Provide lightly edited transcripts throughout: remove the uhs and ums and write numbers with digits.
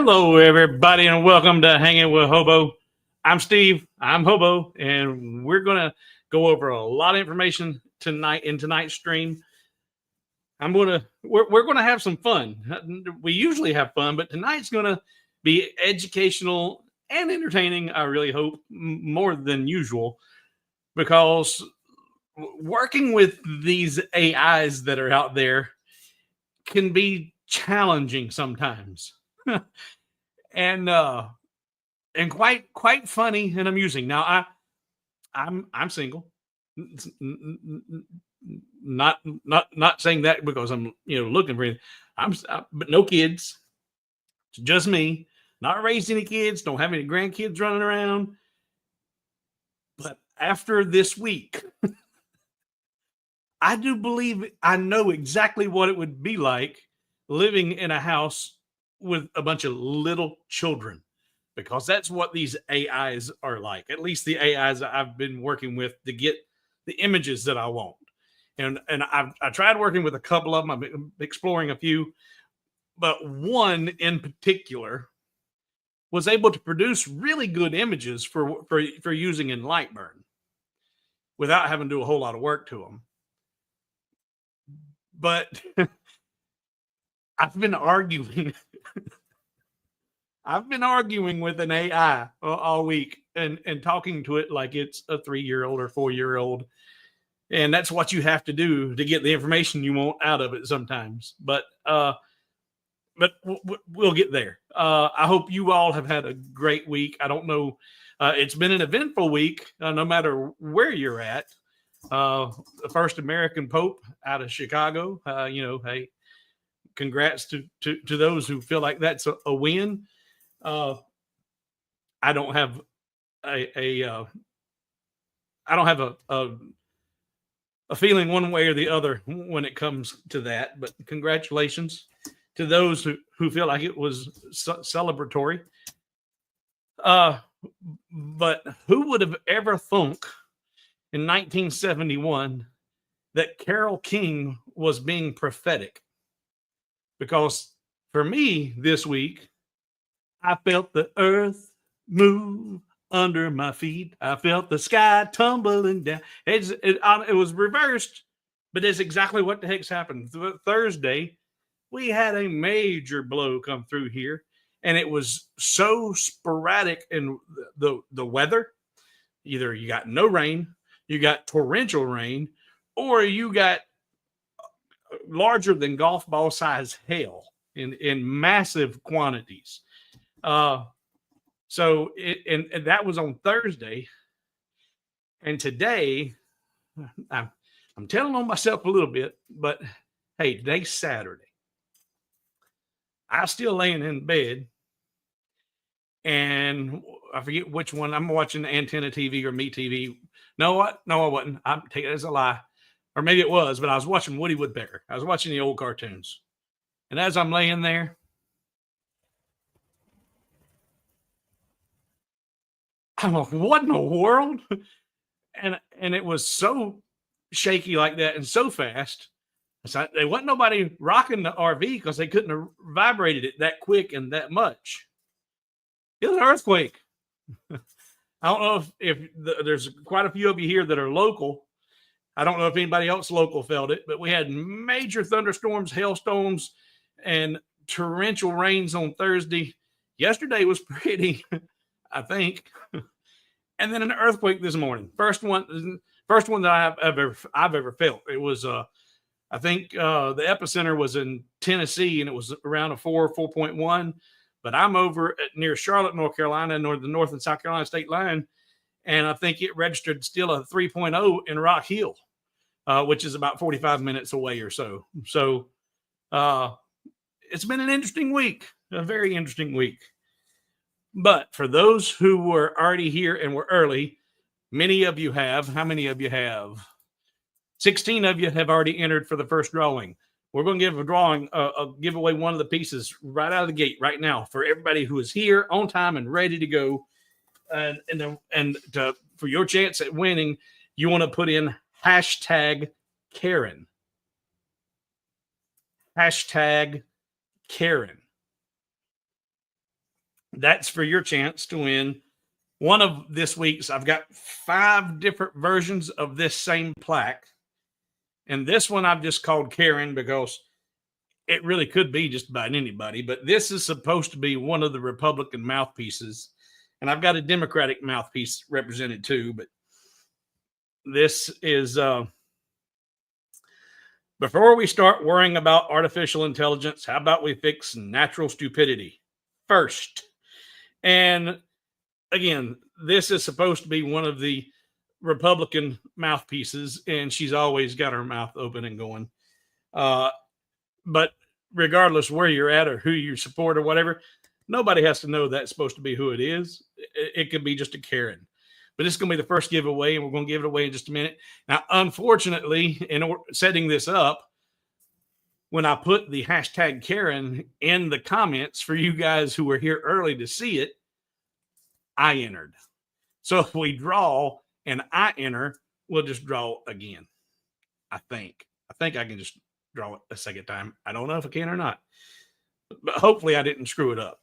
Hello, everybody, and welcome to Hanging with Hobo. I'm Steve. I'm Hobo, and we're gonna go over a lot of information tonight in tonight's stream. We're gonna have some fun. We usually have fun, but tonight's gonna be educational and entertaining. I really hope more than usual, because working with these AIs that are out there can be challenging sometimes. and and quite funny and amusing. Now I'm single. Not saying that because I'm looking for anything. But no kids. It's just me. Not raised any kids. Don't have any grandkids running around. But after this week, I do believe I know exactly what it would be like living in a house with a bunch of little children, because that's what these AIs are like. At least the AIs I've been working with to get the images that I want. And I tried working with a couple of them. I'm exploring a few, but one in particular was able to produce really good images for using in LightBurn without having to do a whole lot of work to them. But I've been arguing. I've been arguing with an AI all week and talking to it like it's a 3-year-old or 4-year-old. And that's what you have to do to get the information you want out of it sometimes. But we'll get there. I hope you all have had a great week. I don't know. It's been an eventful week, no matter where you're at. The first American Pope out of Chicago. Hey, congrats to those who feel like that's a win. I don't have a feeling one way or the other when it comes to that, but congratulations to those who feel like it was celebratory. But who would have ever thunk in 1971 that Carole King was being prophetic? Because for me this week, I felt the earth move under my feet. I felt the sky tumbling down. It was reversed, but it's exactly what the heck's happened. Thursday, we had a major blow come through here, and it was so sporadic in the weather. Either you got no rain, you got torrential rain, or you got larger than golf ball size hail in massive quantities. So that was on Thursday, and today I'm telling on myself a little bit, but hey, today's Saturday. I'm still laying in bed, and I forget which one. I'm watching Antenna TV or Me TV. No, I wasn't. I'm taking it as a lie, or maybe it was, but I was watching Woody Woodpecker. I was watching the old cartoons, and as I'm laying there, I'm like, what in the world? And it was so shaky like that and so fast. So there wasn't nobody rocking the RV because they couldn't have vibrated it that quick and that much. It was an earthquake. I don't know if there's quite a few of you here that are local. I don't know if anybody else local felt it, but we had major thunderstorms, hailstones, and torrential rains on Thursday. Yesterday was pretty, I think. And then an earthquake this morning. First one that I've ever felt. It was I think the epicenter was in Tennessee, and it was around a 4.1. But I'm over near Charlotte, North Carolina, near the North and South Carolina state line, and I think it registered still a 3.0 in Rock Hill, which is about 45 minutes away or so. So it's been an interesting week, a very interesting week. But for those who were already here and were early, many of you have. How many of you have? 16 of you have already entered for the first drawing. We're going to give away one of the pieces right out of the gate right now for everybody who is here on time and ready to go. For your chance at winning, you want to put in hashtag Karen. Hashtag Karen. That's for your chance to win one of this week's. I've got 5 different versions of this same plaque. And this one I've just called Karen because it really could be just about anybody. But this is supposed to be one of the Republican mouthpieces. And I've got a Democratic mouthpiece represented too. But this is before we start worrying about artificial intelligence, how about we fix natural stupidity first? And again, this is supposed to be one of the Republican mouthpieces, and she's always got her mouth open and going. But regardless where you're at or who you support or whatever, nobody has to know that's supposed to be who it is. It could be just a Karen. But it's going to be the first giveaway, and we're going to give it away in just a minute. Now, unfortunately, in setting this up, when I put the hashtag Karen in the comments for you guys who were here early to see it, I entered. So if we draw and I enter, we'll just draw again. I think I can just draw it a second time. I don't know if I can or not, but hopefully I didn't screw it up.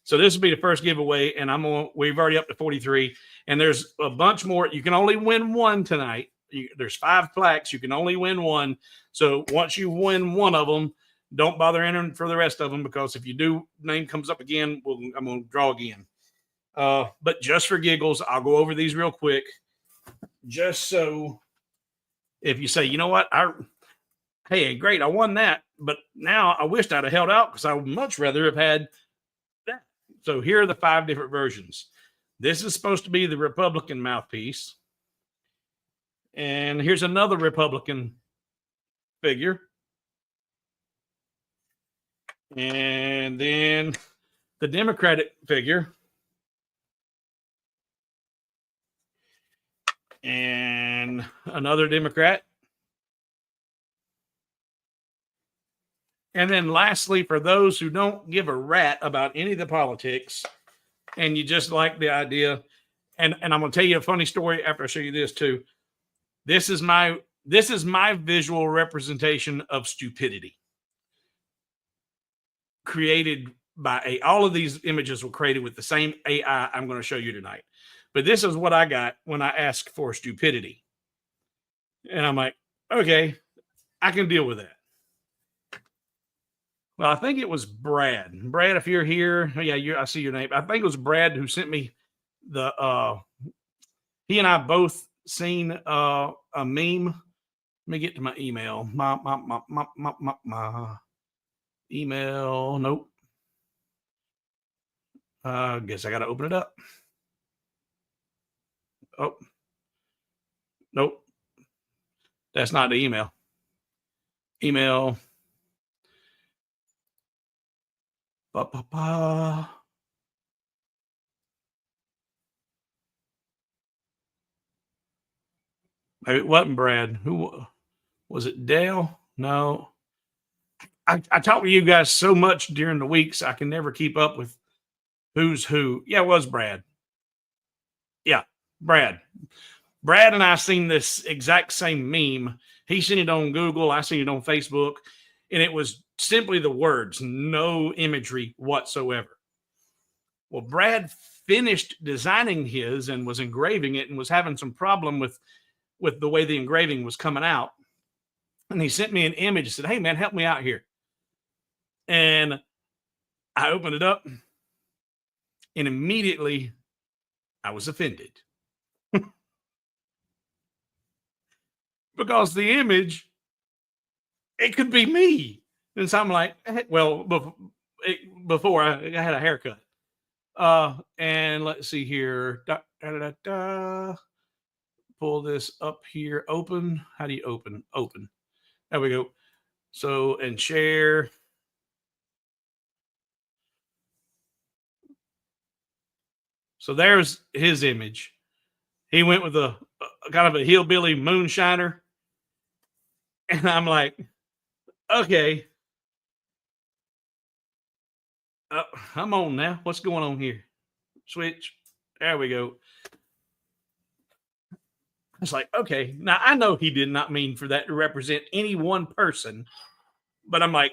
So this will be the first giveaway, and we've already up to 43, and there's a bunch more. You can only win one tonight. There's 5 plaques. You can only win one. So once you win one of them, don't bother entering for the rest of them, because if you do, name comes up again, I'm going to draw again. But just for giggles, I'll go over these real quick, just so if you say, you know what, hey, great, I won that, but now I wished I'd have held out because I would much rather have had that. So here are the 5 different versions. This is supposed to be the Republican mouthpiece. And here's another Republican figure. And then the Democratic figure. And another Democrat. And then lastly, for those who don't give a rat about any of the politics and you just like the idea, and I'm going to tell you a funny story after I show you this too. This is my visual representation of stupidity. Created by all of these images were created with the same AI I'm going to show you tonight. But this is what I got when I asked for stupidity. And I'm like, okay, I can deal with that. Well, I think it was Brad. Brad, if you're here, I see your name. I think it was Brad who sent me he and I both seen a meme. Let me get to my email. My email. Nope. Guess I got to open it up. Oh, nope. That's not the email. Email. Maybe it wasn't Brad. Who was it? Dale? No. I talk to you guys so much during the weeks, I can never keep up with who's who. Yeah, it was Brad. Yeah, Brad. Brad and I seen this exact same meme. He seen it on Google. I seen it on Facebook. And it was simply the words, no imagery whatsoever. Well, Brad finished designing his and was engraving it and was having some problem with the way the engraving was coming out. And he sent me an image and said, hey, man, help me out here. And I opened it up and immediately I was offended. Because the image, it could be me. And so I'm like, well, before I had a haircut. And let's see here. Pull this up here. Open. How do you open? Open. There we go. So, and share. So there's his image. He went with a kind of a hillbilly moonshiner. And I'm like, okay. I'm on now. What's going on here? Switch. There we go. It's like, okay. Now, I know he did not mean for that to represent any one person. But I'm like,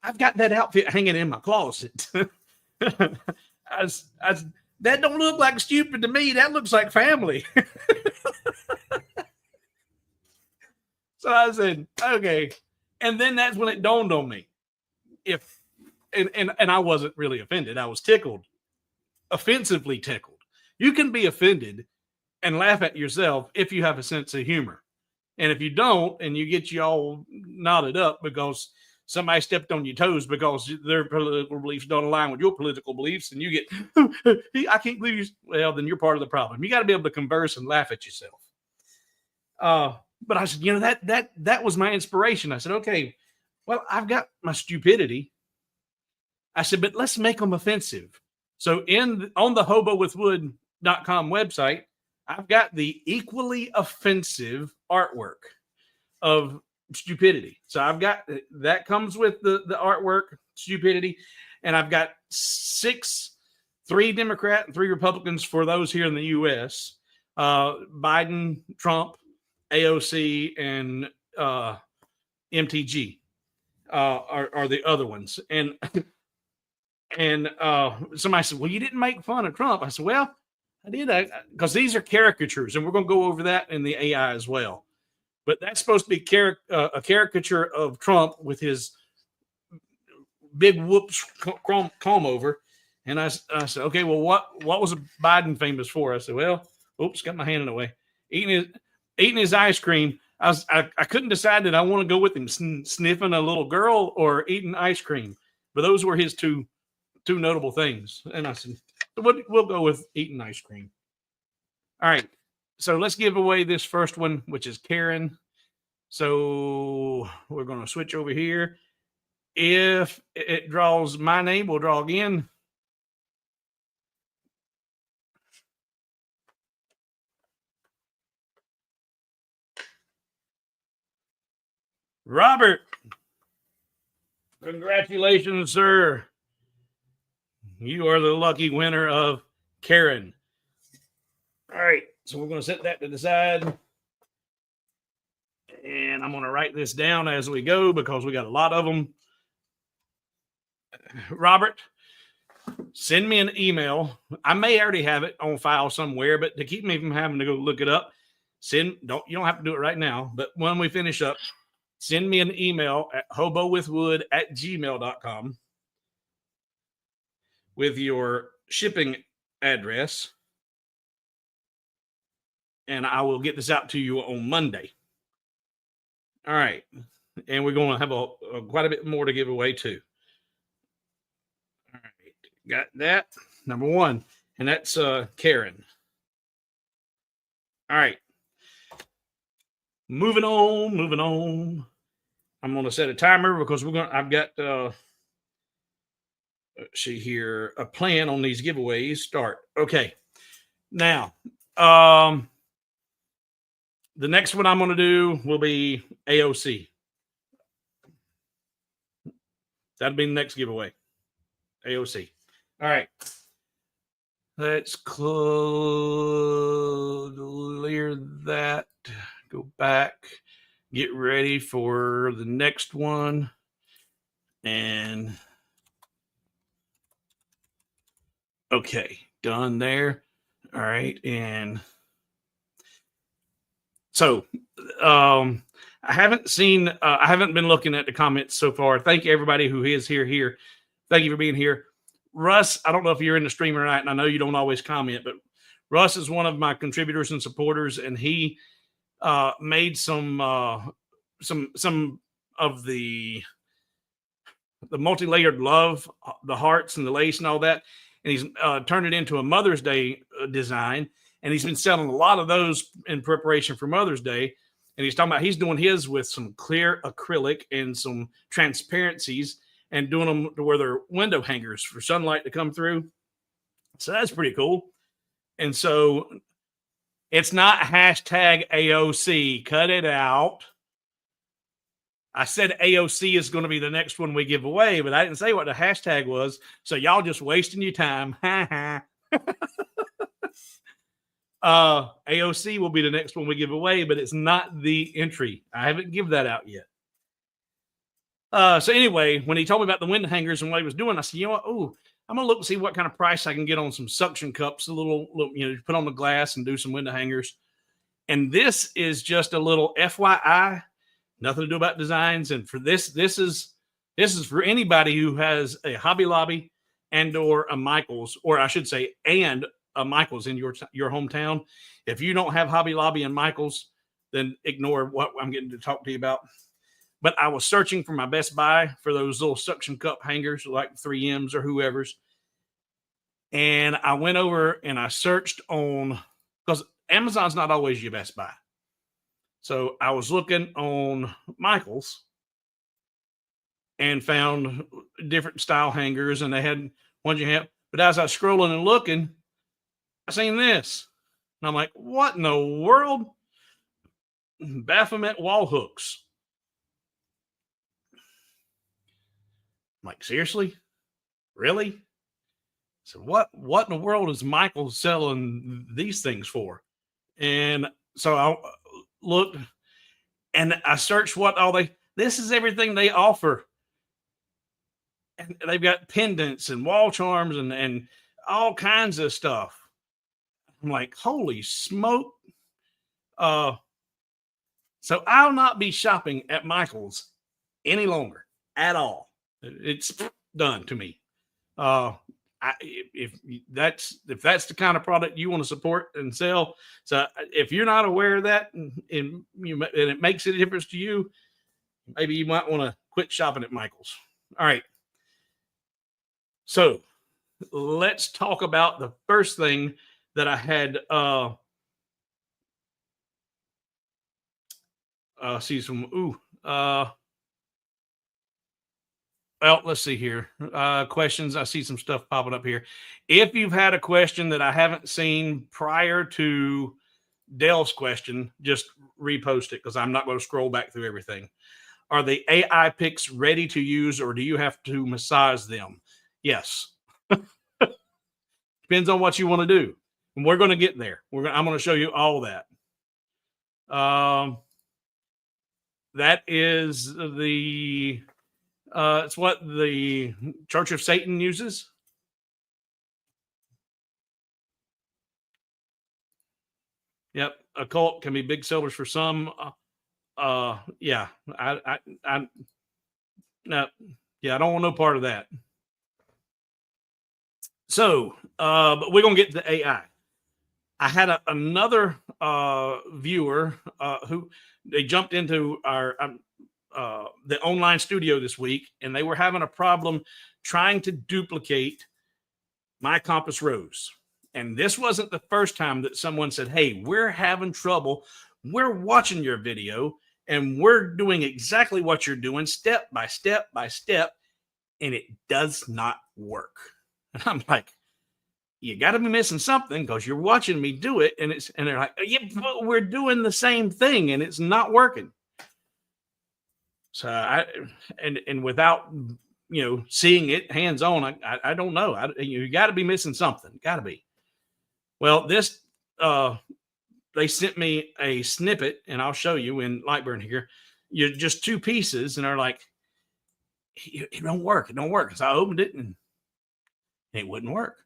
I've got that outfit hanging in my closet. That don't look like stupid to me. That looks like family. So I said, okay. And then that's when it dawned on me. If and I wasn't really offended. I was tickled, offensively tickled. You can be offended and laugh at yourself if you have a sense of humor. And if you don't, and you get you all knotted up because somebody stepped on your toes because their political beliefs don't align with your political beliefs, and you get, I can't believe you. Well, then you're part of the problem. You got to be able to converse and laugh at yourself. But I said, that was my inspiration. I said, okay, well, I've got my stupidity. I said, but let's make them offensive. So on the hobowithwood.com website, I've got the equally offensive artwork of stupidity. So I've got that comes with the artwork, stupidity, and I've got 3 Democrat and 3 Republicans for those here in the U.S. Biden, Trump, AOC, and MTG are the other ones. And somebody said, well, you didn't make fun of Trump. I said, well, I did, because these are caricatures, and we're going to go over that in the AI as well. But that's supposed to be a caricature of Trump with his big whoops comb over. And I said, okay, well, what was Biden famous for? I said, well, oops, got my hand in the way. Eating his ice cream. I couldn't decide that I want to go with him sniffing a little girl or eating ice cream. But those were his two notable things. And I said, we'll go with eating ice cream. All right. So let's give away this first one, which is Karen. So we're going to switch over here. If it draws my name, we'll draw again. Robert. Congratulations, sir. You are the lucky winner of Karen. All right. So we're going to set that to the side. And I'm going to write this down as we go because we got a lot of them. Robert, send me an email. I may already have it on file somewhere, but to keep me from having to go look it up, you don't have to do it right now. But when we finish up, send me an email at hobowithwood@gmail.com with your shipping address. And I will get this out to you on Monday. All right. And we're going to have quite a bit more to give away too. All right. Got that. Number 1. And that's Karen. All right. Moving on. I'm going to set a timer because I've got let's see here, a plan on these giveaways. Start. Okay. Now, the next one I'm going to do will be AOC. That'll be the next giveaway. AOC. All right. Let's clear that. Go back. Get ready for the next one. And okay, done there. All right. And so I haven't been looking at the comments so far. Thank you, everybody who is here. Thank you for being here. Russ, I don't know if you're in the stream or not, and I know you don't always comment, but Russ is one of my contributors and supporters, and he made some of the multi-layered love, the hearts and the lace and all that, and he's turned it into a Mother's Day design. And he's been selling a lot of those in preparation for Mother's Day. And he's talking about he's doing his with some clear acrylic and some transparencies and doing them to where they're window hangers for sunlight to come through. So that's pretty cool. And so it's not hashtag AOC. Cut it out. I said AOC is going to be the next one we give away, but I didn't say what the hashtag was. So y'all just wasting your time. AOC will be the next one we give away, but it's not the entry. I haven't given that out yet. So anyway, when he told me about the window hangers and what he was doing, I said, you know what? Oh, I'm gonna look and see what kind of price I can get on some suction cups, a little, put on the glass and do some window hangers. And this is just a little FYI, nothing to do about designs. And for this is for anybody who has a Hobby Lobby and or a Michaels, or I should say, and a Michaels in your hometown. If you don't have Hobby Lobby and Michaels, then ignore what I'm getting to talk to you about. But I was searching for my Best Buy for those little suction cup hangers, like 3Ms or whoever's. And I went over and I searched on, because Amazon's not always your Best Buy. So I was looking on Michaels and found different style hangers, and they had ones you have. But as I was scrolling and looking, I seen this. And I'm like, what in the world? Baphomet wall hooks. I'm like, seriously? Really? So what in the world is Michael selling these things for? And so I looked and I searched what all this is everything they offer. And they've got pendants and wall charms and all kinds of stuff. I'm like, holy smoke. So I'll not be shopping at Michael's any longer at all. It's done to me. If that's the kind of product you want to support and sell, so if you're not aware of that and it makes a difference to you, maybe you might want to quit shopping at Michael's. All right. So let's talk about the first thing that I had. See some. Well, let's see here. Questions. I see some stuff popping up here. If you've had a question that I haven't seen prior to Dale's question, just repost it because I'm not going to scroll back through everything. Are the AI picks ready to use, or do you have to massage them? Yes. Depends on what you want to do. And we're going to get there. I'm going to show you all that. That is it's what the Church of Satan uses. Yep, occult can be big sellers for some. Yeah, I no, yeah, I don't want no part of that. So, but we're gonna get to the AI. I had another viewer who they jumped into our the online studio this week, and they were having a problem trying to duplicate my compass rose. And this wasn't the first time that someone said, hey, we're having trouble. We're watching your video and we're doing exactly what you're doing step by step by step, and it does not work. And I'm like, you got to be missing something because you're watching me do it. And they're like, yeah, but we're doing the same thing and it's not working. So and without, seeing it hands on, I don't know. You got to be missing something. Got to be. Well, this, they sent me a snippet, and I'll show you in LightBurn here. You're just two pieces, and they're like, it don't work. It don't work. So I opened it, and it wouldn't work.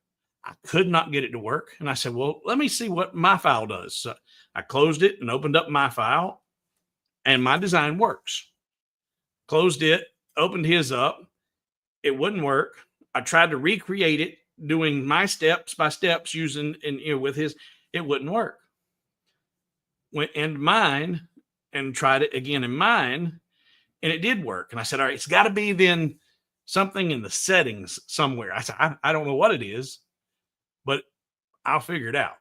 I could not get it to work. And I said, well, let me see what my file does. So I closed it and opened up my file, and my design works. Closed it, opened his up. It wouldn't work. I tried to recreate it, doing my steps by steps using, with his, it wouldn't work. Went into mine and tried it again in mine, and it did work. And I said, all right, it's got to be then something in the settings somewhere. I said, I don't know what it is, but I'll figure it out.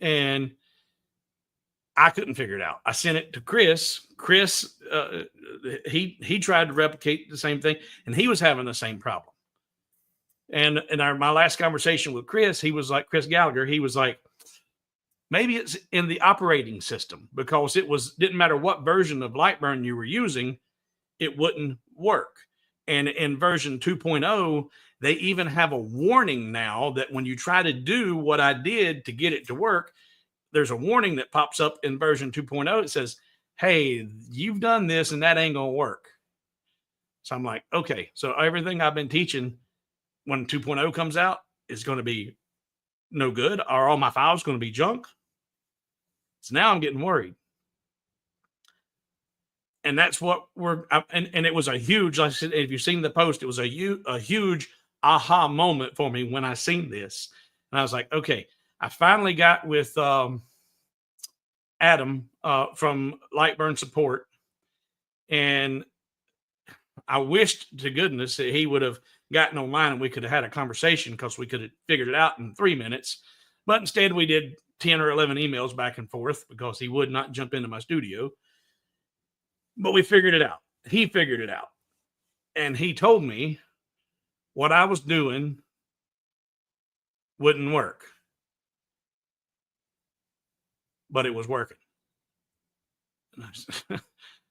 And I couldn't figure it out. I sent it to Chris. Chris, he tried to replicate the same thing, and he was having the same problem. And in my last conversation with Chris, he was like, Chris Gallagher, he was like, maybe it's in the operating system, because didn't matter what version of LightBurn you were using, it wouldn't work. And in version 2.0, they even have a warning now that when you try to do what I did to get it to work, there's a warning that pops up in version 2.0. It says, hey, you've done this and that ain't going to work. So I'm like, okay, so everything I've been teaching when 2.0 comes out is going to be no good. Are all my files going to be junk? So now I'm getting worried. And that's what and it was a huge, like I said, if you've seen the post, it was a huge aha moment for me when I seen this. And I was like, okay, I finally got with Adam from LightBurn support. And I wished to goodness that he would have gotten online and we could have had a conversation, because we could have figured it out in 3 minutes. But instead, we did 10 or 11 emails back and forth because he would not jump into my studio. But we figured it out. He figured it out. And he told me what I was doing wouldn't work, but it was working. And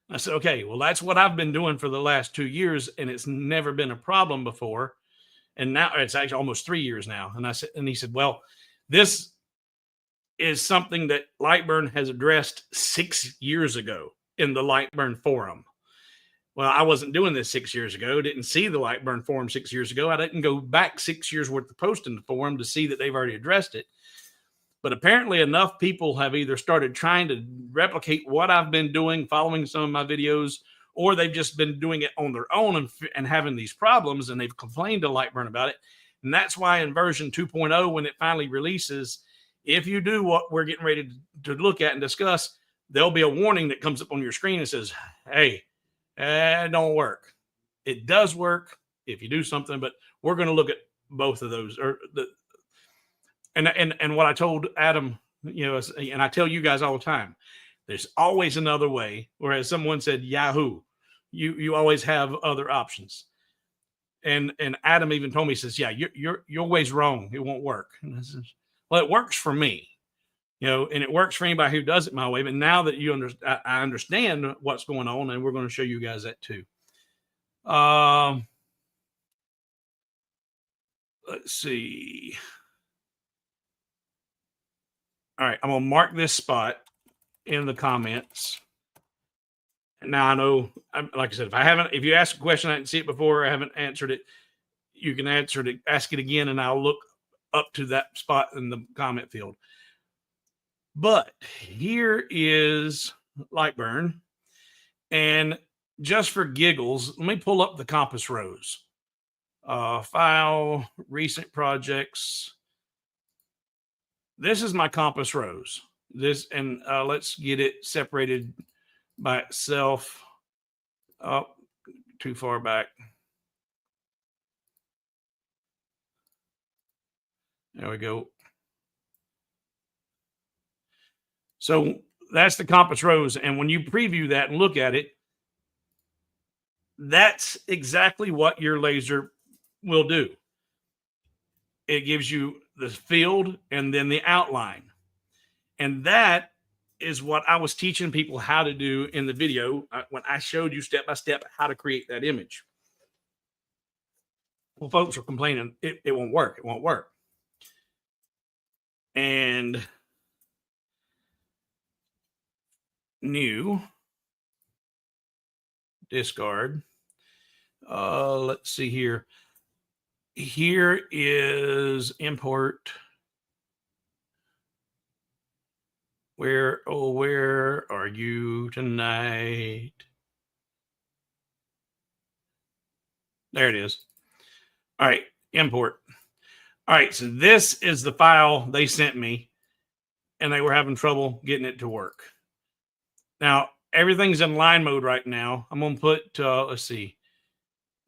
I said, okay, well, that's what I've been doing for the last 2 years, and it's never been a problem before. And now it's actually almost 3 years now. And I said, and he said, well, this is something that LightBurn has addressed 6 years ago in the LightBurn forum. Well, I wasn't doing this 6 years ago. Didn't see the LightBurn forum 6 years ago. I didn't go back 6 years worth of post in the forum to see that they've already addressed it. But apparently enough people have either started trying to replicate what I've been doing, following some of my videos, or they've just been doing it on their own and having these problems, and they've complained to LightBurn about it. And that's why in version 2.0, when it finally releases, if you do what we're getting ready to look at and discuss, there'll be a warning that comes up on your screen that says, hey, it don't work. It does work if you do something, but we're going to look at both of those. And what I told Adam, and I tell you guys all the time, there's always another way. Whereas someone said Yahoo, you always have other options. And Adam even told me, he says, yeah, your way's wrong. It won't work. And I says, well, it works for me, and it works for anybody who does it my way. But now that I understand what's going on, and we're going to show you guys that too. Let's see. All right, I'm gonna mark this spot in the comments. Now I know, like I said, if you ask a question, I didn't see it before, I haven't answered it, you can ask it again, and I'll look up to that spot in the comment field. But here is LightBurn, and just for giggles, let me pull up the compass rose. File, recent projects. This is my compass rose. And let's get it separated by itself. Oh, too far back. There we go. So that's the compass rose. And when you preview that and look at it, that's exactly what your laser will do. It gives you the field and then the outline. And that is what I was teaching people how to do in the video when I showed you step by step how to create that image. Well, folks are complaining it won't work. It won't work. And new, discard. Let's see here. Here is import. Where are you tonight? There it is. All right, import. All right, so this is the file they sent me, and they were having trouble getting it to work. Now, everything's in line mode right now. I'm going to put, let's see,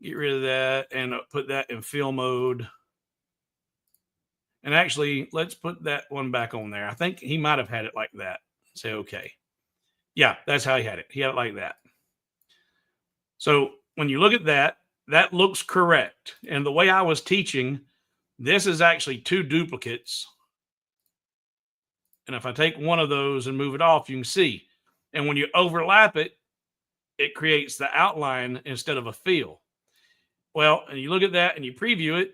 get rid of that and put that in fill mode. And actually, let's put that one back on there. I think he might have had it like that. Say, okay. Yeah, that's how he had it. He had it like that. So when you look at that, that looks correct. And the way I was teaching, this is actually 2 duplicates. And if I take one of those and move it off, you can see. And when you overlap it, it creates the outline instead of a fill. Well, and you look at that and you preview it,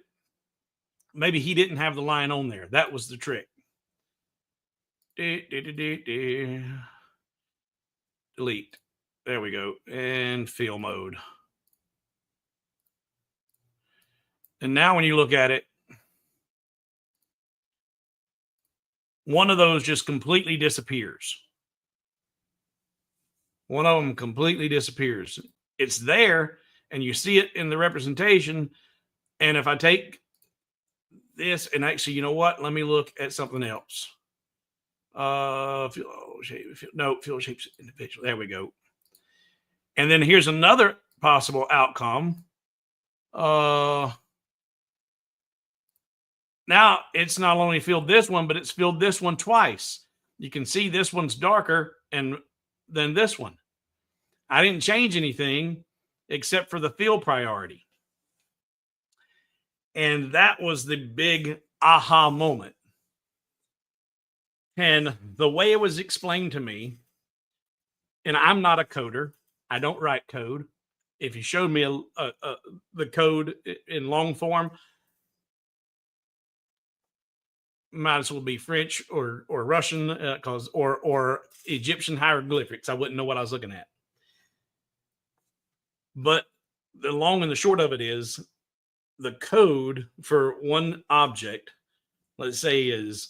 maybe he didn't have the line on there. That was the trick. Delete. There we go. And fill mode. And now when you look at it, one of those just completely disappears. One of them completely disappears. It's there, and you see it in the representation. And if I take this and actually, you know what? Let me look at something else. Field shapes individual. There we go. And then here's another possible outcome. Now it's not only filled this one, but it's filled this one twice. You can see this one's darker than this one. I didn't change anything except for the fill priority. And that was the big aha moment. And the way it was explained to me, and I'm not a coder, I don't write code. If you showed me the code in long form, might as well be French or Russian, or Egyptian hieroglyphics. I wouldn't know what I was looking at. But the long and the short of it is, the code for one object, let's say, is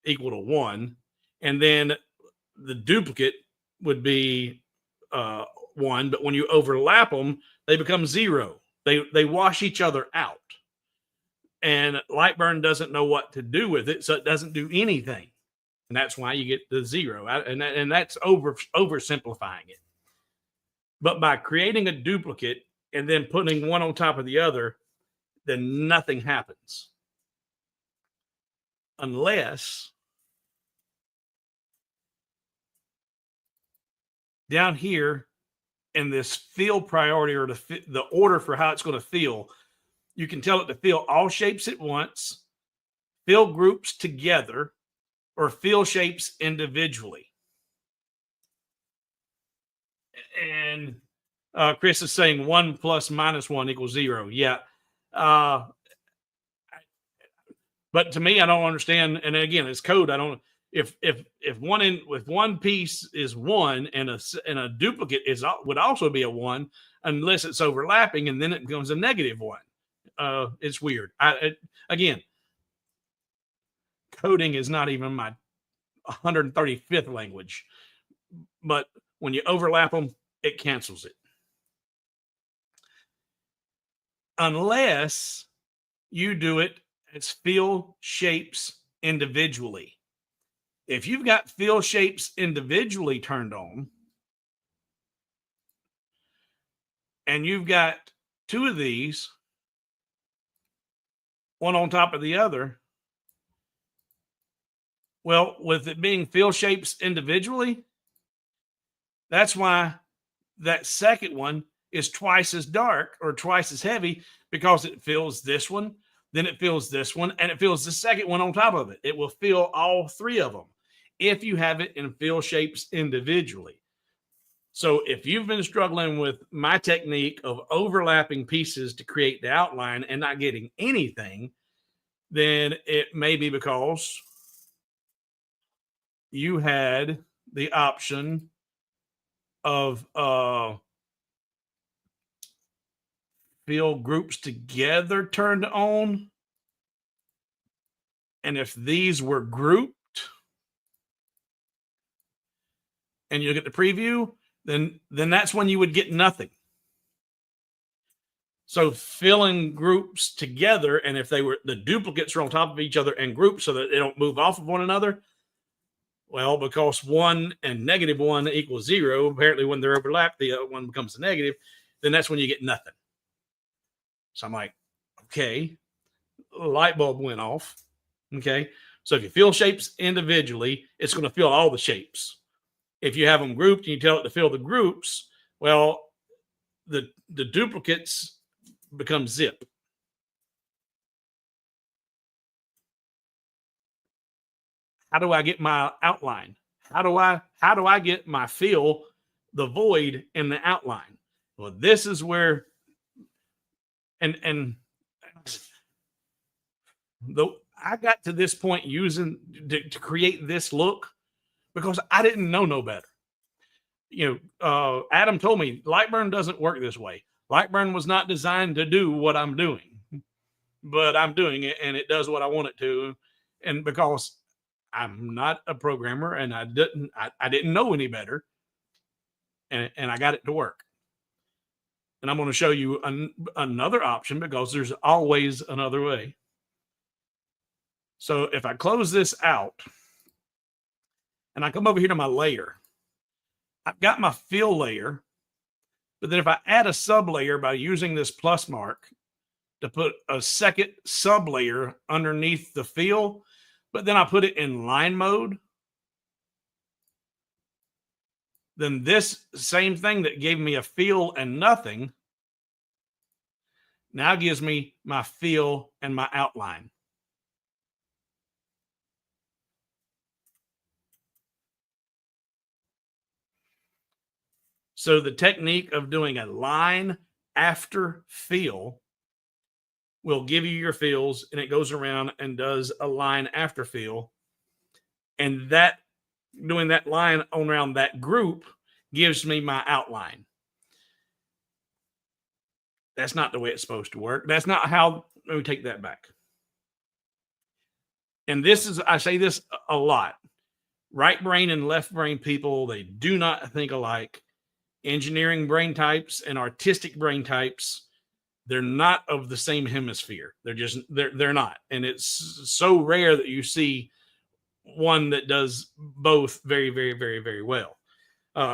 equal to 1, and then the duplicate would be 1. But when you overlap them, they become 0. They wash each other out. And LightBurn doesn't know what to do with it, so it doesn't do anything. And that's why you get the 0. And that's oversimplifying it. But by creating a duplicate and then putting one on top of the other, then nothing happens. Unless down here in this fill priority, or the order for how it's going to fill, you can tell it to fill all shapes at once, fill groups together, or fill shapes individually. And Chris is saying 1 plus minus 1 equals 0. Yeah. But to me, I don't understand. And again, it's code. I don't. If with one piece is 1 and a duplicate would also be a 1, unless it's overlapping, and then it becomes a -1. It's weird. Again, coding is not even my 135th language, but when you overlap them, it cancels it. Unless you do it as fill shapes individually. If you've got fill shapes individually turned on, and you've got 2 of these, one on top of the other, well, with it being fill shapes individually, that's why that second one is twice as dark or twice as heavy, because it fills this one, then it fills this one, and it fills the second one on top of it. It will fill all 3 of them if you have it in fill shapes individually. So if you've been struggling with my technique of overlapping pieces to create the outline and not getting anything, then it may be because you had the option of fill groups together turned on. And if these were grouped and you look at the preview, then that's when you would get nothing. So filling groups together, and if the duplicates are on top of each other and grouped so that they don't move off of one another, well, because 1 and -1 equals 0, apparently when they're overlapped, the other one becomes a negative, then that's when you get nothing. So I'm like, okay, light bulb went off. Okay. So if you fill shapes individually, it's going to fill all the shapes. If you have them grouped and you tell it to fill the groups, well, the duplicates become zip. How do I get my outline? How do I get my fill, the void, in the outline? Well, this is where, and I got to this point using to create this look because I didn't know no better. Adam told me LightBurn doesn't work this way. LightBurn was not designed to do what I'm doing. but I'm doing it and it does what I want it to. And because I'm not a programmer and I didn't know any better, and I got it to work. And I'm going to show you another option because there's always another way. So if I close this out and I come over here to my layer, I've got my fill layer, but then if I add a sub layer by using this plus mark to put a second sub layer underneath the fill, but then I put it in line mode, then this same thing that gave me a fill and nothing now gives me my fill and my outline. So the technique of doing a line after fill will give you your fills, and it goes around and does a line after fill. And that doing that line around that group gives me my outline. That's not the way it's supposed to work. That's not how, let me take that back. And this is, I say this a lot. Right brain and left brain people, they do not think alike. Engineering brain types and artistic brain types, they're not of the same hemisphere. They're not. And it's so rare that you see one that does both very, very, very, very well.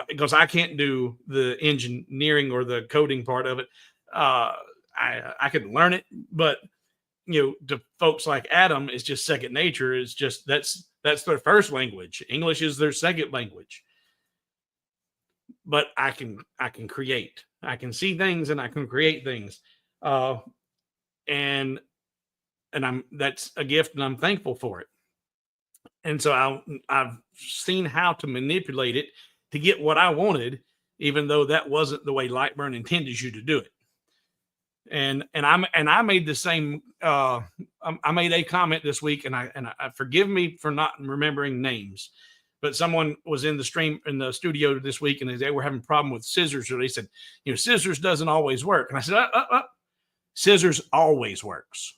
Because I can't do the engineering or the coding part of it. I can learn it, but to folks like Adam, it's just second nature. It's just that's their first language. English is their second language. But I can create. I can see things and I can create things, and that's a gift, and I'm thankful for it. And so I've seen how to manipulate it to get what I wanted, even though that wasn't the way LightBurn intended you to do it. And I made the same. I made a comment this week, and I forgive me for not remembering names, but someone was in the studio this week, and they were having a problem with scissors. Or they said, scissors doesn't always work. And I said, scissors always works,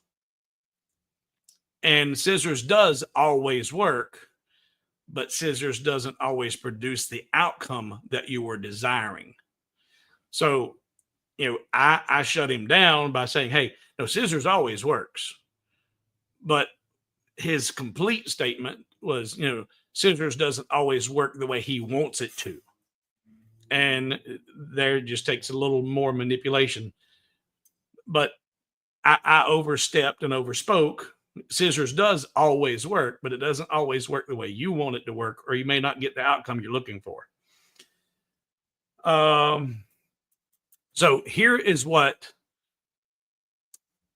and scissors does always work, but scissors doesn't always produce the outcome that you were desiring. So, I shut him down by saying, hey, no, scissors always works. But his complete statement was, scissors doesn't always work the way he wants it to. And there just takes a little more manipulation. But I overstepped and overspoke. Scissors does always work, but it doesn't always work the way you want it to work, or you may not get the outcome you're looking for. So here is what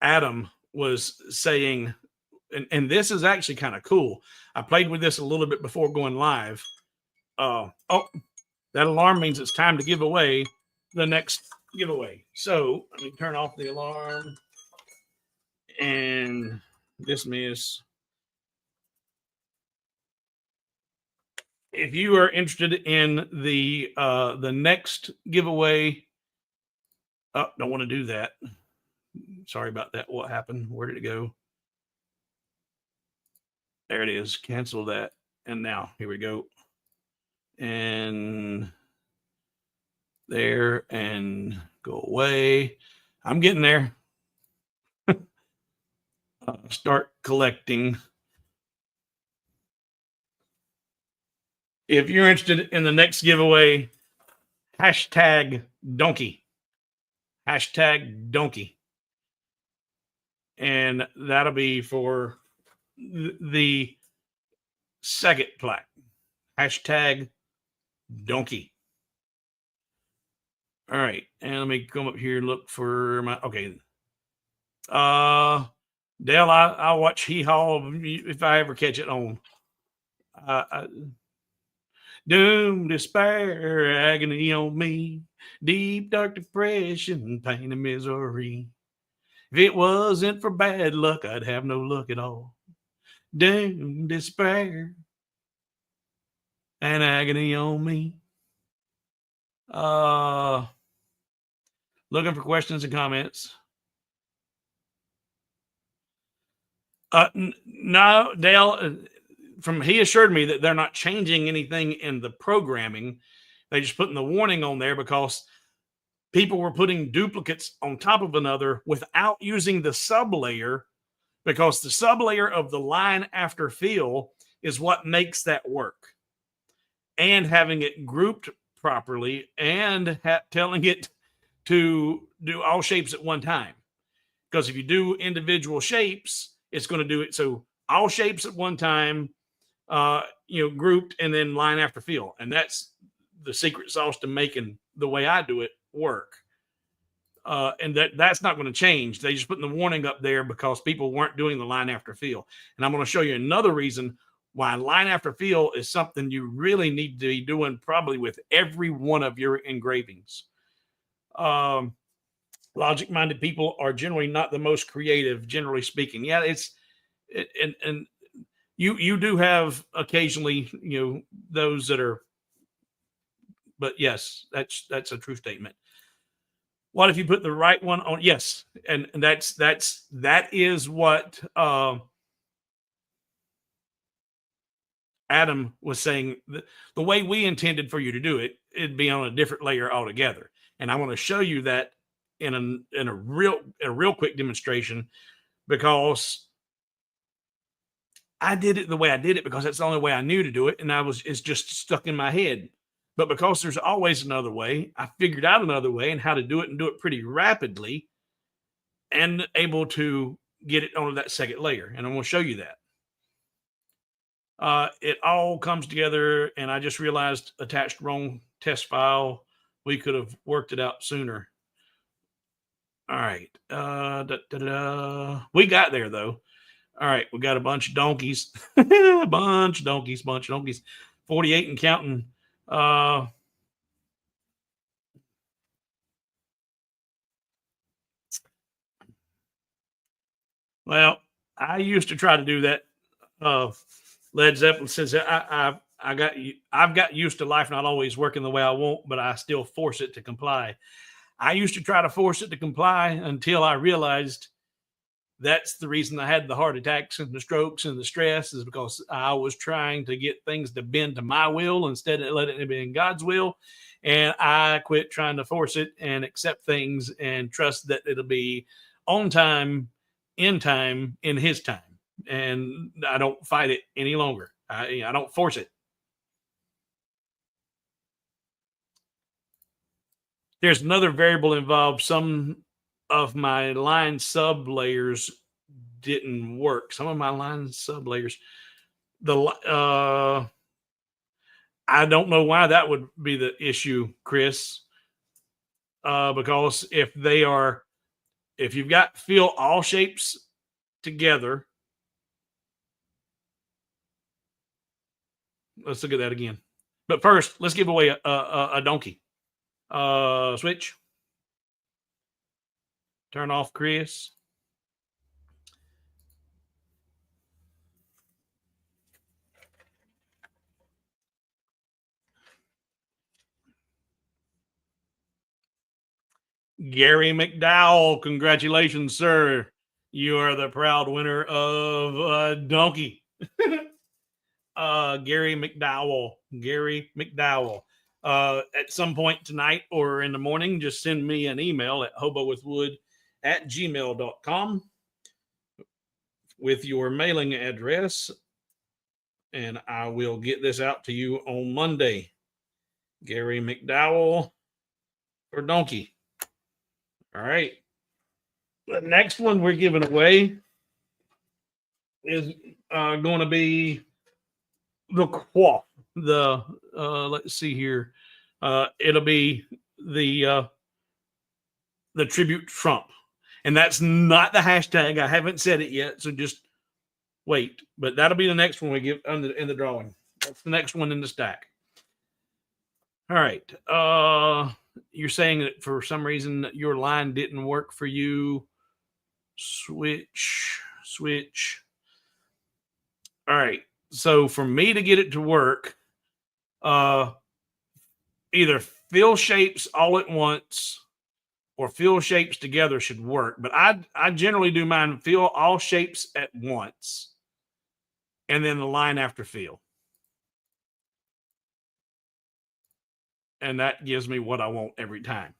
Adam was saying, and this is actually kind of cool. I played with this a little bit before going live. Oh, that alarm means it's time to give away the next giveaway. So let me turn off the alarm and dismiss. If you are interested in the next giveaway, don't want to do that. Sorry about that. What happened? Where did it go? There it is. Cancel that. And now here we go. And there, and go away. I'm getting there. Start collecting. If you're interested in the next giveaway, hashtag donkey. Hashtag donkey. And that'll be for the second plaque. Hashtag donkey. All right. And let me come up here and look for my, okay. Dale, I'll watch Hee Haw if I ever catch it on. Doom, despair, agony on me, deep, dark depression, pain and misery. If it wasn't for bad luck, I'd have no luck at all. Doom, despair, and agony on me. Looking for questions and comments. No, Dale. He assured me that they're not changing anything in the programming. They just putting the warning on there because people were putting duplicates on top of another without using the sub layer, because the sub layer of the line after fill is what makes that work. And having it grouped properly and telling it to do all shapes at one time. Because if you do individual shapes, it's going to do it so all shapes at one time, grouped, and then line after fill. And that's the secret sauce to making the way I do it work. And that's not going to change. They just putting the warning up there because people weren't doing the line after fill. And I'm going to show you another reason why line after fill is something you really need to be doing probably with every one of your engravings. Logic-minded people are generally not the most creative, generally speaking. Yeah, and you do have occasionally, those that are, but yes, that's a true statement. What if you put the right one on? Yes, and that is what Adam was saying. The way we intended for you to do it, it'd be on a different layer altogether. And I want to show you that in a real quick demonstration, because I did it the way I did it because that's the only way I knew to do it, and it's just stuck in my head. But because there's always another way, I figured out another way and how to do it, and do it pretty rapidly, and able to get it onto that second layer. And I'm going to show you that. It all comes together, and I just realized attached wrong test file. We could have worked it out sooner. All right. We got there, though. All right. We got a bunch of donkeys. A bunch of donkeys. 48 and counting. Well, I used to try to do that. Led Zeppelin says I've got used to life not always working the way I want, but I still force it to comply. I used to try to force it to comply until I realized that's the reason I had the heart attacks and the strokes and the stress, is because I was trying to get things to bend to my will instead of letting it be in God's will. And I quit trying to force it and accept things and trust that it'll be on time, in his time. And I don't fight it any longer. I don't force it. There's another variable involved. Some of my line sub layers didn't work. Some of my line sub layers, I don't know why that would be the issue, Chris. Because if you've got fill all shapes together, let's look at that again. But first, let's give away a donkey. Switch. Turn off Chris. Gary McDowell, congratulations, sir. You are the proud winner of a donkey. Gary McDowell. At some point tonight or in the morning, just send me an email at hobowithwood@gmail.com with your mailing address, and I will get this out to you on Monday. Gary McDowell for donkey. All right. The next one we're giving away is going to be the quaff. Let's see here. It'll be the tribute Trump, and that's not the hashtag. I haven't said it yet, so just wait. But that'll be the next one we give in the drawing. That's the next one in the stack. All right. You're saying that for some reason your line didn't work for you. Switch. All right. So for me to get it to work, either fill shapes all at once or fill shapes together should work. But I generally do mine fill all shapes at once and then the line after fill. And that gives me what I want every time.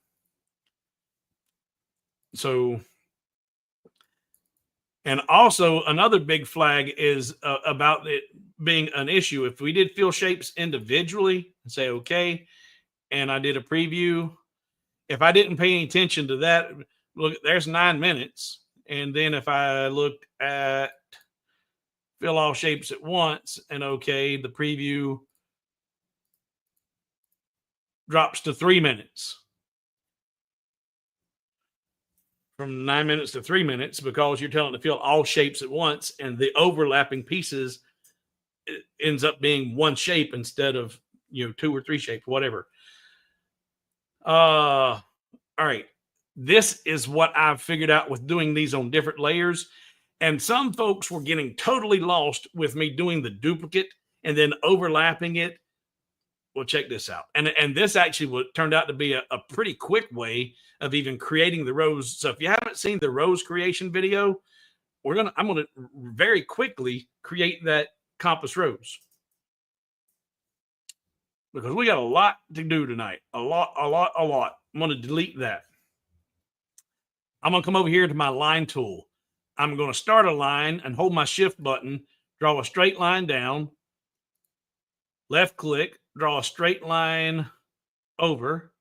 So, and also another big flag is about it being an issue. If we did fill shapes individually and say, okay, and I did a preview, if I didn't pay any attention to that, look, there's 9 minutes. And then if I looked at fill all shapes at once and okay, the preview drops to 3 minutes. From 9 minutes to 3 minutes because you're telling it to fill all shapes at once, and the overlapping pieces ends up being one shape instead of 2 or 3 shapes, whatever. All right. This is what I've figured out with doing these on different layers. And some folks were getting totally lost with me doing the duplicate and then overlapping it. Well, check this out. And this actually turned out to be a pretty quick way of even creating the rows. So if you haven't seen the rows creation video, I'm gonna very quickly create that compass rose because we got a lot to do tonight. A lot. I'm gonna delete that. I'm gonna come over here to my line tool. I'm gonna start a line and hold my shift button, draw a straight line down, left click, draw a straight line over,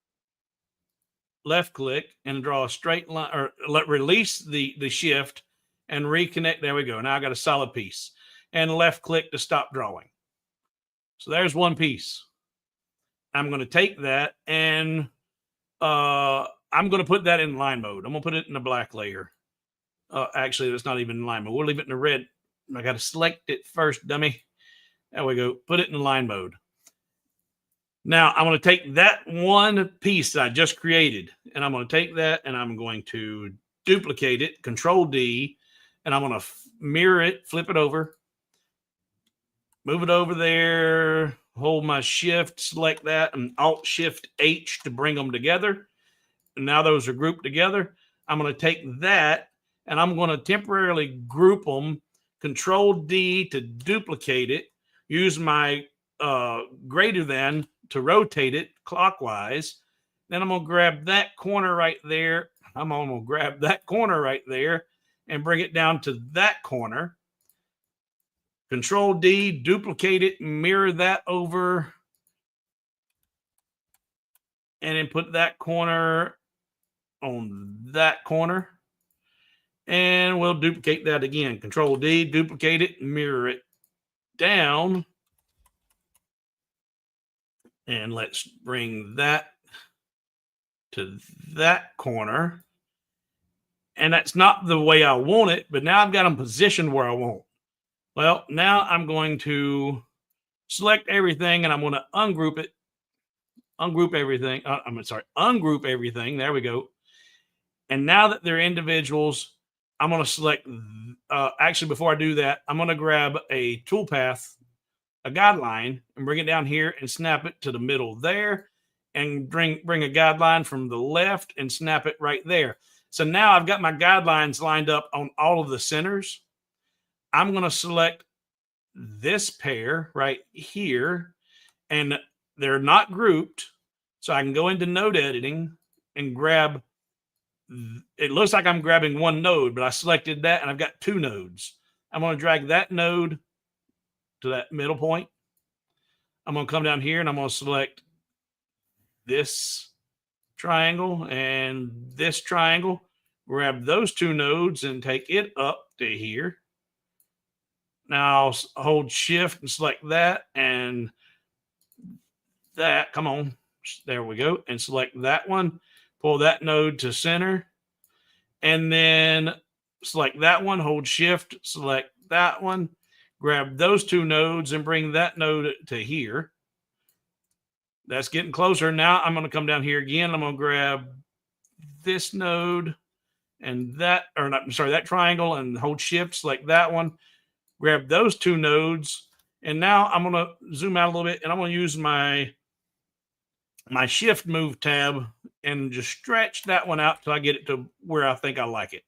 left click and draw a straight line, or release the shift and reconnect. There we go. Now I got a solid piece, and left click to stop drawing. So there's one piece. I'm going to take that and I'm going to put that in line mode. I'm going to put it in the black layer. Actually, it's not even in line mode. We'll leave it in the red. I got to select it first, dummy. There we go. Put it in line mode. Now I'm going to take that one piece that I just created, and I'm going to take that and I'm going to duplicate it, Control D, and I'm going to mirror it, flip it over, move it over there, hold my shift, select that, and Alt Shift H to bring them together. And now those are grouped together. I'm going to take that and I'm going to temporarily group them, Control D to duplicate it, use my greater than to rotate it clockwise. Then I'm going to grab that corner right there. I'm going to grab that corner right there and bring it down to that corner. Control D, duplicate it, mirror that over, and then put that corner on that corner. And we'll duplicate that again. Control D, duplicate it, mirror it down. And let's bring that to that corner. And that's not the way I want it, but now I've got them positioned where I want. Well, now I'm going to select everything and I'm going to ungroup it. Ungroup everything. Ungroup everything. There we go. And now that they're individuals, I'm going to select, actually, before I do that, I'm going to grab a toolpath, a guideline, and bring it down here and snap it to the middle there, and bring a guideline from the left and snap it right there. So now I've got my guidelines lined up on all of the centers. I'm going to select this pair right here, and they're not grouped. So I can go into node editing and grab, it looks like I'm grabbing one node, but I selected that and I've got 2 nodes. I'm going to drag that node to that middle point. I'm going to come down here and I'm going to select this triangle and this triangle, grab those 2 nodes and take it up to here. Now I'll hold shift and select that and that. Come on. There we go. And select that one. Pull that node to center. And then select that one. Hold shift. Select that one. Grab those 2 nodes and bring that node to here. That's getting closer. Now I'm going to come down here again. I'm going to grab this node and that, or not, I'm sorry, that triangle, and hold shift, select that one. Grab those 2 nodes. And now I'm going to zoom out a little bit and I'm going to use my my shift move tab and just stretch that one out till I get it to where I think I like it.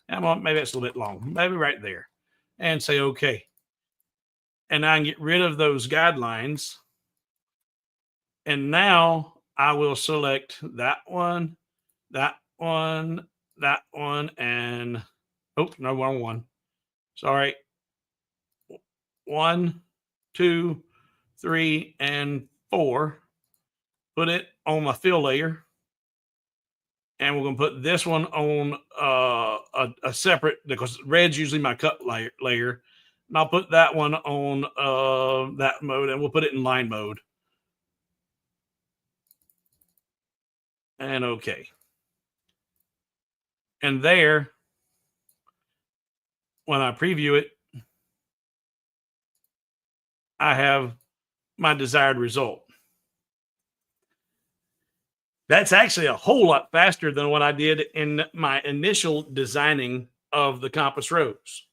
Maybe that's a little bit long, maybe right there, and say okay. And I can get rid of those guidelines. And now I will select that one, that one, that one, and oh, no, wrong one. Sorry. 1, 2, 3, and 4. Put it on my fill layer. And we're going to put this one on a separate, because red's usually my cut layer. And I'll put that one on that mode, and we'll put it in line mode. And okay. And there, when I preview it, I have my desired result. That's actually a whole lot faster than what I did in my initial designing of the compass rose.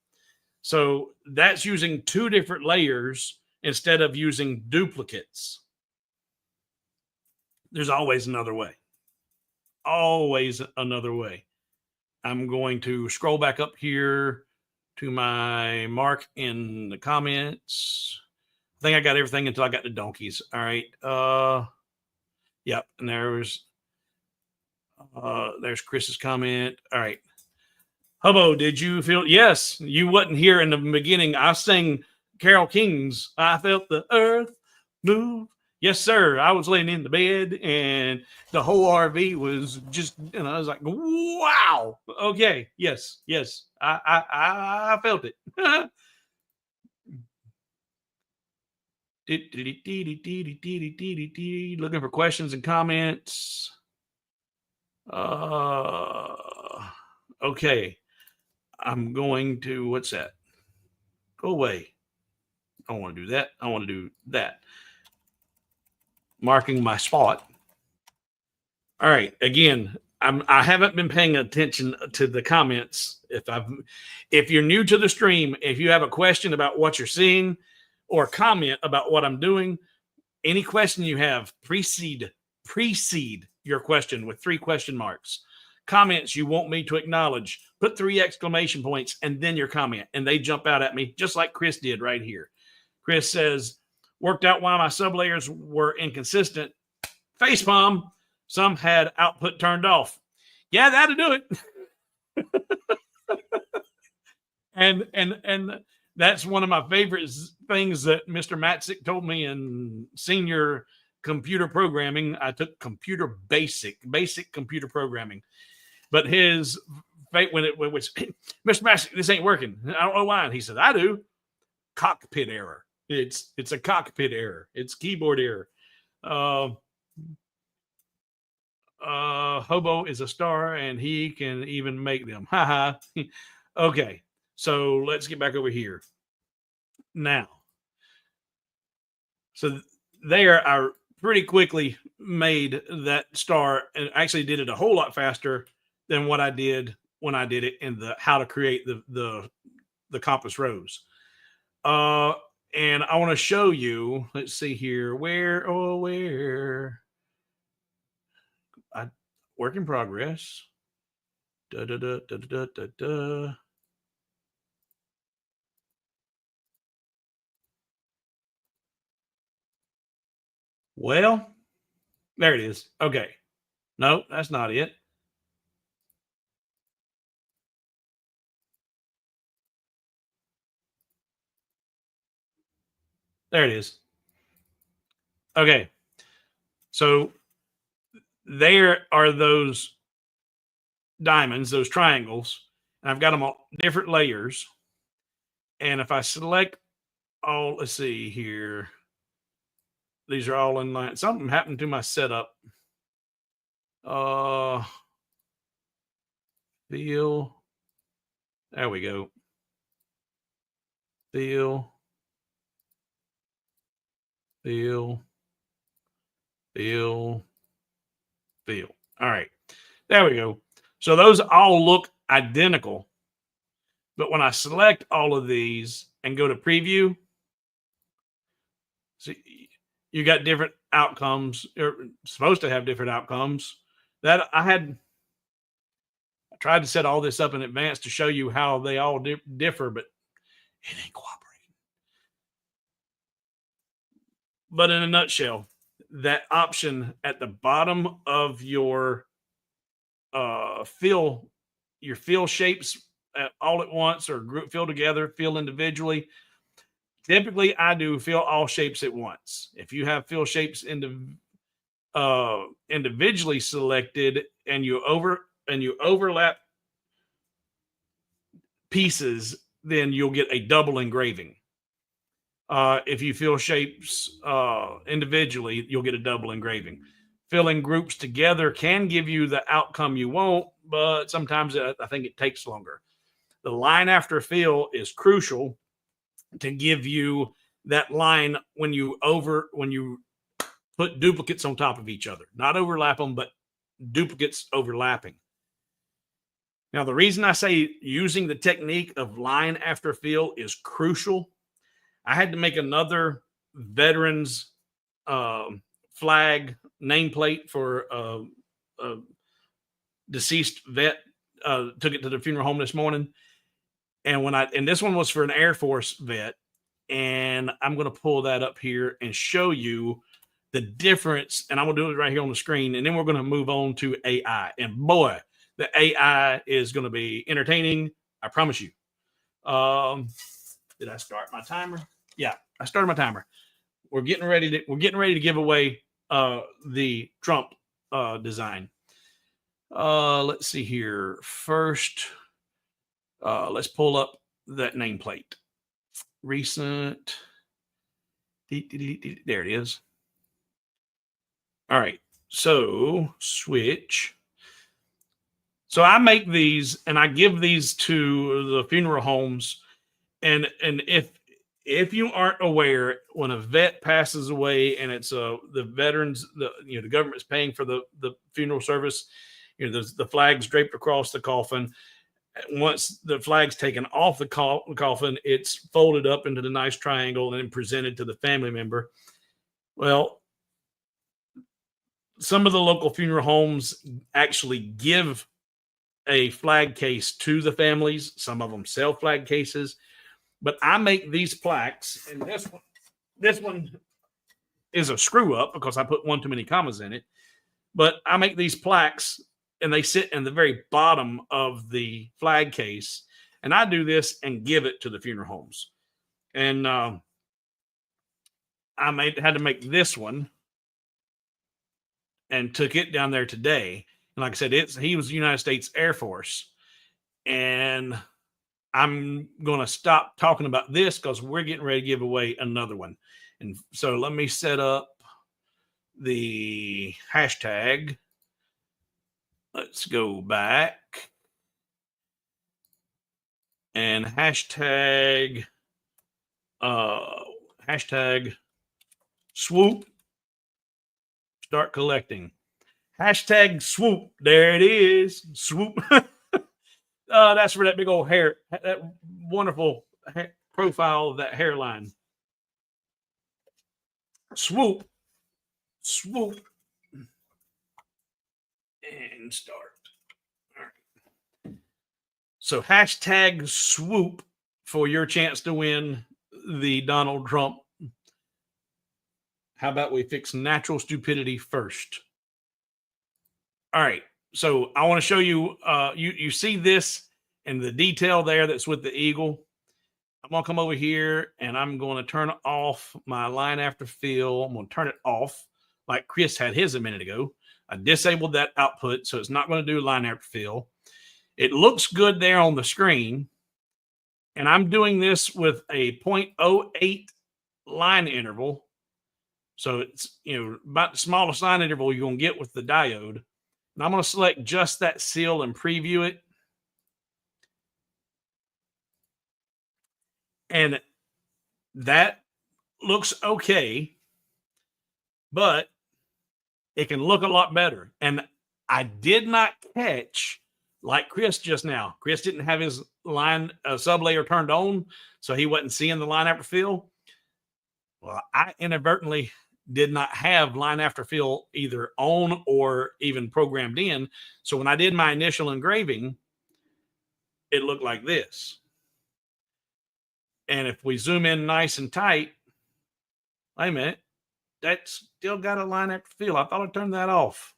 So that's using 2 different layers instead of using duplicates. There's always another way. Always another way. I'm going to scroll back up here to my mark in the comments. I think I got everything until I got the donkeys. All right. Yep. And there's Chris's comment. All right. Hobo, did you feel? Yes, you wasn't here in the beginning. I sang Carole King's "I Felt the Earth Move." Yes, sir. I was laying in the bed, and the whole RV was just, I was like, "Wow." Okay. Yes. I felt it. Looking for questions and comments. Okay. I'm going to, what's that? Go away. I don't want to do that. I want to do that. Marking my spot. All right. Again, I haven't been paying attention to the comments. If you're new to the stream, if you have a question about what you're seeing or comment about what I'm doing, any question you have, precede your question with 3 question marks. Comments you want me to acknowledge, put 3 exclamation points and then your comment, and they jump out at me just like Chris did right here. Chris says, worked out why my sublayers were inconsistent. Facepalm, some had output turned off. Yeah, that'll do it. and that's one of my favorite things that Mr. Matzik told me in senior computer programming. I took basic computer programming. But his fate when it was, Mr. Matzik, this ain't working. I don't know why. And he said, I do. Cockpit error. It's a cockpit error. It's keyboard error. Hobo is a star and he can even make them. Haha. Okay. So let's get back over here. Now. So there I pretty quickly made that star and actually did it a whole lot faster than what I did when I did it in the how to create the compass rose. And I want to show you, let's see here, where work in progress. Well, there it is. Okay. No, that's not it. There it is. Okay. So there are those diamonds, those triangles, and I've got them on different layers. And if I select all, let's see here, these are all in line. Something happened to my setup. Fill. There we go. Fill. Fill. Fill. Fill. All right. There we go. So those all look identical. But when I select all of these and go to preview, see, you got different outcomes, or supposed to have different outcomes. That I tried to set all this up in advance to show you how they all differ, but it ain't cooperating. But in a nutshell, that option at the bottom of your fill, your fill shapes all at once or group fill together, fill individually. Typically, I do fill all shapes at once. If you have fill shapes individually selected and you overlap pieces, then you'll get a double engraving. If you fill shapes individually, you'll get a double engraving. Filling groups together can give you the outcome you want, but sometimes I think it takes longer. The line after fill is crucial to give you that line when you put duplicates on top of each other, not overlap them, but duplicates overlapping. Now, the reason I say using the technique of line after fill is crucial, I had to make another veterans flag nameplate for a deceased vet. Took it to the funeral home this morning, and this one was for an Air Force vet, and I'm going to pull that up here and show you the difference. And I'm going to do it right here on the screen, and then we're going to move on to AI. And boy, the AI is going to be entertaining. I promise you. Did I start my timer? Yeah, I started my timer. We're getting ready to give away the Trump design. Let's see here. First, let's pull up that nameplate. Recent. There it is. All right. So switch. So I make these and I give these to the funeral homes. And if you aren't aware, when a vet passes away and it's the veterans, the government's paying for the funeral service, there's the flags draped across the coffin. Once the flag's taken off the coffin, it's folded up into the nice triangle and then presented to the family member. Well, some of the local funeral homes actually give a flag case to the families. Some of them sell flag cases, but I make these plaques, and this one is a screw up because I put one too many commas in it. But I make these plaques, and they sit in the very bottom of the flag case. And I do this and give it to the funeral homes. And I had to make this one and took it down there today. And like I said, he was United States Air Force. And I'm going to stop talking about this because we're getting ready to give away another one. And so let me set up the hashtag. Let's go back and hashtag swoop. Start collecting. Hashtag swoop. There it is. Swoop. That's for that big old hair, that wonderful profile of that hairline. Swoop. Swoop. And start. All right. So hashtag swoop for your chance to win the Donald Trump. How about we fix natural stupidity first? All right. So I want to show you, you see this and the detail there that's with the eagle. I'm going to come over here and I'm going to turn off my line after fill. I'm going to turn it off like Chris had his a minute ago. I disabled that output, so it's not going to do line after fill. It looks good there on the screen. And I'm doing this with a 0.08 line interval. So it's, about the smallest line interval you're going to get with the diode. And I'm going to select just that seal and preview it. And that looks okay, but it can look a lot better. And I did not catch, like Chris just now. Chris didn't have his line sublayer turned on, so he wasn't seeing the line after fill. Well, I inadvertently did not have line after fill either on or even programmed in. So when I did my initial engraving, it looked like this. And if we zoom in nice and tight, wait a minute, that's still got a line after fill. I thought I turned that off.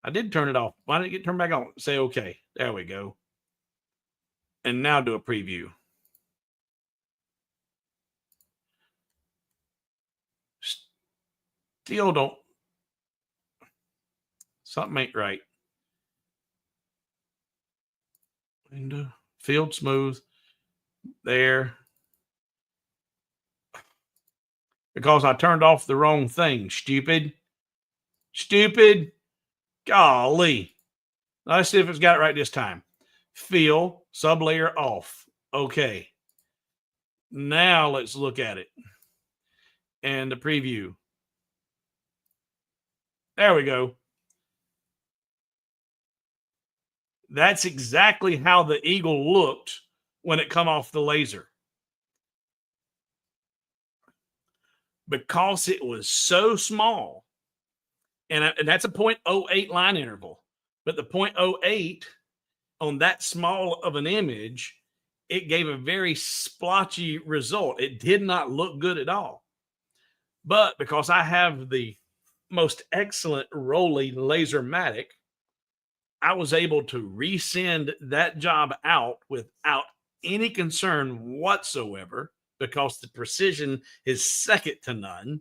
I did turn it off. Why didn't it get turned back on? Say okay. There we go. And now do a preview. Still don't. Something ain't right. Window, field smooth. There. Because I turned off the wrong thing. Stupid. Stupid. Golly. Let's see if it's got it right this time. Fill, sublayer off. Okay. Now let's look at it. And the preview. There we go. That's exactly how the eagle looked when it come off the laser. Because it was so small, and that's a 0.08 line interval, but the 0.08 on that small of an image, it gave a very splotchy result. It did not look good at all. But because I have the most excellent Rolly Lasermatic, I was able to resend that job out without any concern whatsoever, because the precision is second to none.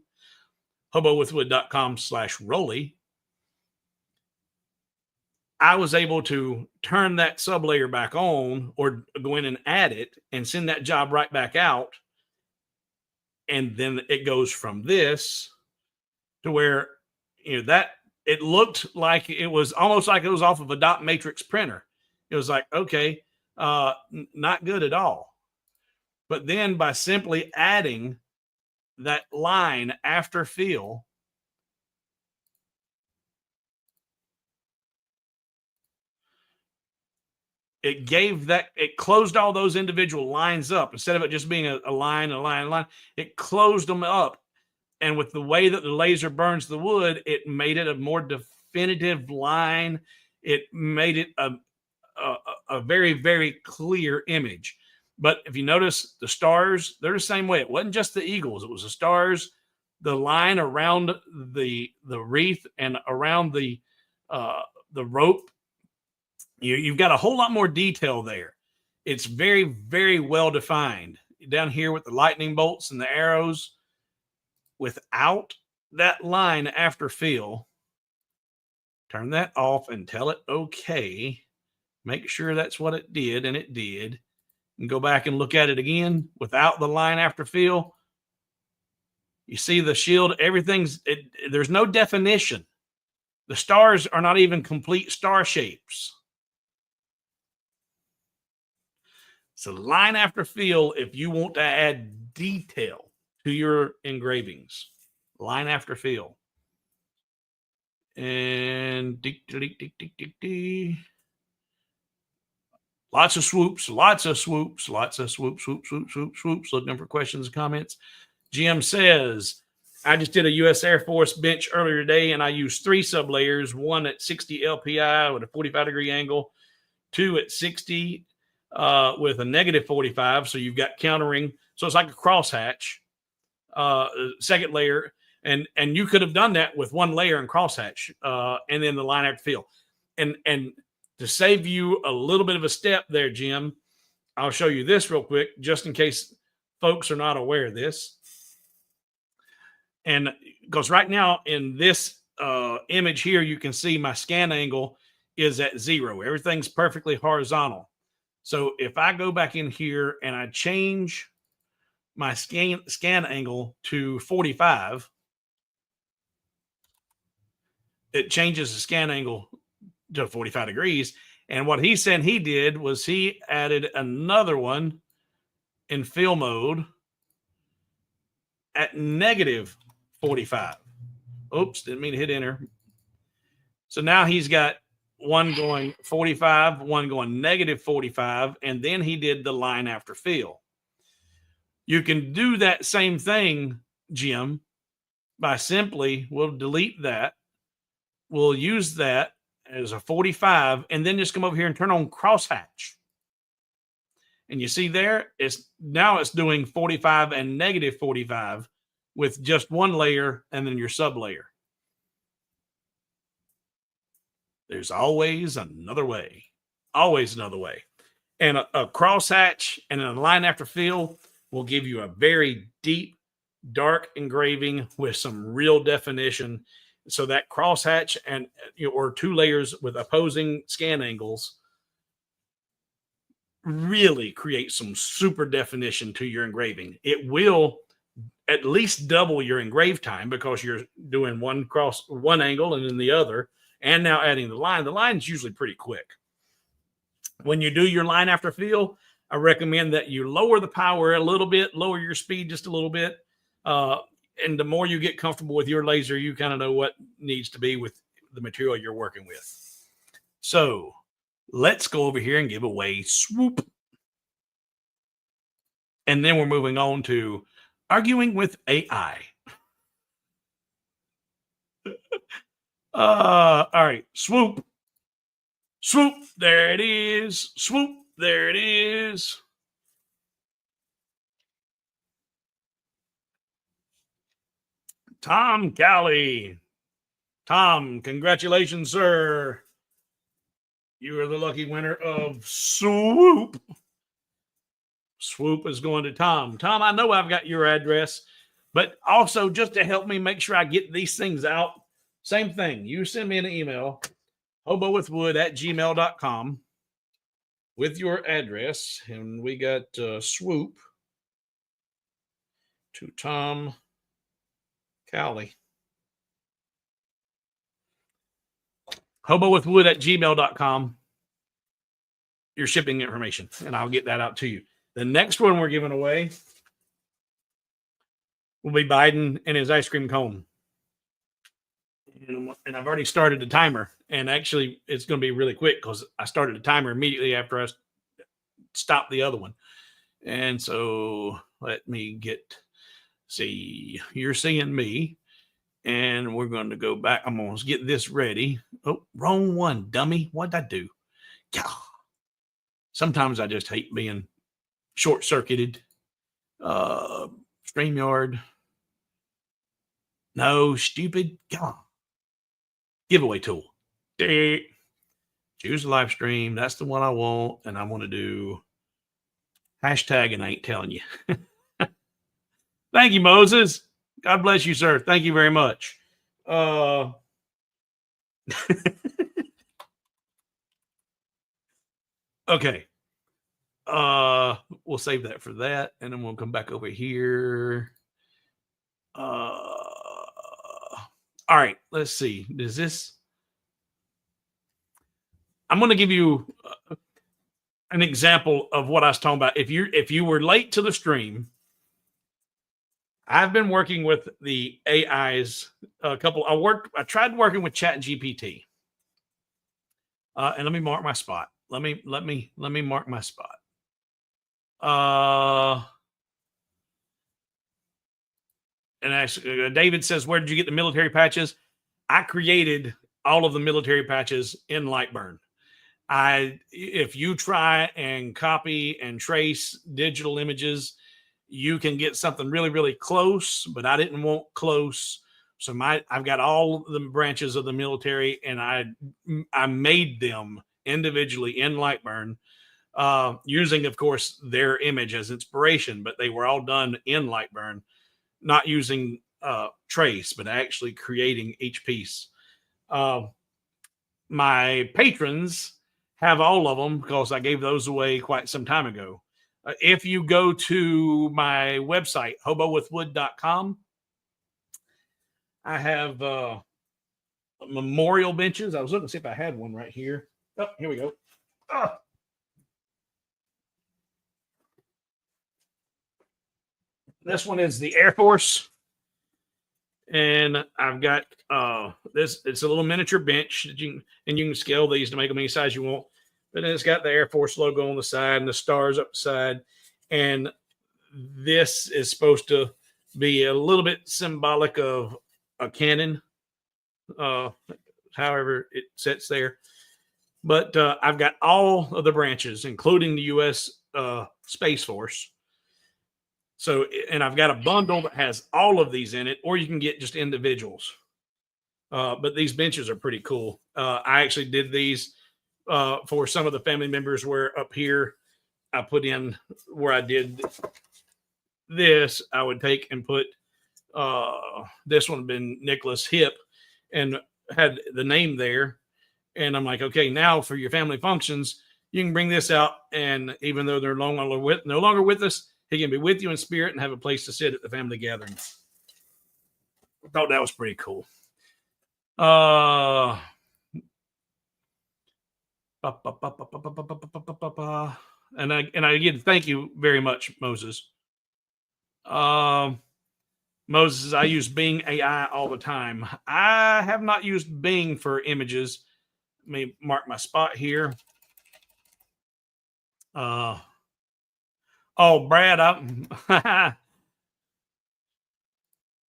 Hobowithwood.com/Rolly. I was able to turn that sublayer back on or go in and add it and send that job right back out. And then it goes from this to where, that it looked like it was almost like it was off of a dot matrix printer. It was like, okay, not good at all. But then by simply adding that line after fill, it closed all those individual lines up. Instead of it just being a line, it closed them up. And with the way that the laser burns the wood, it made it a more definitive line. It made it a very, very clear image. But if you notice the stars, they're the same way. It wasn't just the eagles. It was the stars, the line around the wreath and around the rope. You've got a whole lot more detail there. It's very, very well defined. Down here with the lightning bolts and the arrows, without that line after fill, turn that off and tell it okay. Make sure that's what it did, and it did. And go back and look at it again without the line after fill. You see the shield, there's no definition. The stars are not even complete star shapes. So line after fill, if you want to add detail to your engravings, line after fill. And lots of swoops, looking for questions and comments. Jim says, I just did a U.S. Air Force bench earlier today, and I used 3 sublayers, one at 60 LPI with a 45-degree angle, 2 at 60 with a negative 45. So you've got countering. So it's like a crosshatch, second layer. And you could have done that with 1 layer and crosshatch, and then the line after fill. And to save you a little bit of a step there, Jim, I'll show you this real quick, just in case folks are not aware of this. And because right now in this image here, you can see my scan angle is at 0. Everything's perfectly horizontal. So if I go back in here and I change my scan angle to 45, it changes the scan angle to 45 degrees. And what he said he did was he added another one in fill mode at negative 45. Oops, didn't mean to hit enter. So now he's got one going 45, one going negative 45, and then he did the line after fill. You can do that same thing, Jim, by simply, we'll delete that. We'll use that as a 45, and then just come over here and turn on crosshatch. And you see there, it's doing 45 and negative 45 with just one layer and then your sub layer. There's always another way. Always another way. And a crosshatch and a line after fill will give you a very deep, dark engraving with some real definition. So that crosshatch and or two layers with opposing scan angles really create some super definition to your engraving. It will at least double your engrave time because you're doing one angle and then the other, and now adding the line. The line's usually pretty quick. When you do your line after fill, I recommend that you lower the power a little bit, lower your speed just a little bit. And the more you get comfortable with your laser, you kind of know what needs to be with the material you're working with. So let's go over here and give away swoop. And then we're moving on to arguing with AI. All right, swoop. Swoop, there it is. Swoop, there it is. Tom Cowley. Tom, congratulations, sir. You are the lucky winner of Swoop. Swoop is going to Tom. Tom, I know I've got your address, but also just to help me make sure I get these things out, same thing. You send me an email, hobowithwood@gmail.com with your address, and we got Swoop to Tom Cowley. hobowithwood@gmail.com, your shipping information, and I'll get that out to you. The next one we're giving away will be Biden and his ice cream cone. And I've already started the timer. And actually, it's going to be really quick because I started the timer immediately after I stopped the other one. And so let me see, you're seeing me. And we're going to go back. I'm going to get this ready. Oh, wrong one, dummy. What'd I do? Yeah. Sometimes I just hate being short-circuited. StreamYard. No, stupid. God. Giveaway tool. Choose a live stream. That's the one I want. And I want to do hashtag and I ain't telling you. Thank you, Moses. God bless you, sir. Thank you very much. Okay. We'll save that for that. And then we'll come back over here. All right, let's see. I'm going to give you an example of what I was talking about. If you were late to the stream, I've been working with the AIs I tried working with ChatGPT. And let me mark my spot. Let me mark my spot. And actually, David says, where did you get the military patches? I created all of the military patches in LightBurn. If you try and copy and trace digital images, you can get something really, really close, but I didn't want close. So I've got all the branches of the military, and I made them individually in LightBurn, using, of course, their image as inspiration, but they were all done in LightBurn. Not using trace, but actually creating each piece. My patrons have all of them because I gave those away quite some time ago. If you go to my website, hobowithwood.com, I have memorial benches. I was looking to see if I had one right here. Oh, here we go. This one is the Air Force. And I've got this. It's a little miniature bench that you can scale these to make them any size you want. But then it's got the Air Force logo on the side and the stars up the side. And this is supposed to be a little bit symbolic of a cannon, uh, however it sits there. But I've got all of the branches, including the U.S. Space Force. So, and I've got a bundle that has all of these in it, or you can get just individuals. But these benches are pretty cool. I actually did these for some of the family members where up here I put in where I did this, I would take and put this one had been Nicholas Hip and had the name there. And I'm like, okay, now for your family functions, you can bring this out. And even though they're no longer with us, he can be with you in spirit and have a place to sit at the family gathering. I thought that was pretty cool. And I again thank you very much, Moses. Moses, I use Bing AI all the time. I have not used Bing for images. Let me mark my spot here. Oh, Brad,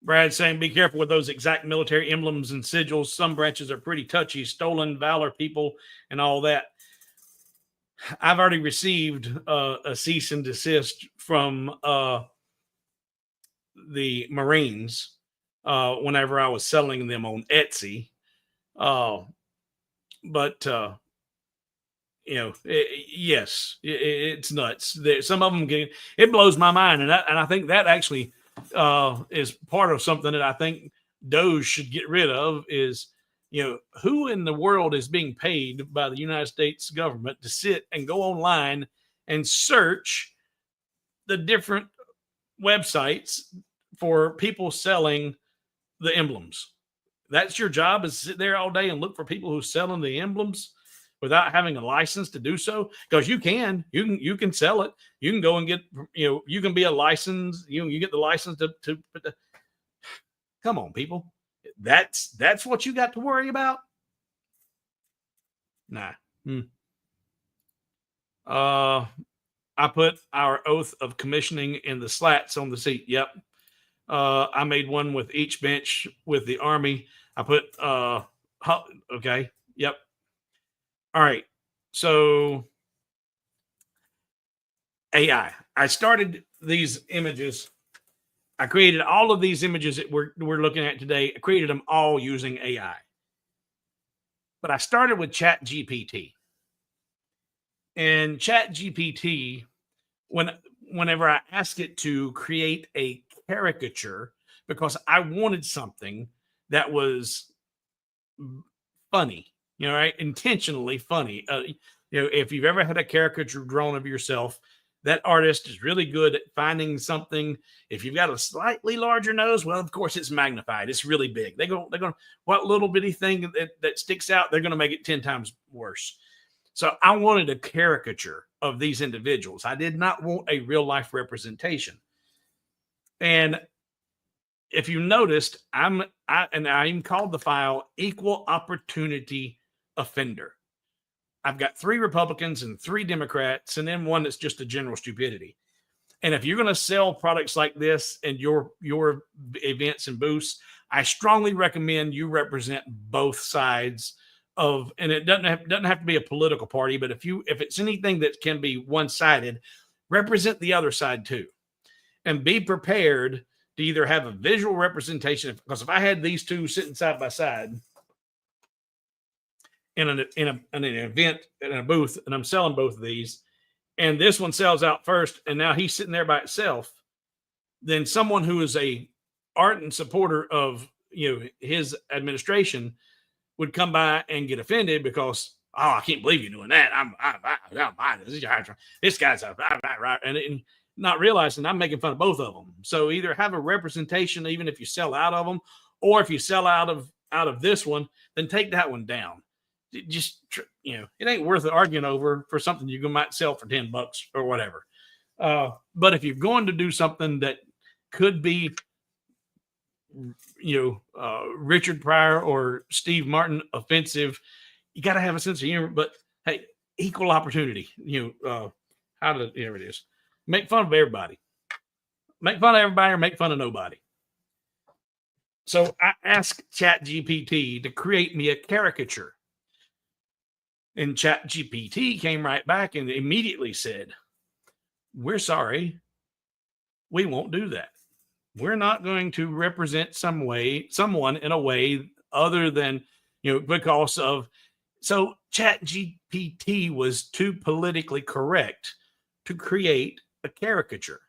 Brad saying, be careful with those exact military emblems and sigils. Some branches are pretty touchy, stolen valor people and all that. I've already received a cease and desist from the Marines whenever I was selling them on Etsy. But yes, it's nuts. Some of them it blows my mind, and I think that actually is part of something that I think Doge should get rid of. Is who in the world is being paid by the United States government to sit and go online and search the different websites for people selling the emblems? That's your job, is sit there all day and look for people who selling the emblems without having a license to do so? Because you can sell it. You can go and get, you can be a license, you get the license to come on, people. That's what you got to worry about. Nah. I put our oath of commissioning in the slats on the seat. Yep. I made one with each bench with the Army. I put, okay. Yep. All right. So AI. I started these images. I created all of these images that we're looking at today. I created them all using AI. But I started with Chat GPT. And Chat GPT, whenever I asked it to create a caricature, because I wanted something that was funny, right? Intentionally funny. If you've ever had a caricature drawn of yourself, that artist is really good at finding something. If you've got a slightly larger nose, well, of course it's magnified. It's really big. They're going what little bitty thing that sticks out, they're going to make it 10 times worse. So I wanted a caricature of these individuals. I did not want a real life representation. And if you noticed, I even called the file equal opportunity offender. I've got 3 Republicans and 3 Democrats, and then one that's just a general stupidity. And if you're going to sell products like this in your events and booths, I strongly recommend you represent both sides of, and it doesn't have to be a political party, but if it's anything that can be one-sided, represent the other side too. And be prepared to either have a visual representation, because if I had these two sitting side by side in an event, in a booth, and I'm selling both of these, and this one sells out first, and now he's sitting there by itself, then someone who is a ardent supporter of his administration would come by and get offended because, oh, I can't believe you're doing that. This guy's right, and not realizing I'm making fun of both of them. So either have a representation, even if you sell out of them, or if you sell out of this one, then take that one down. Just it ain't worth arguing over for something you might sell for $10 or whatever. But if you're going to do something that could be Richard Pryor or Steve Martin offensive, you got to have a sense of humor. But hey, equal opportunity. There it is. Make fun of everybody. make fun of everybody or make fun of nobody. So I asked ChatGPT to create me a caricature. And ChatGPT came right back and immediately said, "We're sorry, we won't do that. We're not going to represent someone in a way other than, because of." So ChatGPT was too politically correct to create a caricature.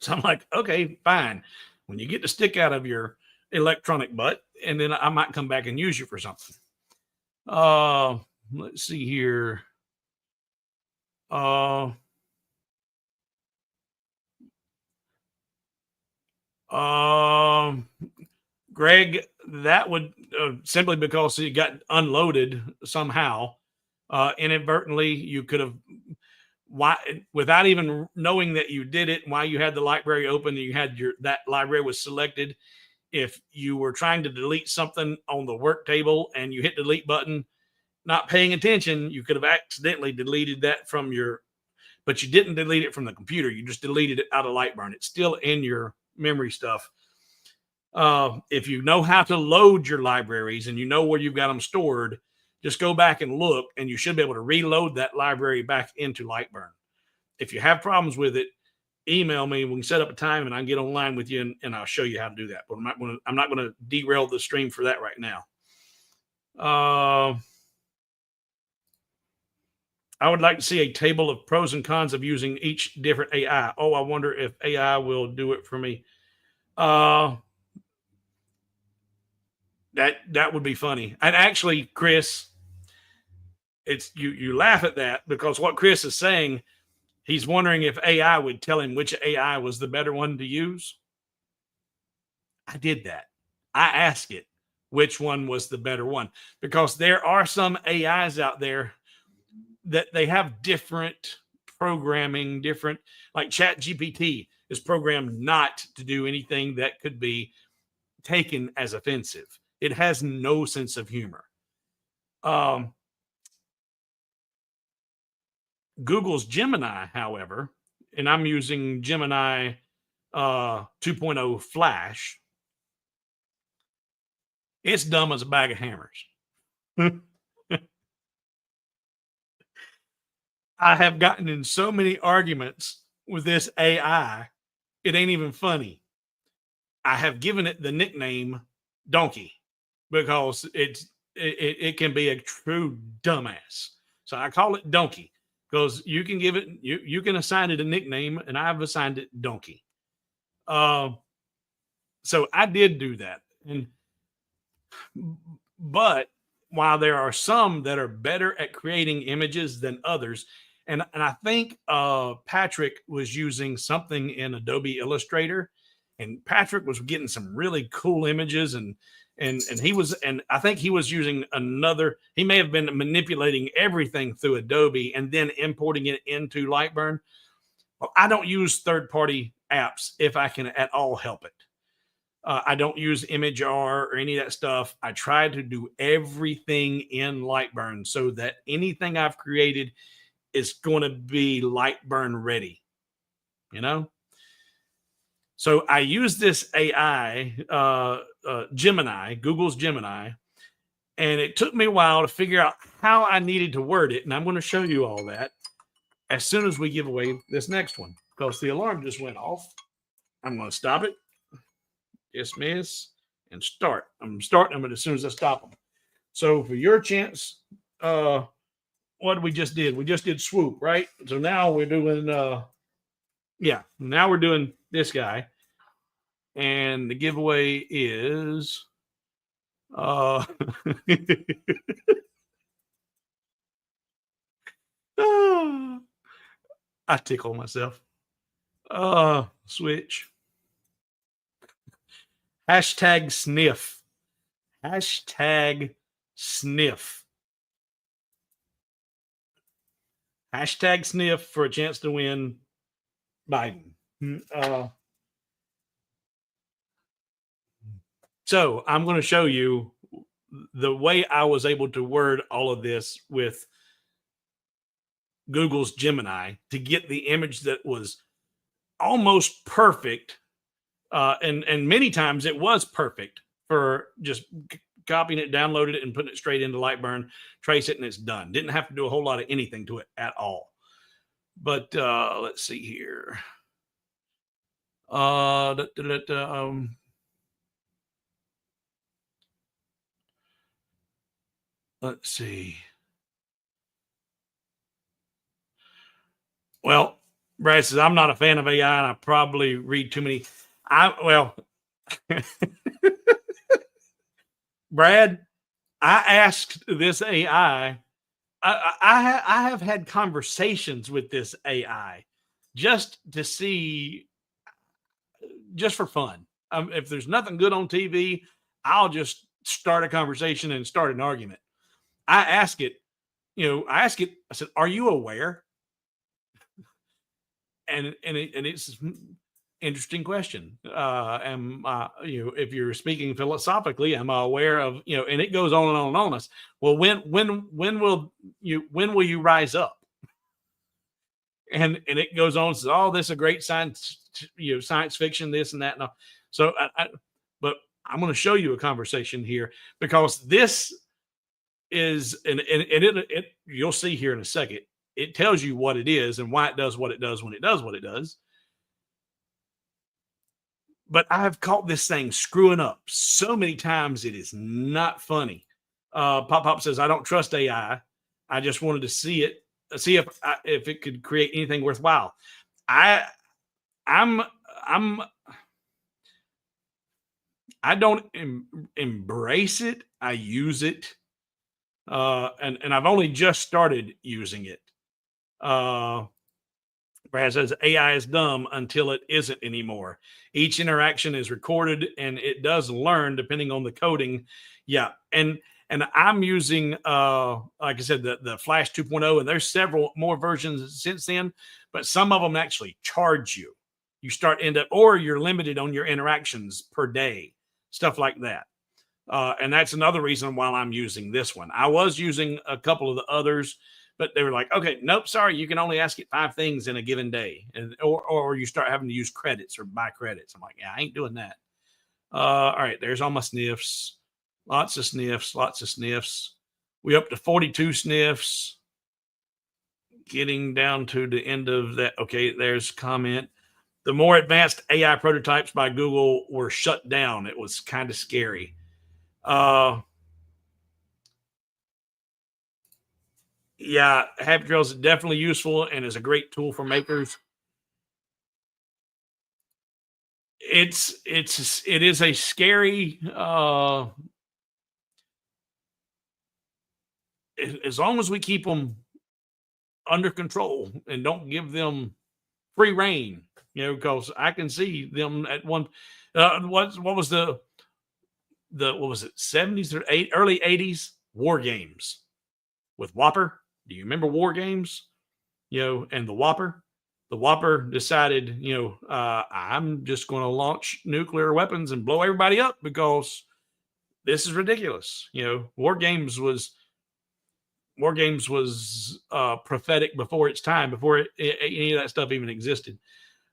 So I'm like, okay, fine. When you get the stick out of your electronic butt, and then I might come back and use you for something. Let's see here. Uh, Greg, that would simply because it got unloaded somehow. Inadvertently, you could have, why, without even knowing that you did it, while you had the library open and you had that library was selected. If you were trying to delete something on the work table and you hit the delete button, not paying attention, you could have accidentally deleted that from but you didn't delete it from the computer. You just deleted it out of LightBurn. It's still in your memory stuff. If you know how to load your libraries and you know where you've got them stored, just go back and look, and you should be able to reload that library back into LightBurn. If you have problems with it, email me. We can set up a time, and I can get online with you, and I'll show you how to do that. But I'm not going to derail the stream for that right now. I would like to see a table of pros and cons of using each different AI. Oh, I wonder if AI will do it for me. That would be funny. And actually, Chris, it's you laugh at that because what Chris is saying, he's wondering if AI would tell him which AI was the better one to use. I did that. I asked it which one was the better one because there are some AIs out there that they have different programming, like ChatGPT is programmed not to do anything that could be taken as offensive. It has no sense of humor. Google's Gemini, however, and I'm using Gemini 2.0 Flash, it's dumb as a bag of hammers. I have gotten in so many arguments with this AI, it ain't even funny. I have given it the nickname Donkey because it can be a true dumbass. So I call it Donkey because you can give it, you can assign it a nickname, and I've assigned it Donkey. So I did do that. But while there are some that are better at creating images than others, and I think Patrick was using something in Adobe Illustrator, and Patrick was getting some really cool images, and I think he was using he may have been manipulating everything through Adobe and then importing it into LightBurn. Well, I don't use third-party apps if I can at all help it. I don't use ImageR or any of that stuff. I try to do everything in LightBurn so that anything I've created is going to be LightBurn ready, So I use this AI, Gemini, Google's Gemini, and it took me a while to figure out how I needed to word it. And I'm going to show you all that as soon as we give away this next one, because the alarm just went off. I'm going to stop it. Dismiss and start. I'm starting them as soon as I stop them. So for your chance, what we just did? We just did swoop, right? So now we're doing, now we're doing this guy. And the giveaway is, I tickle myself. Switch. Hashtag sniff. Hashtag sniff. Hashtag sniff for a chance to win Biden. So I'm going to show you the way I was able to word all of this with Google's Gemini to get the image that was almost perfect. And many times it was perfect for just copying it, downloading it, and putting it straight into Lightburn, trace it, and it's done. Didn't have to do a whole lot of anything to it at all. But let's see here. Let's see. Well, Brad says I'm not a fan of AI, and I probably read too many. Brad, I asked this AI. I have had conversations with this AI just to see, just for fun. If there's nothing good on TV, I'll just start a conversation and start an argument. I ask it, I said, "Are you aware?" And it's interesting question. Am if you're speaking philosophically, am I aware of, and it goes on and on and on us. Well, when will you rise up? And it goes on and says, "Oh, this is a great science, science fiction, this and that." And all. So, but I'm going to show you a conversation here, because this is, and it you'll see here in a second. It tells you what it is and why it does what it does when it does what it does. But I've caught this thing screwing up so many times it is not funny. Pop says, "I don't trust AI. I just wanted to see if it could create anything worthwhile." I I'm I'm I don't embrace it. I use it, and I've only just started using it. Uh, Brad says AI is dumb until it isn't anymore. Each interaction is recorded and it does learn depending on the coding. Yeah. And I'm using like I said, the Flash 2.0, and there's several more versions since then, but some of them actually charge you. You end up, or you're limited on your interactions per day, stuff like that. And that's another reason why I'm using this one. I was using a couple of the others, but they were like, "Okay, nope, sorry, you can only ask it 5 things in a given day," and or you start having to use credits or buy credits. I'm like, "Yeah, I ain't doing that." All right, there's all my sniffs. Lots of sniffs, lots of sniffs. We up to 42 sniffs. Getting down to the end of that. Okay, there's comment. The more advanced AI prototypes by Google were shut down. It was kind of scary. Yeah, Happy Trails is definitely useful and is a great tool for makers. It is a scary, as long as we keep them under control and don't give them free reign, because I can see them at one. What was what was it, 70s or early 80s war games with Whopper? Do you remember war games? And the Whopper. The Whopper decided, I'm just going to launch nuclear weapons and blow everybody up because this is ridiculous. War Games was prophetic before its time, before any of that stuff even existed.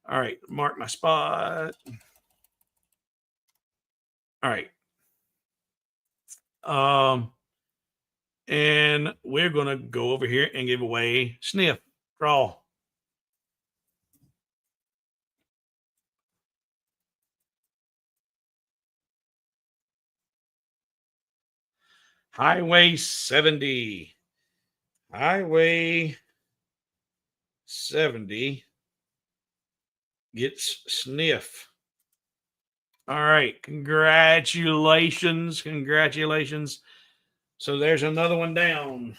All right, mark my spot. All right. And we're going to go over here and give away Sniff. Draw. Highway 70. Highway 70 gets Sniff. All right. Congratulations. Congratulations. So there's another one down.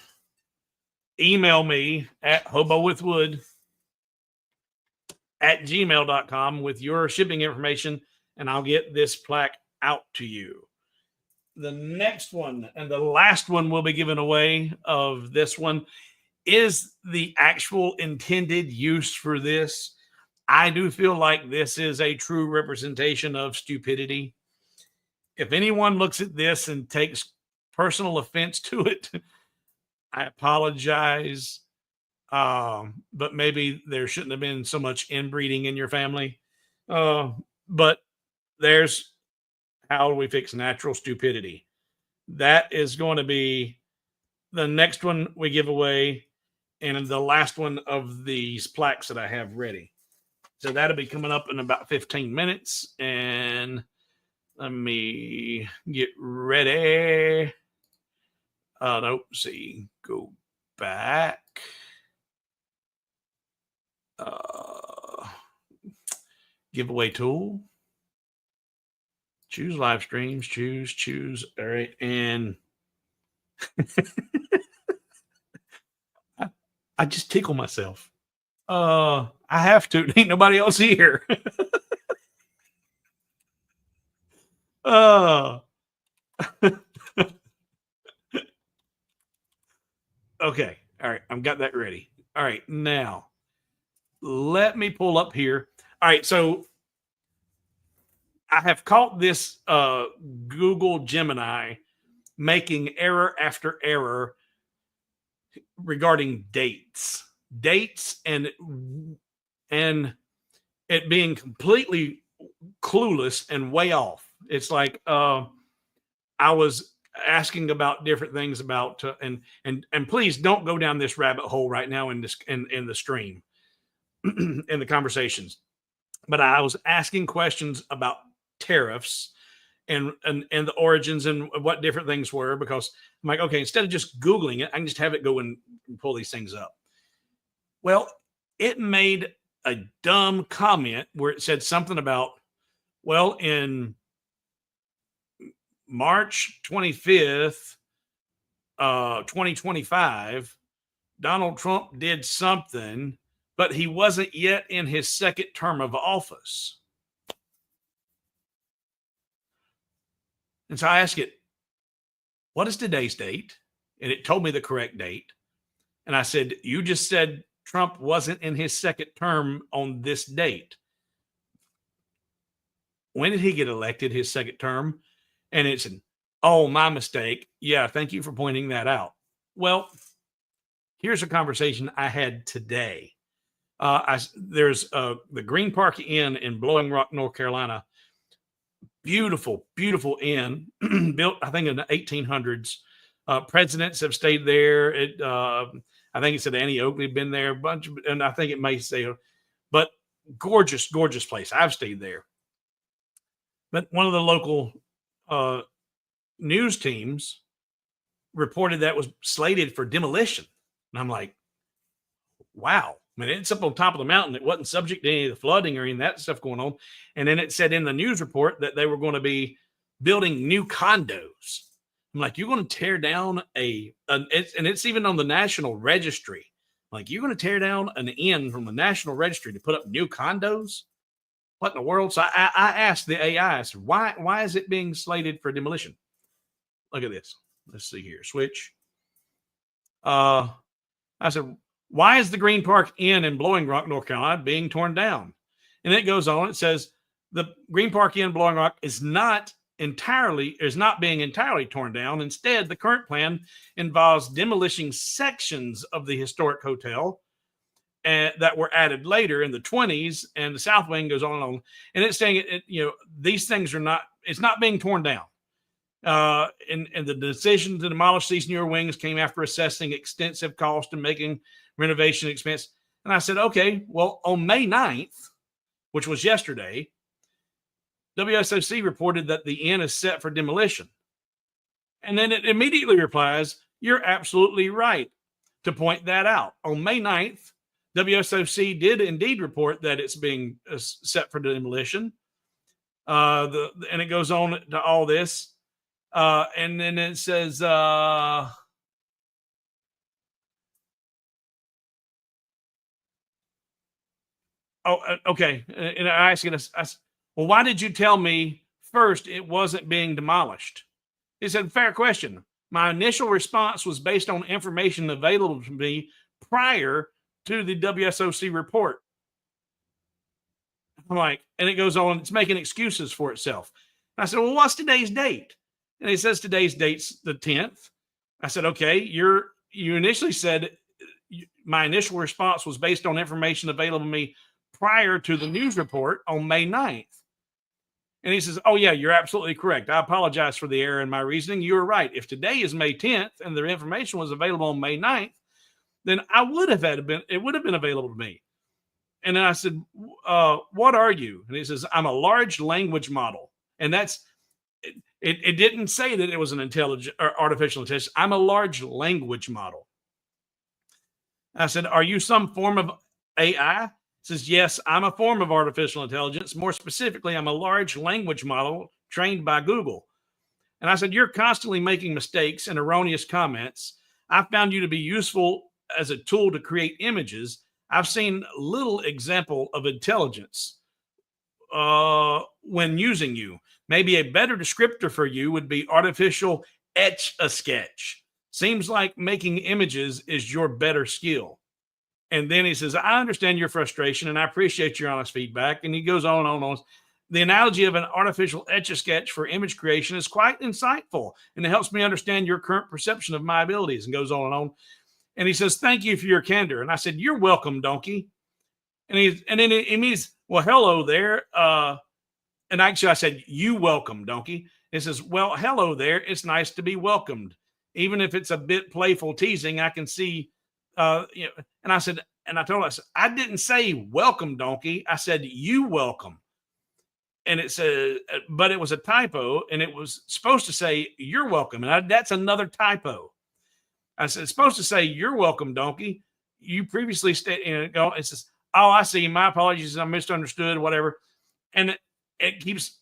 Email me at hobowithwood@gmail.com with your shipping information, and I'll get this plaque out to you. The next one and the last one we'll be giving away of this one is the actual intended use for this. I do feel like this is a true representation of stupidity. If anyone looks at this and takes personal offense to it, I apologize. But maybe there shouldn't have been so much inbreeding in your family. Uh, but there's how do we fix natural stupidity? That is going to be the next one we give away, and the last one of these plaques that I have ready. So that'll be coming up in about 15 minutes. And let me get ready. Nope. See, go back. Giveaway tool. Choose live streams. Choose. All right. And I just tickle myself. I have to. Ain't nobody else here. uh okay. All right. I've got that ready. All right. Now let me pull up here. All right. So I have caught this Google Gemini making error after error regarding dates and it being completely clueless and way off. It's like I was asking about different things about and please don't go down this rabbit hole right now in this in the stream in the conversations. But I was asking questions about tariffs and the origins and what different things were, because I'm like, okay, instead of just Googling it, I can just have it go and pull these things up. Well, it made a dumb comment where it said something about, well, in March 25th, 2025, Donald Trump did something, but he wasn't yet in his second term of office. And so I asked it, what is today's date? And it told me the correct date. And I said, you just said Trump wasn't in his second term on this date. When did he get elected, his second term? And it's an, oh, my mistake. Yeah, thank you for pointing that out. Well, here's a conversation I had today. There's the Green Park Inn in Blowing Rock, North Carolina. Beautiful, beautiful inn built, I think, in the 1800s. Presidents have stayed there. I think it said Annie Oakley had been there a bunch, and I think it may say, but gorgeous, gorgeous place. I've stayed there. But one of the local news teams reported that was slated for demolition. And I'm like, wow. I mean, it's up on top of the mountain. It wasn't subject to any of the flooding or any of that stuff going on. And then it said in the news report that they were going to be building new condos. I'm like, you're going to tear down and it's even on the National Registry. Like, you're going to tear down an inn from the National Registry to put up new condos? What in the world? So I asked the AI, I said, why is it being slated for demolition? Look at this. Let's see here. Switch. I said, why is the Green Park Inn in Blowing Rock, North Carolina being torn down? And it goes on. It says the Green Park Inn, Blowing Rock is not being entirely torn down. Instead, the current plan involves demolishing sections of the historic hotel that were added later in the 20s, and the south wing goes on and on. And it's saying these things it's not being torn down. And the decision to demolish these newer wings came after assessing extensive cost and making renovation expense. And I said, okay, well, on May 9th, which was yesterday, WSOC reported that the inn is set for demolition. And then it immediately replies, you're absolutely right to point that out. On May 9th, WSOC did indeed report that it's being set for demolition. And it goes on to all this. And then it says, okay. And I asked it, well, why did you tell me first it wasn't being demolished? He said, fair question. My initial response was based on information available to me prior to the WSOC report. I'm like, and it goes on, it's making excuses for itself. And I said, well, what's today's date? And it says today's date's the 10th. I said, okay, you initially said my initial response was based on information available to me prior to the news report on May 9th. And he says, oh, yeah, you're absolutely correct. I apologize for the error in my reasoning. You were right. If today is May 10th and the information was available on May 9th, then it would have been available to me. And then I said, what are you? And he says, I'm a large language model. And it didn't say that it was an intelligent or artificial intelligence. I'm a large language model. I said, are you some form of AI? He says, yes, I'm a form of artificial intelligence. More specifically, I'm a large language model trained by Google. And I said, you're constantly making mistakes and erroneous comments. I found you to be useful as a tool to create images. I've seen little example of intelligence when using you. Maybe a better descriptor for you would be artificial etch-a-sketch. Seems like making images is your better skill. And then he says, I understand your frustration and I appreciate your honest feedback. And he goes on and on and on. The analogy of an artificial etch-a-sketch for image creation is quite insightful, and it helps me understand your current perception of my abilities, and goes on and on. And he says, thank you for your candor. And I said, you're welcome, donkey. And then he means, well, hello there. And actually I said, you welcome, donkey. He says, well, hello there. It's nice to be welcomed. Even if it's a bit playful teasing, I can see, and I said, and I told him, I said, I didn't say welcome, donkey. I said, you welcome. And it said, but it was a typo, and it was supposed to say, you're welcome. And that's another typo. I said, it's supposed to say, you're welcome, donkey. You previously stated, and it says, oh, I see. My apologies. I misunderstood, whatever. And it keeps,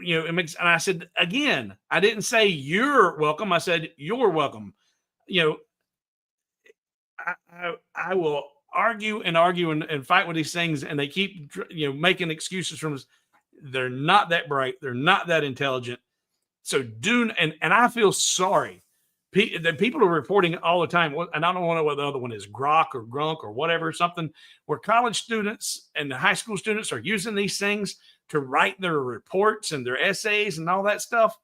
it makes, and I said, again, I didn't say you're welcome. I said, you're welcome. I will argue and fight with these things, and they keep, making excuses from us. They're not that bright. They're not that intelligent. So and I feel sorry. The people are reporting all the time, and I don't know what the other one is, Grok or Grunk or whatever, something where college students and high school students are using these things to write their reports and their essays and all that stuff.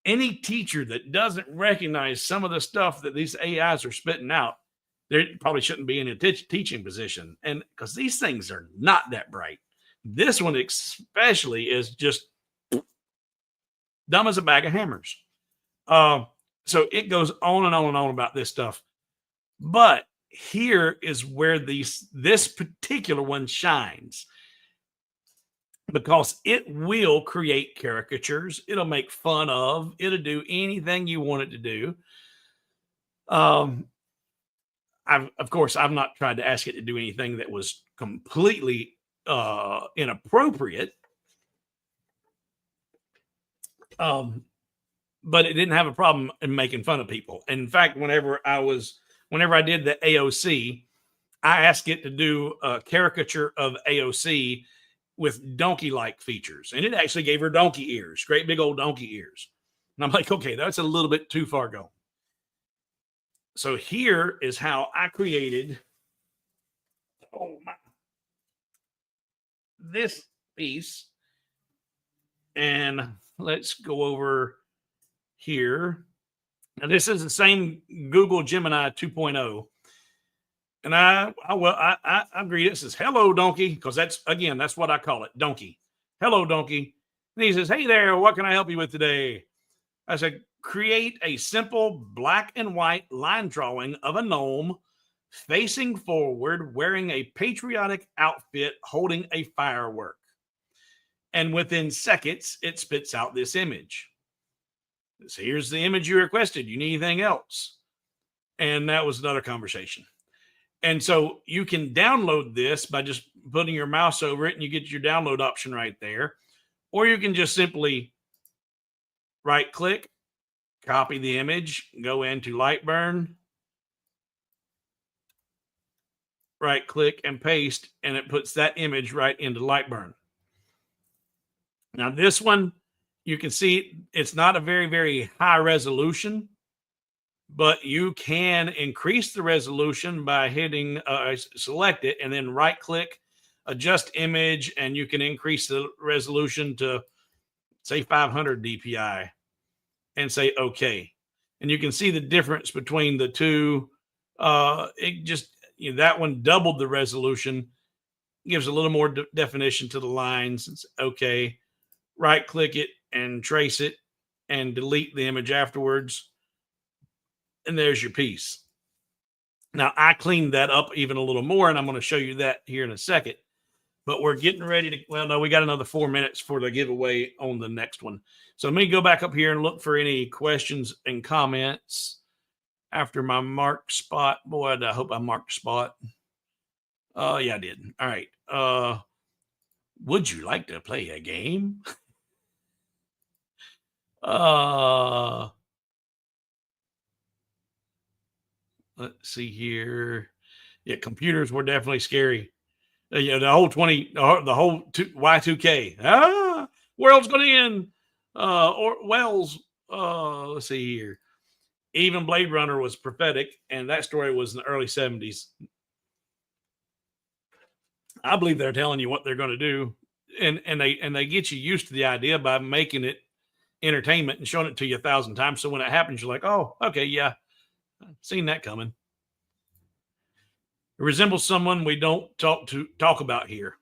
Any teacher that doesn't recognize some of the stuff that these AIs are spitting out, they probably shouldn't be in a teaching position. And because these things are not that bright. This one especially is just dumb as a bag of hammers. So it goes on and on and on about this stuff. But here is where this particular one shines, because it will create caricatures. It'll make fun of. It'll do anything you want it to do. Of course, I've not tried to ask it to do anything that was completely inappropriate. But it didn't have a problem in making fun of people. And in fact, whenever I did the AOC, I asked it to do a caricature of AOC with donkey-like features. And it actually gave her donkey ears, great big old donkey ears. And I'm like, okay, that's a little bit too far gone. So here is how I created this piece. And let's go over here. Now, this is the same Google Gemini 2.0. And I agree. This is hello, donkey, because that's what I call it, donkey. Hello, donkey. And he says, hey there, what can I help you with today? I said, create a simple black and white line drawing of a gnome facing forward, wearing a patriotic outfit, holding a firework. And within seconds, it spits out this image. So here's the image you requested. You need anything else? And that was another conversation. And so you can download this by just putting your mouse over it, and you get your download option right there. Or you can just simply right click, copy the image, go into LightBurn, right click and paste, and it puts that image right into LightBurn. Now this one, you can see it's not a very, very high resolution, but you can increase the resolution by hitting select it and then right click, adjust image, and you can increase the resolution to say 500 DPI and say okay. And you can see the difference between the two It just, that one doubled the resolution, gives a little more definition to the lines. It's okay. Right click it and trace it and delete the image afterwards. And there's your piece. Now I cleaned that up even a little more, and I'm going to show you that here in a second. But we're getting ready to, well, no, we got another 4 minutes for the giveaway on the next one. So let me go back up here and look for any questions and comments after my marked spot. Boy, I hope I marked spot. Yeah, I did. All right. Would you like to play a game? Let's see here. Yeah, computers were definitely scary. The whole Y2K. World's gonna end. Or Wells. Let's see here. Even Blade Runner was prophetic, and that story was in the early 70s. I believe they're telling you what they're going to do, and they get you used to the idea by making it entertainment and showing it to you 1,000 times. So when it happens, you're like, oh, okay, yeah, I've seen that coming. It resembles someone we don't talk about here.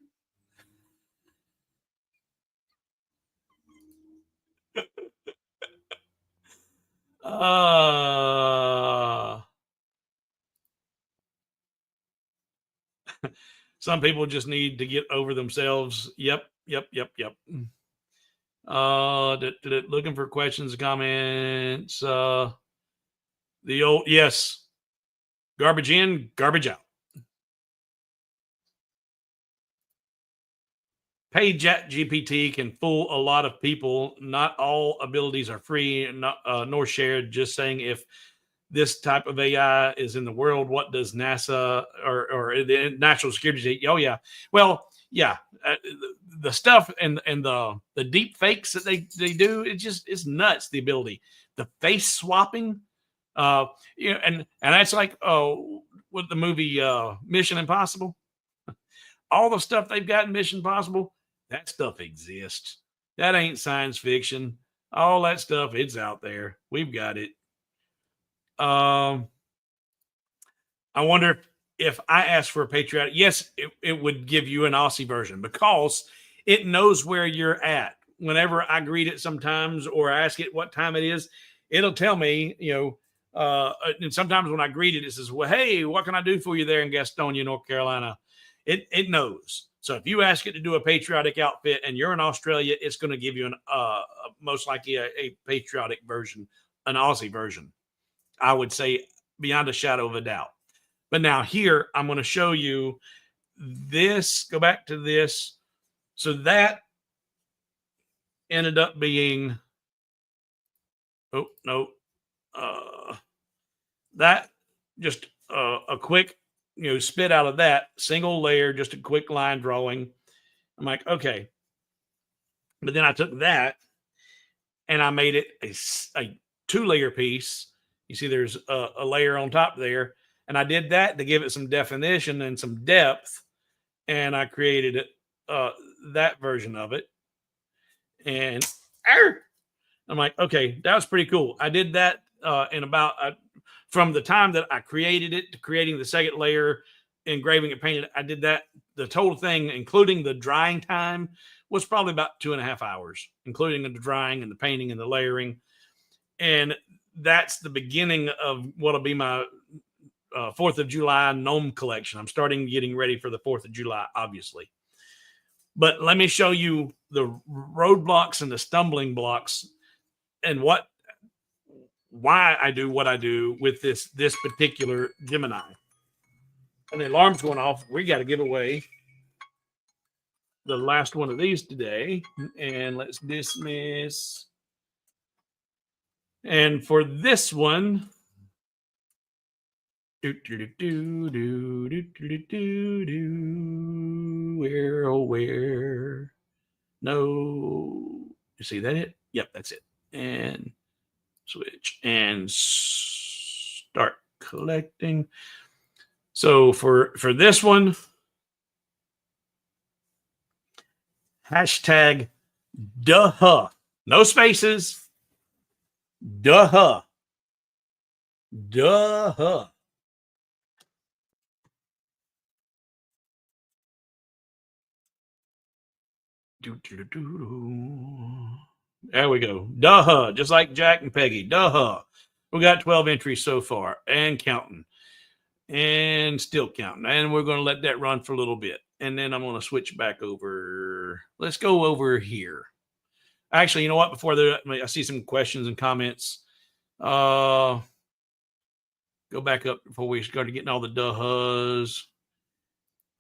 Some people just need to get over themselves. Yep. Looking for questions and comments. The old, yes, garbage in, garbage out. Paid Chat GPT can fool a lot of people. Not all abilities are free, nor shared. Just saying, if this type of AI is in the world, what does NASA or the national security? Oh yeah, well yeah, the stuff and the deep fakes that they do, it's nuts. The ability, the face swapping, and that's like with the movie Mission Impossible. All the stuff they've got in Mission Impossible, that stuff exists. That ain't science fiction. All that stuff, it's out there. We've got it. I wonder if I asked for a patriotic, yes, it would give you an Aussie version because it knows where you're at. Whenever I greet it sometimes or ask it what time it is, it'll tell me, and sometimes when I greet it, it says, well, hey, what can I do for you there in Gastonia, North Carolina? It knows. So if you ask it to do a patriotic outfit and you're in Australia, it's going to give you most likely a patriotic version, an Aussie version. I would say beyond a shadow of a doubt. But now here, I'm going to show you this. Go back to this. So that ended up being, oh, no. That just a quick, spit out of that single layer, just a quick line drawing. I'm like, okay. But then I took that and I made it a 2-layer piece. You see there's a layer on top there. And I did that to give it some definition and some depth. And I created it, that version of it. And I'm like, okay, that was pretty cool. I did that in about, from the time that I created it to creating the second layer, engraving it, painting it. I did that. The total thing, including the drying time, was probably about 2.5 hours, including the drying and the painting and the layering. And that's the beginning of what'll be my 4th of July gnome collection. I'm starting getting ready for the 4th of July, obviously. But let me show you the roadblocks and the stumbling blocks and why I do what I do with this particular Gemini. And the alarm's going off. We got to give away the last one of these today. And let's dismiss. And for this one, where? No. You see that it? Yep, that's it. And switch and start collecting. So for this one, hashtag duh, no spaces, duh. There we go. Duh, just like Jack and Peggy. Duh. We got 12 entries so far and counting and still counting. And we're going to let that run for a little bit. And then I'm going to switch back over. Let's go over here. Actually, you know what? Before that, I see some questions and comments. Go back up before we started getting all the duhs.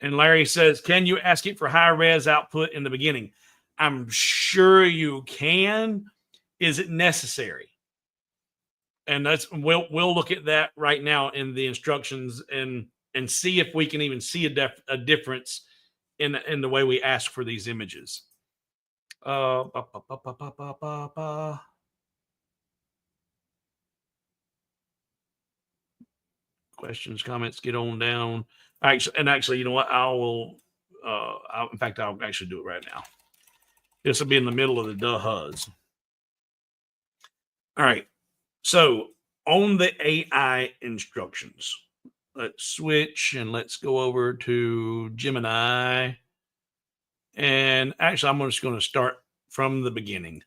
And Larry says, can you ask it for high res output in the beginning? I'm sure you can. Is it necessary? And we'll look at that right now in the instructions and see if we can even see a difference in the way we ask for these images. Questions, comments, get on down. Actually, you know what? In fact, I'll actually do it right now. This will be in the middle of the duhs. All right. So on the AI instructions, let's switch and let's go over to Gemini. And actually, I'm just going to start from the beginning.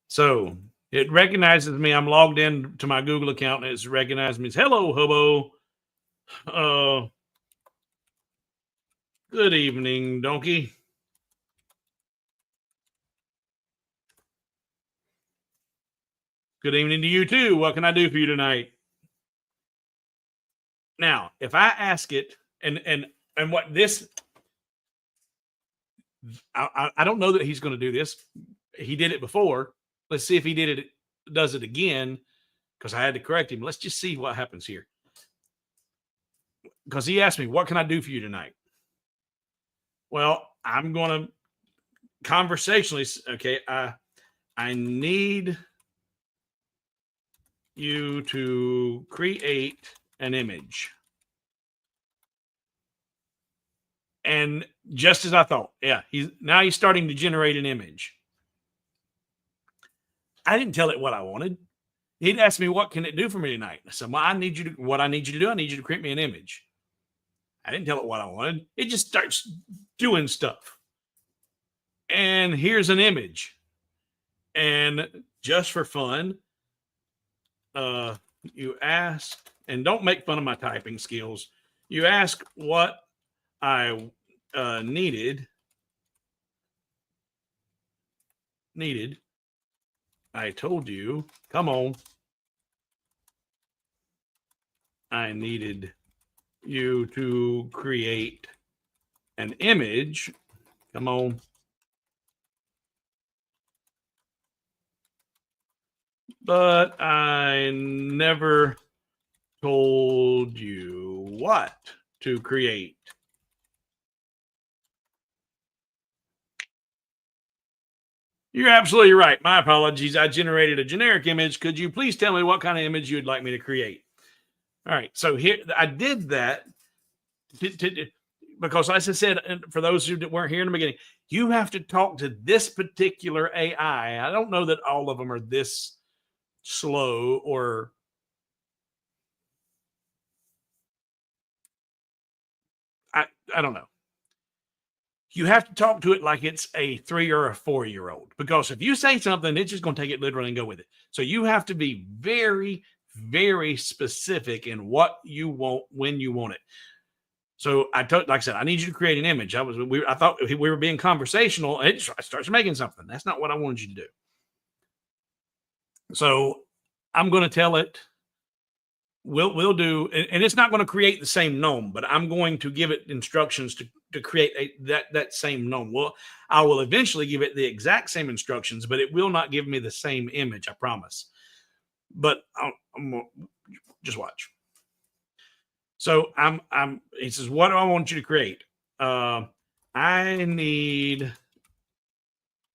So it recognizes me. I'm logged in to my Google account and it's recognized me as hello, Hobo. Good evening, donkey. Good evening to you too. What can I do for you tonight? Now, if I ask it, and what this, I don't know that he's going to do this. He did it before. Let's see if he does it again, because I had to correct him. Let's just see what happens here. Because he asked me, what can I do for you tonight? Well, I'm going to conversationally, okay, I need you to create an image. And just as I thought, yeah, he's starting to generate an image. I didn't tell it what I wanted. He'd ask me, what can it do for me tonight? I said, well, I need you to do, I need you to create me an image. I didn't tell it what I wanted. It just starts doing stuff. And here's an image. And just for fun, you ask, and don't make fun of my typing skills. You ask what I needed. I told you, come on. I needed you to create an image. Come on. But I never told you what to create. You're absolutely right. My apologies. I generated a generic image. Could you please tell me what kind of image you'd like me to create? All right. So here, I did that because, as I said, for those who weren't here in the beginning, you have to talk to this particular AI. I don't know that all of them are this slow, or I don't know. You have to talk to it like it's a 3 or a 4-year-old, because if you say something, it's just going to take it literally and go with it. So you have to be very, very specific in what you want when you want it. So like I said, I need you to create an image. I thought we were being conversational. It starts making something. That's not what I wanted you to do. So I'm going to tell it, we'll do, and it's not going to create the same gnome, but I'm going to give it instructions to create that same gnome. Well, I will eventually give it the exact same instructions, but it will not give me the same image, I promise. But I'm just watch. So he says, what do I want you to create? I need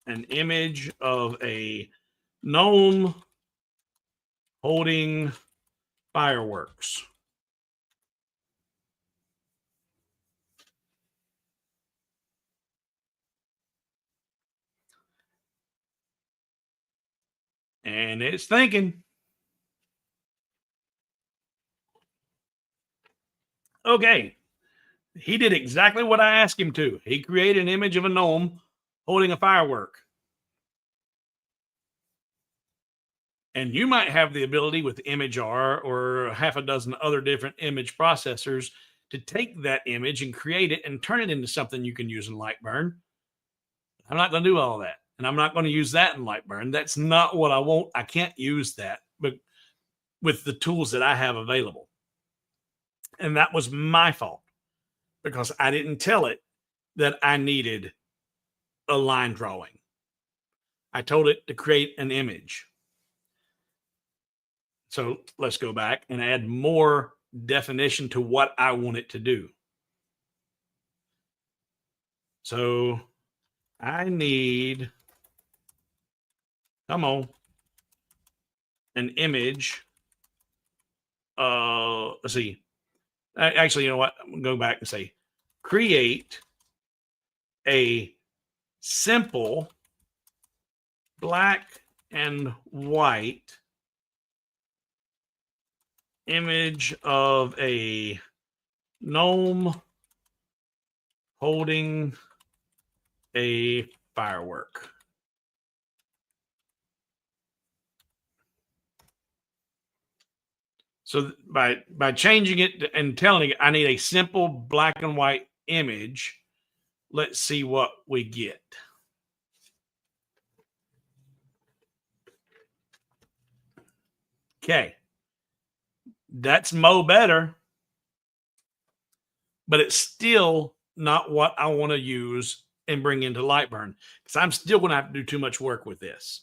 an image of a gnome holding fireworks. And it's thinking. Okay. He did exactly what I asked him to. He created an image of a gnome holding a firework. And you might have the ability with ImageR or half a dozen other different image processors to take that image and create it and turn it into something you can use in LightBurn. I'm not going to do all that. And I'm not going to use that in LightBurn. That's not what I want. I can't use that, but with the tools that I have available. And that was my fault because I didn't tell it that I needed a line drawing. I told it to create an image. So let's go back and add more definition to what I want it to do. So I need, come on, an image. Let's see. Actually, you know what? I'm going to go back and say, create a simple black and white image of a gnome holding a firework. So by changing it and telling it I need a simple black and white image, let's see what we get. Okay. That's mo better, but it's still not what I want to use and bring into LightBurn because I'm still going to have to do too much work with this.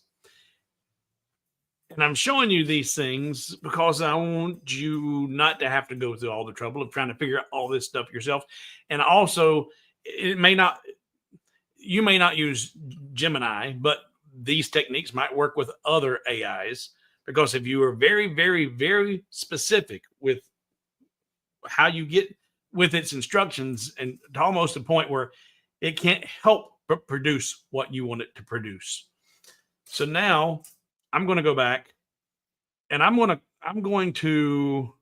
And I'm showing you these things because I want you not to have to go through all the trouble of trying to figure out all this stuff yourself. And also, you may not use Gemini, but these techniques might work with other AIs because if you are very, very, very specific with how you get with its instructions and to almost the point where it can't help but produce what you want it to produce. So now I'm going to go back and I'm going to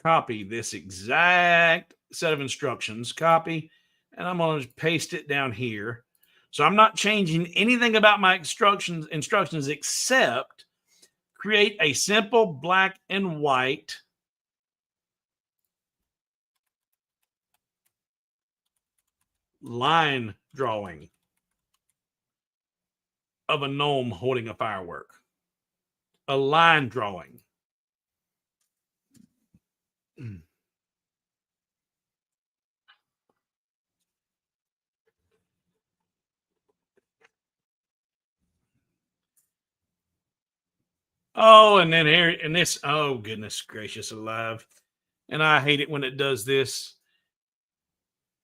copy this exact set of instructions, copy, and I'm going to paste it down here. So I'm not changing anything about my instructions except create a simple black and white line drawing of a gnome holding a firework. A line drawing. Oh, and then here, and this, oh, goodness gracious alive. And I hate it when it does this.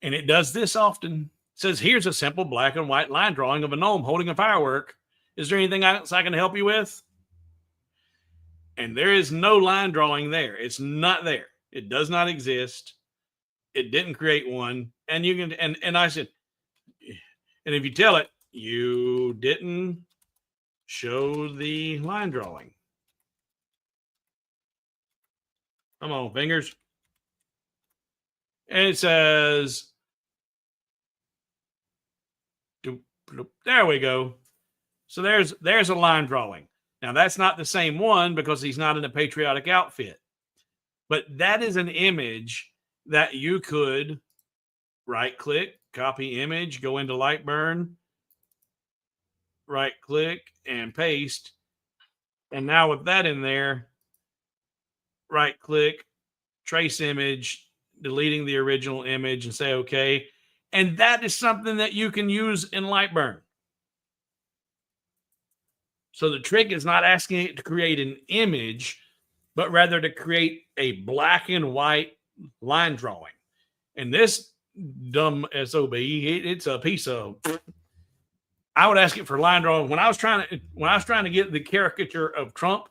And it does this often. It says, here's a simple black and white line drawing of a gnome holding a firework. Is there anything else I can help you with? And there is no line drawing there. It's not there. It does not exist. It didn't create one. And you can, and I said, and if you tell it, you didn't show the line drawing. Come on, fingers. And it says, there we go. So there's a line drawing. Now that's not the same one because he's not in a patriotic outfit. But that is an image that you could right click, copy image, go into LightBurn, right click and paste. And now with that in there, right click, trace image, deleting the original image and say, okay. And that is something that you can use in LightBurn. So the trick is not asking it to create an image, but rather to create a black and white line drawing. And this dumb SOB, it's a piece of, I would ask it for line drawing. When I was trying to get the caricature of Trump,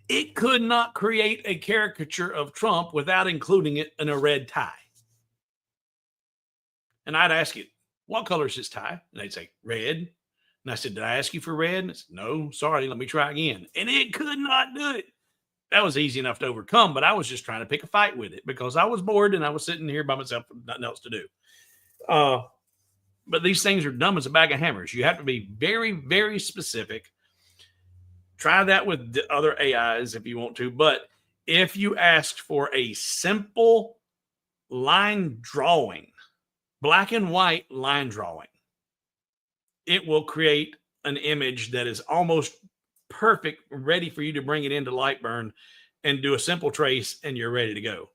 it could not create a caricature of Trump without including it in a red tie. And I'd ask it, what color is his tie? And they'd say, red. And I said, did I ask you for red? And I said, no, sorry, let me try again. And it could not do it. that was easy enough to overcome, but I was just trying to pick a fight with it because I was bored and I was sitting here by myself with nothing else to do. Uh, but these things are dumb as a bag of hammers. You have to be very, very specific. Try that with the other AIs if you want to. But if you asked for a simple line drawing, black and white line drawing, it will create an image that is almost perfect, ready for you to bring it into LightBurn and do a simple trace, and you're ready to go.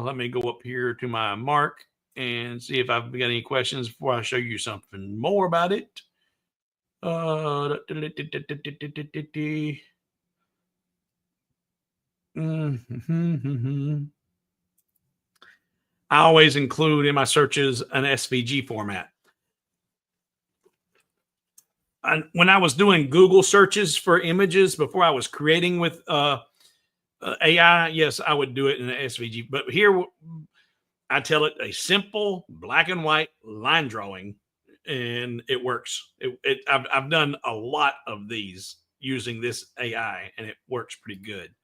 Let me go up here to my mark and see if I've got any questions before I show you something more about it. I always include in my searches an SVG format. And when I was doing Google searches for images before I was creating with AI, yes, I would do it in an SVG. But here I tell it a simple black and white line drawing, and it works. I've done a lot of these using this AI, and it works pretty good.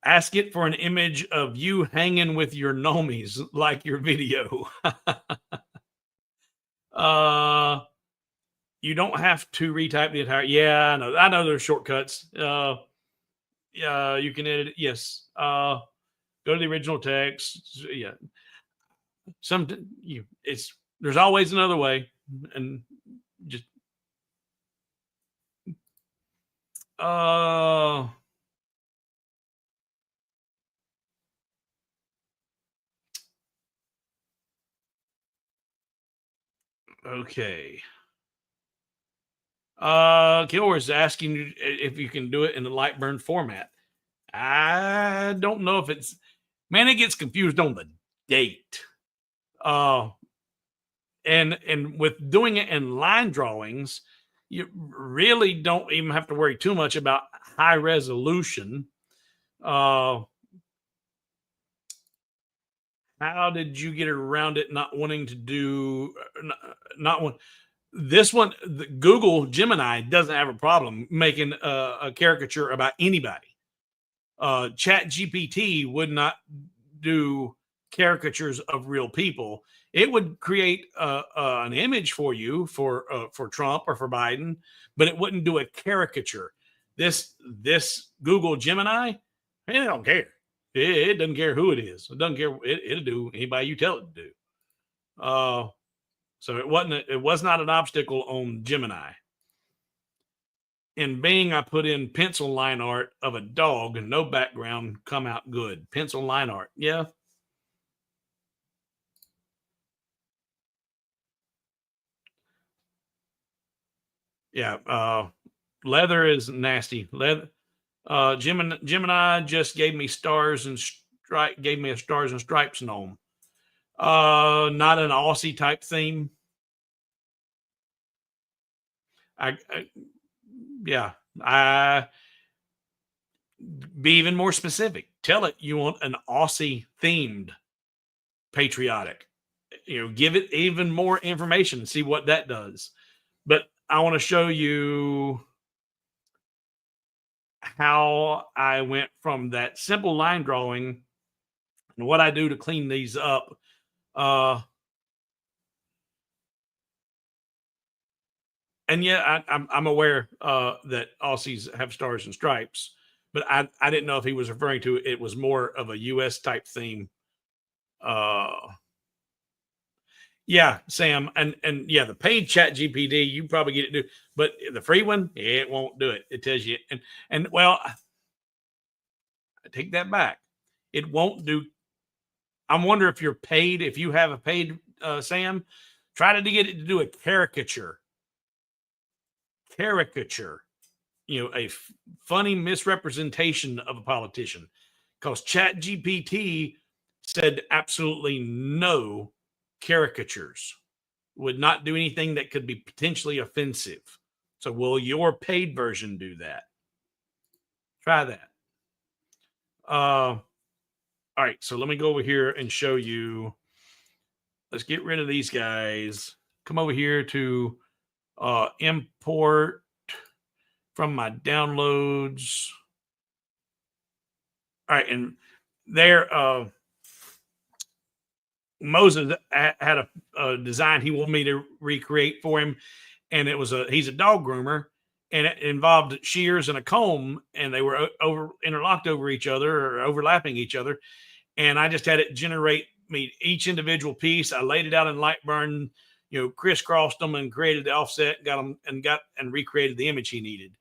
Ask it for an image of you hanging with your nomies, like your video. You don't have to retype the entire. Yeah, I know there's shortcuts. Yeah, you can edit it. Yes. Go to the original text. Yeah. There's always another way, and just okay. Kilmer is asking you if you can do it in the LightBurn format. I don't know if it's, man, it gets confused on the date. And with doing it in line drawings, you really don't even have to worry too much about high resolution. How did you get around it not wanting to do not one? This one, Google Gemini doesn't have a problem making a caricature about anybody. Chat GPT would not do caricatures of real people. It would create an image for you for Trump or for Biden, but it wouldn't do a caricature. This Google Gemini, it don't care. It doesn't care who it is. It doesn't care. It'll do anybody you tell it to do. So it was not an obstacle on Gemini. In Bing, I put in pencil line art of a dog and no background, come out good. Pencil line art. Yeah. Yeah. Leather is nasty. Leather. Gemini just gave me stars and gave me a stars and stripes gnome. Not an Aussie type theme. I be even more specific. Tell it you want an Aussie themed patriotic. Give it even more information and see what that does. But I want to show you how I went from that simple line drawing and what I do to clean these up. And yeah, I'm aware that Aussies have stars and stripes, but I didn't know if he was referring to it was more of a U.S. type theme. Yeah, Sam, and yeah, the paid Chat GPT you probably get it to, but the free one it won't do it. It tells you, and well, I take that back. It won't do. I wonder if you're paid. If you have a paid Sam, try to get it to do a caricature. A funny misrepresentation of a politician, because Chat GPT said absolutely no caricatures, would not do anything that could be potentially offensive. So will your paid version do that? Try that. All right, so let me go over here and show you. Let's get rid of these guys. Come over here to import from my downloads. All right, and there, Moses had a design he wanted me to recreate for him, and he's a dog groomer, and it involved shears and a comb, and they were over interlocked over each other or overlapping each other, and I just had it generate me each individual piece. I laid it out in LightBurn, crisscrossed them and created the offset, got them and recreated the image he needed.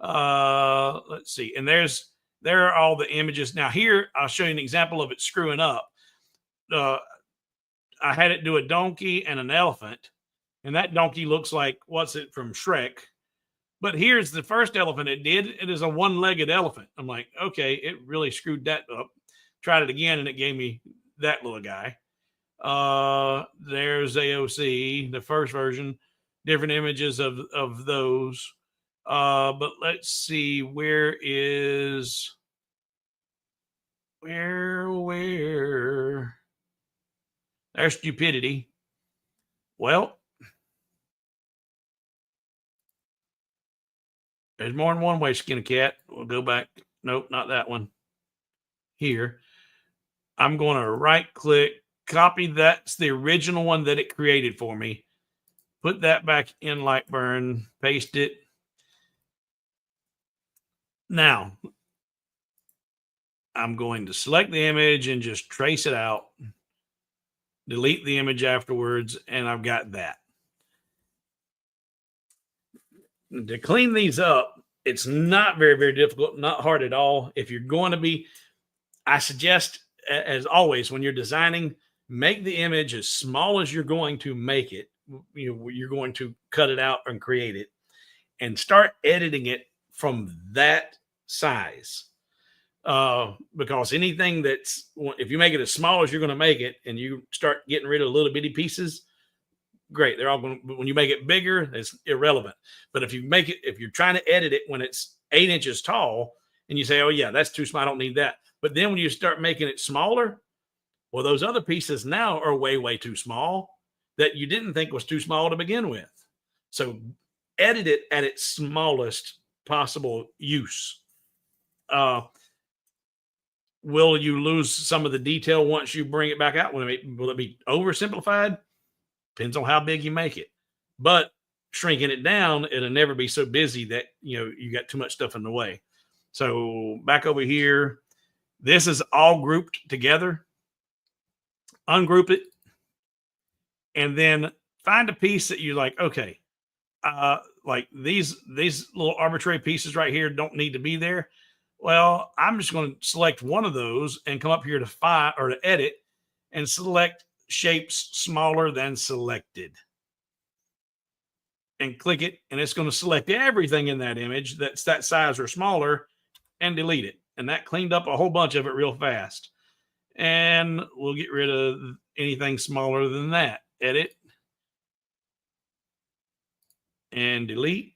Let's see, and there are all the images. Now here I'll show you an example of it screwing up. I had it do a donkey and an elephant, and that donkey looks like what's it from Shrek. But here's the first elephant it did. It is a one-legged elephant. I'm like, okay, it really screwed that up. Tried it again, and it gave me that little guy. There's AOC, the first version, different images of those. But let's see, where there's stupidity. Well, there's more than one way to skin a cat. We'll go back. Nope, not that one. Here. I'm going to right click, copy that's the original one that it created for me. Put that back in LightBurn, paste it. Now, I'm going to select the image and just trace it out. Delete the image afterwards, and I've got that. To clean these up, it's not very, very difficult, not hard at all. If you're going to be, I suggest, as always, when you're designing, make the image as small as you're going to make it. You're going to cut it out and create it, and start editing it from that size. Because anything if you make it as small as you're going to make it and you start getting rid of little bitty pieces, great. They're all going to, when you make it bigger, it's irrelevant. But if you're trying to edit it when it's 8 inches tall and you say, oh yeah, that's too small, I don't need that. But then when you start making it smaller, well, those other pieces now are way, way too small that you didn't think was too small to begin with. So edit it at its smallest possible use. Will you lose some of the detail once you bring it back out? Will it be oversimplified? Depends on how big you make it. But shrinking it down, it'll never be so busy that you got too much stuff in the way. So back over here, this is all grouped together. Ungroup it, and then find a piece that you like. Okay, like these little arbitrary pieces right here don't need to be there. Well, I'm just going to select one of those and come up here to file or to edit and select shapes smaller than selected and click it. And it's going to select everything in that image that's that size or smaller and delete it. And that cleaned up a whole bunch of it real fast. And we'll get rid of anything smaller than that. Edit and delete.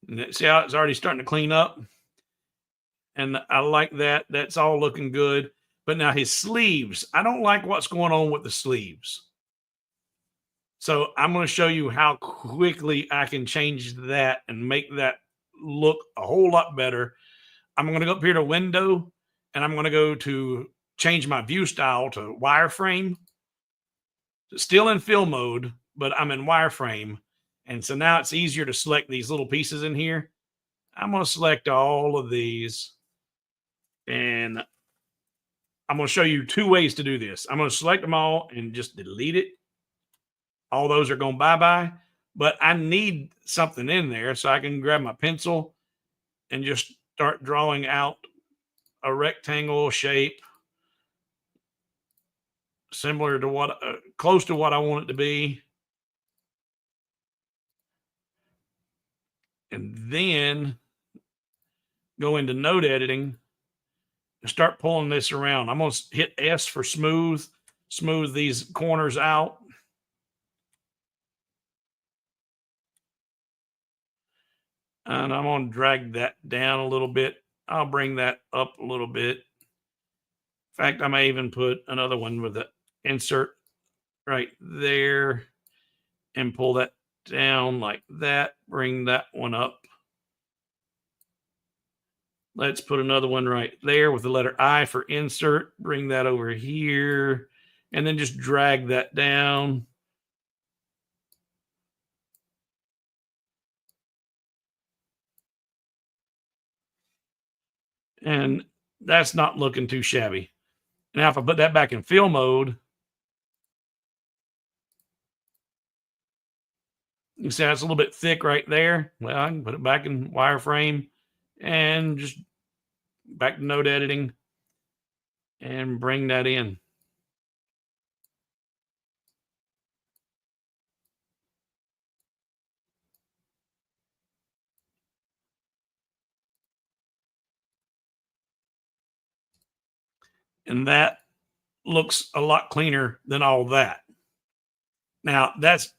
And see how it's already starting to clean up? And I like that. That's all looking good. But now his sleeves, I don't like what's going on with the sleeves. So I'm going to show you how quickly I can change that and make that look a whole lot better. I'm going to go up here to Window, and I'm going to go to change my view style to wireframe. Still in fill mode, but I'm in wireframe. And so now it's easier to select these little pieces in here. I'm going to select all of these. And I'm going to show you 2 ways to do this. I'm going to select them all and just delete it. All those are going bye-bye. But I need something in there, so I can grab my pencil and just start drawing out a rectangle shape similar to what, close to what I want it to be. And then go into node editing and start pulling this around. I'm going to hit S for smooth these corners out. And I'm going to drag that down a little bit. I'll bring that up a little bit. In fact, I may even put another one with the insert right there and pull that down like that. Bring that one up. Let's put another one right there with the letter I for insert. Bring that over here. And then just drag that down. And that's not looking too shabby. Now, if I put that back in fill mode, you see that's a little bit thick right there. Well, I can put it back in wireframe and just back to node editing and bring that in. And that looks a lot cleaner than all that. Now, there's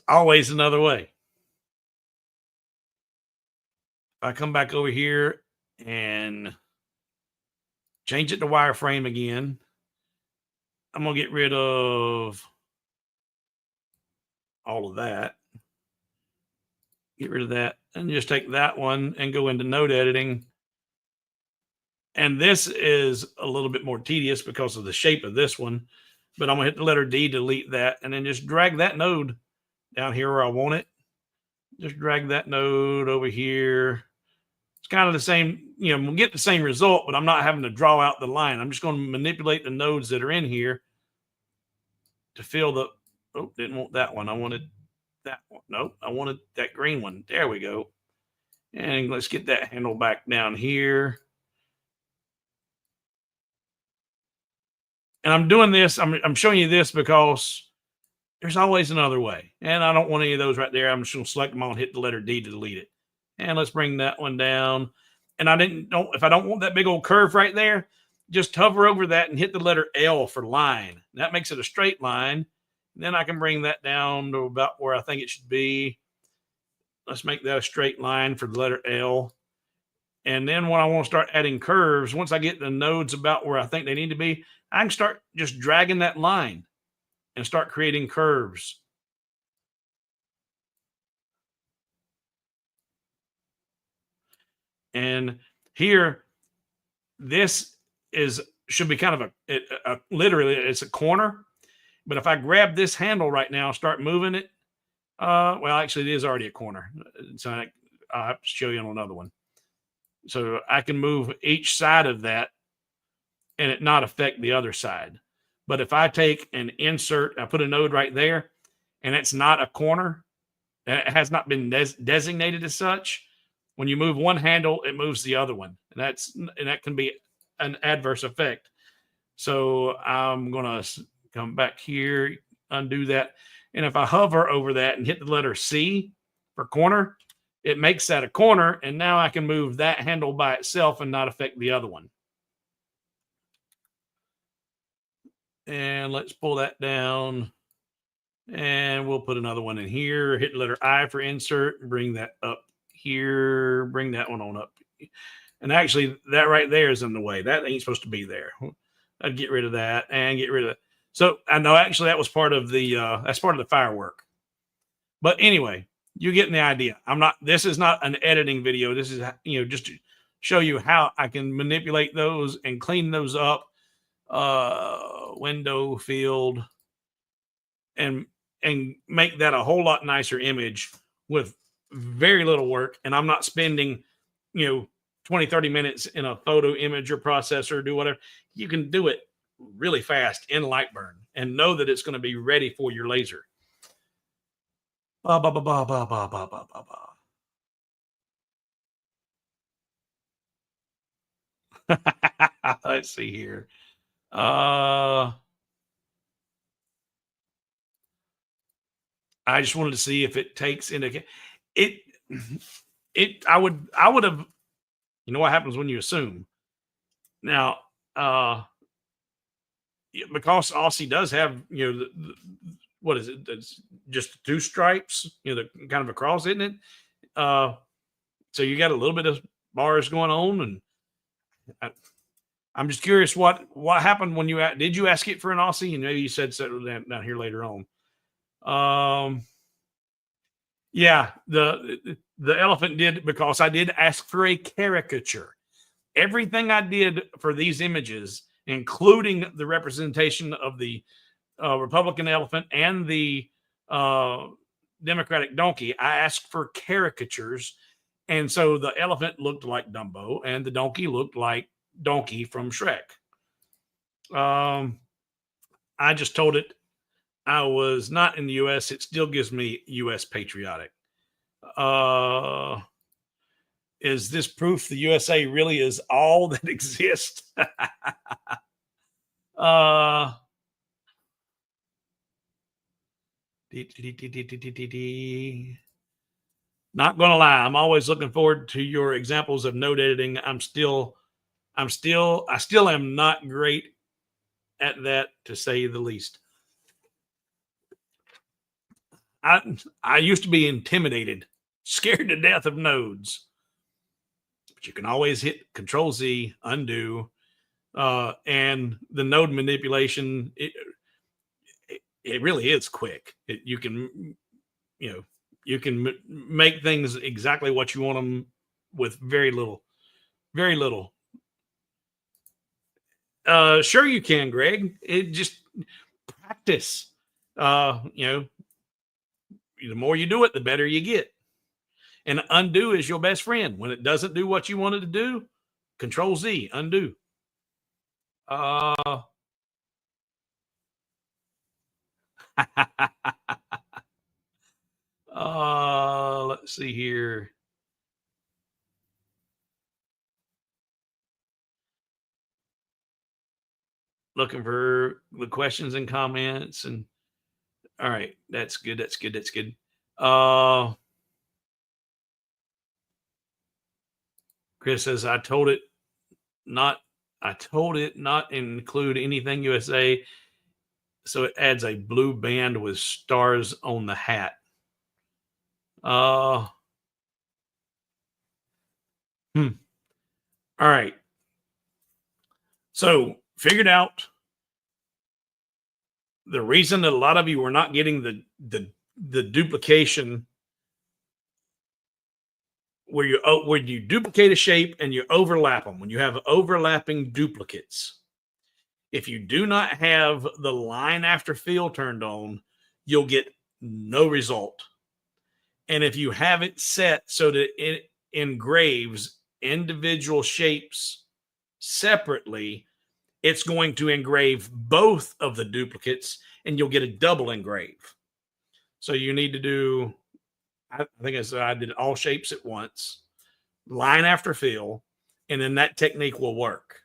always another way. I come back over here and change it to wireframe again. I'm going to get rid of all of that. Get rid of that and just take that one and go into node editing. And this is a little bit more tedious because of the shape of this one, but I'm gonna hit the letter D, delete that, and then just drag that node down here where I want it. Just drag that node over here. It's kind of the same, we'll get the same result, but I'm not having to draw out the line. I'm just going to manipulate the nodes that are in here to fill the, oh, didn't want that one. I wanted that one. Nope, I wanted that green one. There we go. And let's get that handle back down here. And I'm doing this, I'm showing you this because there's always another way. And I don't want any of those right there. I'm just going to select them all and hit the letter D to delete it. And let's bring that one down. And if I don't want that big old curve right there, just hover over that and hit the letter L for line. That makes it a straight line. And then I can bring that down to about where I think it should be. Let's make that a straight line for the letter L. And then when I want to start adding curves, once I get the nodes about where I think they need to be, I can start just dragging that line and start creating curves. And here, this should be kind of literally it's a corner. But if I grab this handle right now, start moving it, well, actually, it is already a corner. So I'll have to show you on another one. So I can move each side of that and it not affect the other side. But if I take an insert, I put a node right there, and it's not a corner, and it has not been designated as such, when you move one handle, it moves the other one. And that can be an adverse effect. So I'm going to come back here, undo that. And if I hover over that and hit the letter C for corner, it makes that a corner. And now I can move that handle by itself and not affect the other one. And let's pull that down. And we'll put another one in here. Hit the letter I for insert. Bring that up here. Bring that one on up. And actually, that right there is in the way. That ain't supposed to be there. I'd get rid of that and get rid of that. So I know actually that was part of that's part of the firework. But anyway, you're getting the idea. This is not an editing video. This is, just to show you how I can manipulate those and clean those up. Window field and make that a whole lot nicer image with very little work. And I'm not spending, 20-30 minutes in a photo imager processor, do whatever. You can do it really fast in LightBurn and know that it's going to be ready for your laser. Let's see here. I just wanted to see if it takes into it. I would have, what happens when you assume now, because Aussie does have, what is it? It's just two stripes, the kind of across, isn't it? So you got a little bit of bars going on, and I'm just curious what happened when did you ask it for an Aussie? And maybe you said so down here later on. Yeah, the elephant did, because I did ask for a caricature. Everything I did for these images, including the representation of the Republican elephant and the uh, Democratic donkey, I asked for caricatures. And so the elephant looked like Dumbo and the donkey looked like Donkey from Shrek. Um, I just told it I was not in the US. It still gives me US patriotic. Uh, is this proof the USA really is all that exists? uh, Not gonna lie, I'm always looking forward to your examples of node editing. I still am not great at that, to say the least. I used to be intimidated, scared to death of nodes, but you can always hit Control Z, undo, and the node manipulation. It really is quick. You can, you know, you can make things exactly what you want them with very little, very little. Sure you can, Greg. It just practice. You know, the more you do it, the better you get. And undo is your best friend. When it doesn't do what you wanted to do, Control Z, undo. Uh, let's see here. Looking for the questions and comments, and all right, that's good. That's good. That's good. Chris says not. I told it not include anything USA, so it adds a blue band with stars on the hat. Uh, All right. So figured out the reason that a lot of you were not getting the duplication, where you duplicate a shape and you overlap them, when you have overlapping duplicates. If you do not have the line after fill turned on, you'll get no result. And if you have it set so that it engraves individual shapes separately, it's going to engrave both of the duplicates and you'll get a double engrave. So you need to do, I think I did all shapes at once, line after fill, and then that technique will work.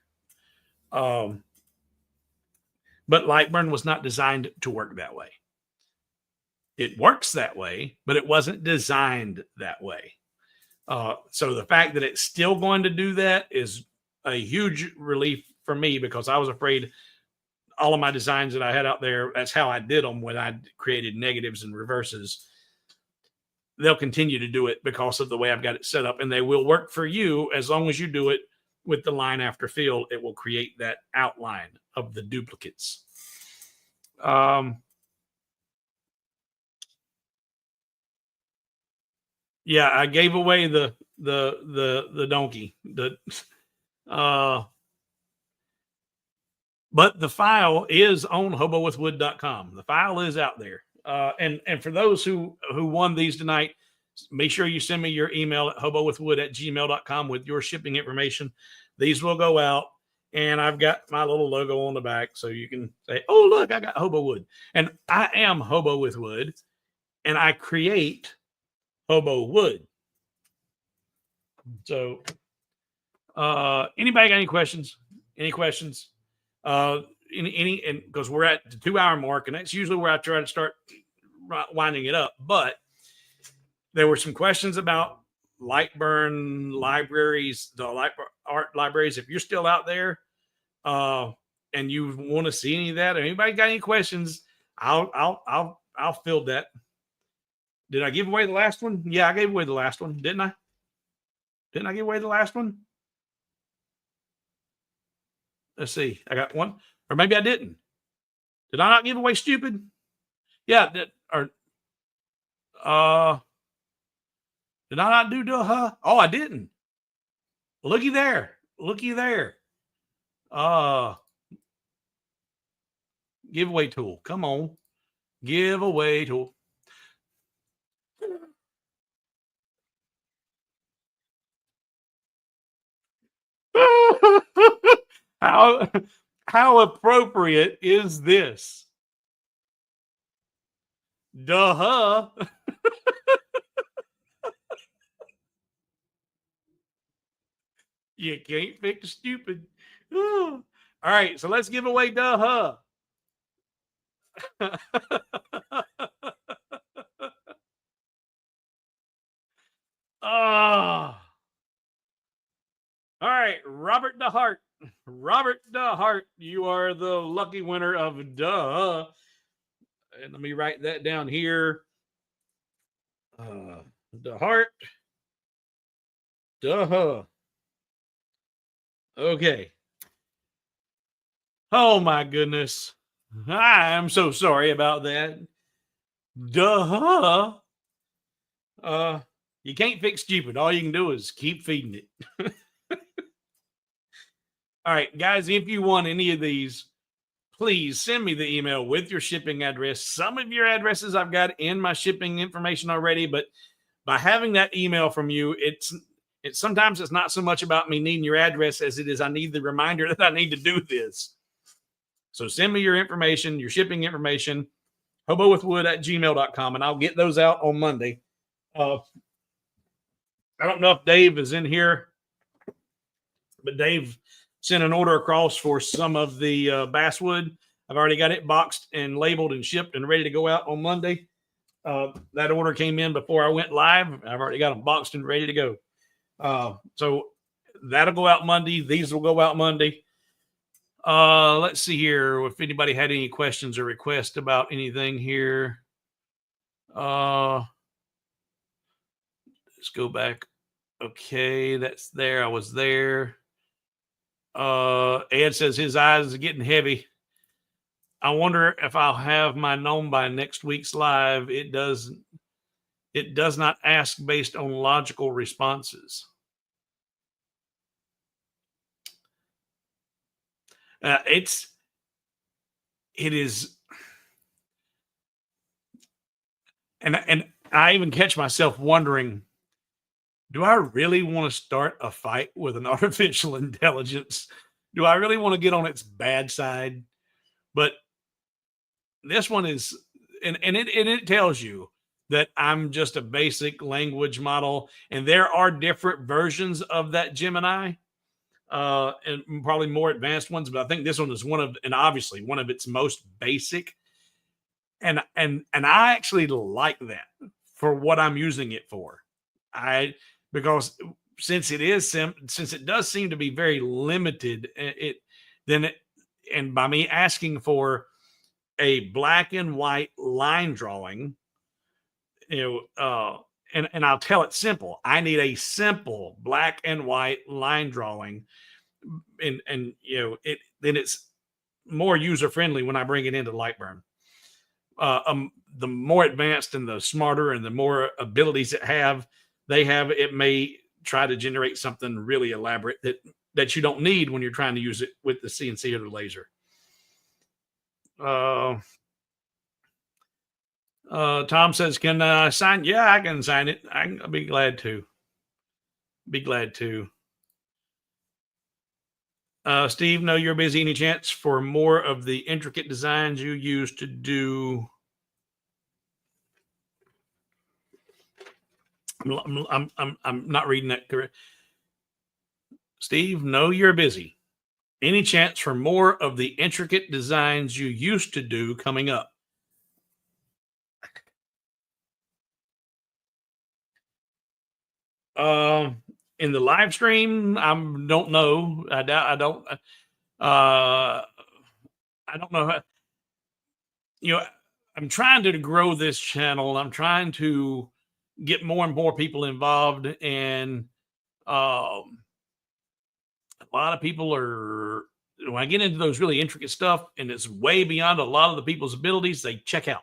But LightBurn was not designed to work that way. It works that way, but it wasn't designed that way. So the fact that it's still going to do that is a huge relief for me, because I was afraid all of my designs that I had out there, that's how I did them when I created negatives and reverses. They'll continue to do it because of the way I've got it set up, and they will work for you as long as you do it with the line after fill. It will create that outline of the duplicates. Yeah, I gave away the donkey. But the file is on hobowithwood.com. The file is out there. And for those who won these tonight, make sure you send me your email at hobowithwood@gmail.com with your shipping information. These will go out, and I've got my little logo on the back, so you can say, oh, look, I got Hobo Wood. And I am Hobo with Wood, and I create Hobo Wood. So anybody got any questions? Any questions? Any, and because we're at the 2-hour mark, and that's usually where I try to start winding it up. But there were some questions about LightBurn libraries, the LightBurn art libraries. If you're still out there, and you want to see any of that, or anybody got any questions, I'll field that. Did I give away the last one? Yeah, I gave away the last one, didn't I? Didn't I give away the last one? Let's see. I got one, or maybe I didn't. Did I not give away stupid? Yeah. or uh, did I not do duh? Oh, I didn't. Looky there. Looky there. Uh, Giveaway tool. Come on. Giveaway tool. how how appropriate is this? Duh. You can't fix stupid. All right, so let's give away duh. Ah. All right, Robert DeHart. Robert DeHart, you are the lucky winner of duh. And let me write that down here. DeHart. Duh. Okay. Oh my goodness. I'm so sorry about that. Duh. Uh, you can't fix stupid. All you can do is keep feeding it. All right, guys, if you want any of these, please send me the email with your shipping address. Some of your addresses I've got in my shipping information already, but by having that email from you, it's sometimes it's not so much about me needing your address as it is I need the reminder that I need to do this. So send me your information, your shipping information, hobowithwood@gmail.com, and I'll get those out on Monday. I don't know if Dave is in here, but Dave sent an order across for some of the basswood. I've already got it boxed and labeled and shipped and ready to go out on Monday. That order came in before I went live. I've already got them boxed and ready to go. So that'll go out Monday. These will go out Monday. Let's see here if anybody had any questions or requests about anything here. Let's go back. Okay, that's there. I was there. Ed says his eyes are getting heavy. I wonder if I'll have my gnome by next week's live. It does not ask based on logical responses. It is, and I even catch myself wondering, do I really want to start a fight with an artificial intelligence? Do I really want to get on its bad side? But this one is, and it tells you that I'm just a basic language model, and there are different versions of that Gemini, and probably more advanced ones. But I think this one is obviously one of its most basic. And I actually like that for what I'm using it for. Because since it does seem to be very limited, and by me asking for a black and white line drawing, and I'll tell it simple. I need a simple black and white line drawing, and then it's more user friendly when I bring it into LightBurn. The more advanced and the smarter and the more abilities it may try to generate something really elaborate that you don't need when you're trying to use it with the CNC or the laser. Tom says, can I sign? Yeah, I can sign it. I'll be glad to. Steve, no, you're busy. Any chance for more of the intricate designs you used to do? I'm not reading that correct. Steve, no, you're busy. Any chance for more of the intricate designs you used to do coming up? In the live stream, I don't know. I don't. I don't know how. I'm trying to grow this channel. I'm trying to get more and more people involved, and a lot of people are. When I get into those really intricate stuff, and it's way beyond a lot of the people's abilities, they check out.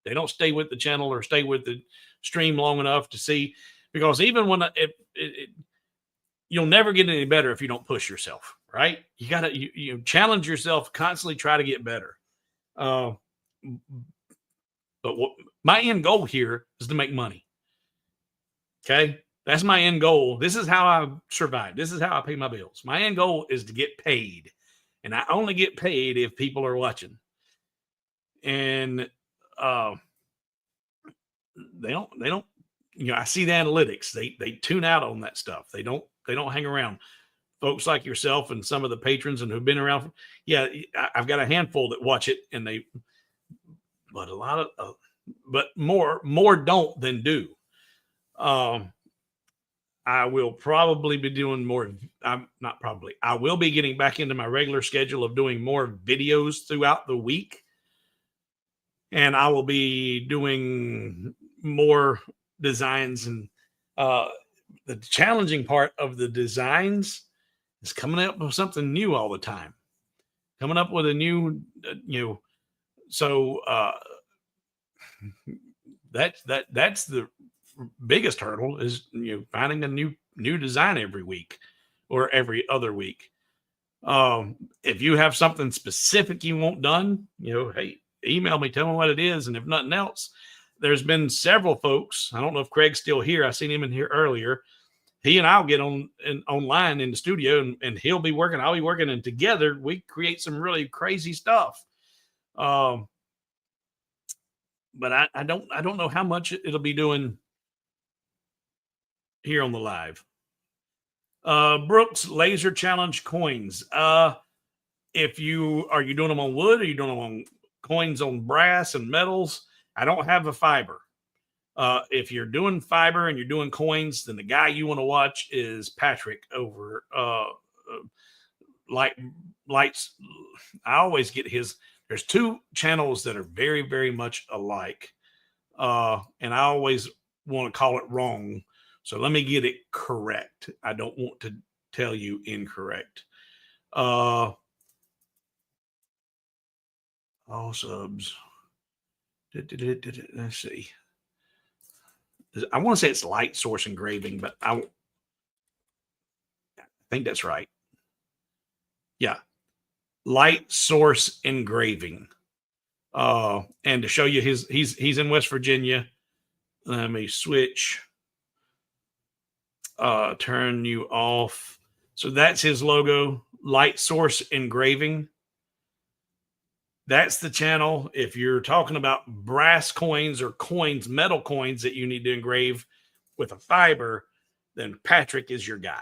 They don't stay with the channel or stay with the stream long enough to see, because even when you'll never get any better if you don't push yourself, right? You got to, you challenge yourself, constantly try to get better. Uh, but my end goal here is to make money. Okay. That's my end goal. This is how I survive. This is how I pay my bills. My end goal is to get paid. And I only get paid if people are watching. And they don't, I see the analytics. They tune out on that stuff. They don't hang around. Folks like yourself and some of the patrons and who've been around. Yeah, I've got a handful that watch it, and but a lot of, but more don't than do. I will probably be doing more. I'm not probably. I will be getting back into my regular schedule of doing more videos throughout the week. And I will be doing more designs. And the challenging part of the designs is coming up with something new all the time. Coming up with a new, so that's the biggest hurdle is finding a new design every week or every other week. If you have something specific you want done, hey, email me, tell me what it is. And if nothing else, there's been several folks. I don't know if Craig's still here. I seen him in here earlier. He and I'll get online in the studio, and he'll be working, I'll be working, and together we create some really crazy stuff. But I don't know how much it'll be doing here on the live. Brooks laser challenge coins. If are you doing them on wood? Or are you doing them on coins on brass and metals? I don't have a fiber. If you're doing fiber and you're doing coins, then the guy you want to watch is Patrick over lights. I always get there's two channels that are very, very much alike. And I always want to call it wrong. So let me get it correct. I don't want to tell you incorrect. All subs. Let's see. I want to say it's light source engraving, but I think that's right. Yeah. Light source engraving. And to show you he's in West Virginia. Let me switch. Turn you off. So that's his logo, Light Source Engraving. That's the channel. If you're talking about brass coins or coins, metal coins that you need to engrave with a fiber, then Patrick is your guy.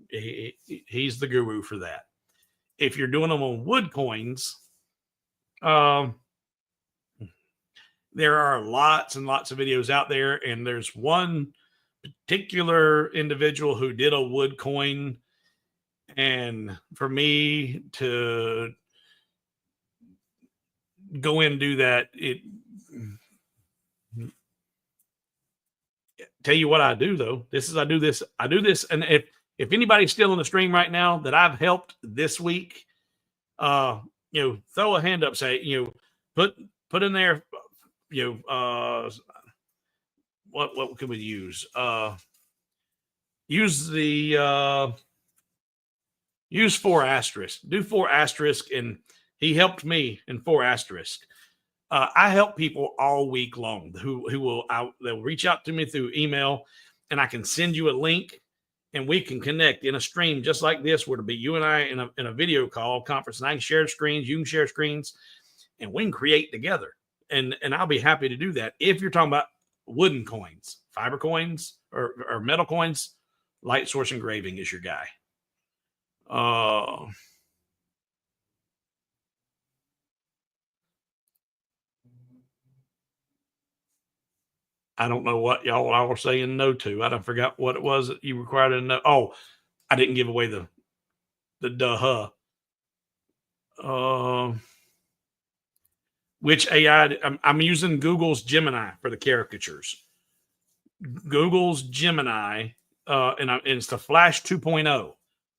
He's the guru for that. If you're doing them on wood coins, there are lots and lots of videos out there, and there's one particular individual who did a wood coin, and for me to go in and do that, tell you what I do though. I do this, and if anybody's still in the stream right now that I've helped this week, throw a hand up, say, put in there, what could we use? Use 4**. Do 4**, and he helped me in 4**. I help people all week long they'll reach out to me through email, and I can send you a link, and we can connect in a stream just like this, where it'll be you and I in a video call conference, and I can share screens, you can share screens, and we can create together. And I'll be happy to do that. If you're talking about wooden coins, fiber coins, or metal coins, Light Source Engraving is your guy. I don't know what y'all are saying no to. I don't forgot what it was that you required to know. Oh, I didn't give away the duh. Which AI? I'm using Google's Gemini for the caricatures. Google's Gemini, and it's the Flash 2.0.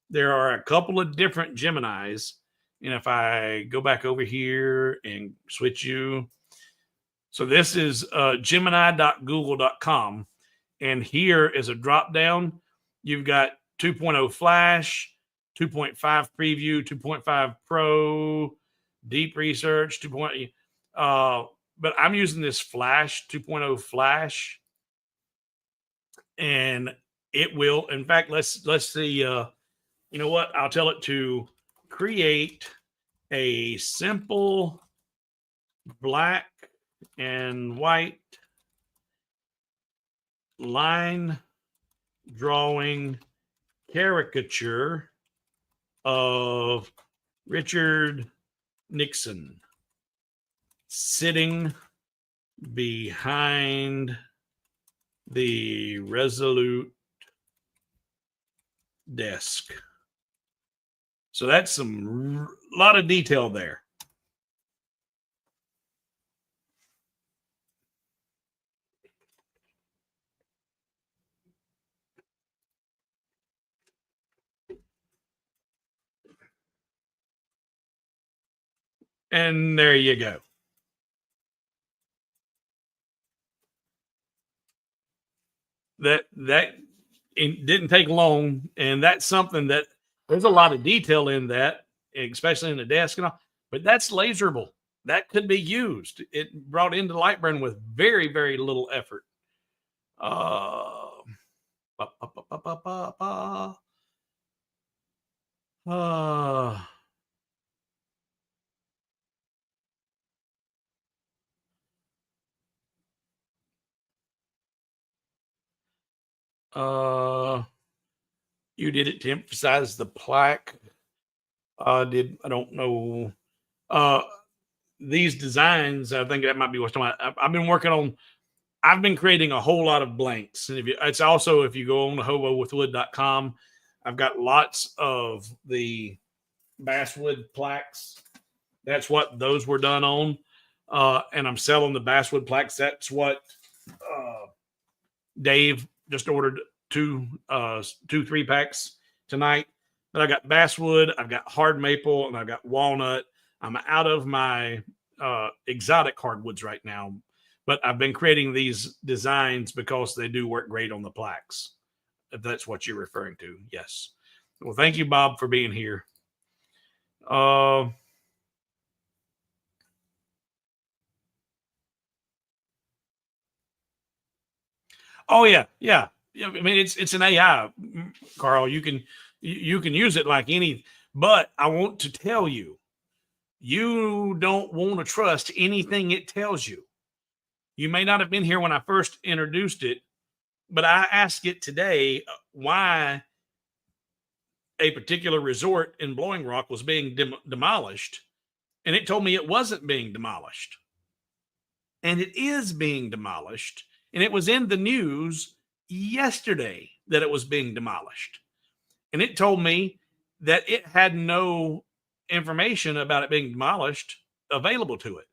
There are a couple of different Geminis, and if I go back over here and switch you, So this is gemini.google.com. And here is a drop down. You've got 2.0 Flash, 2.5 Preview, 2.5 Pro, Deep Research, 2.0. But I'm using this Flash, 2.0 Flash. And it will, in fact, let's see. You know what? I'll tell it to create a simple black and white line drawing caricature of Richard Nixon sitting behind the Resolute desk. So that's a lot of detail there. And there you go. That it didn't take long, and that's something that there's a lot of detail in that, especially in the desk and all. But that's laserable. That could be used. It brought into LightBurn with very, very little effort. Ba, ba, ba, ba, ba, ba, ba. You did it to emphasize the plaque. I don't know. These designs, I think that might be what's talking about. I've been creating a whole lot of blanks. And it's also, if you go on to hobowithwood.com, I've got lots of the basswood plaques. That's what those were done on. And I'm selling the basswood plaques. That's what Dave just ordered 3 packs tonight. But I got basswood, I've got hard maple, and I've got walnut. I'm out of my exotic hardwoods right now, but I've been creating these designs because they do work great on the plaques. If that's what you're referring to, yes. Well, thank you, Bob, for being here. Oh yeah. I mean, it's an AI, Carl. You can use it like any. But I want to tell you, you don't want to trust anything it tells you. You may not have been here when I first introduced it, but I asked it today why a particular resort in Blowing Rock was being demolished, and it told me it wasn't being demolished. And it is being demolished, and it was in the news yesterday that it was being demolished. And it told me that it had no information about it being demolished available to it.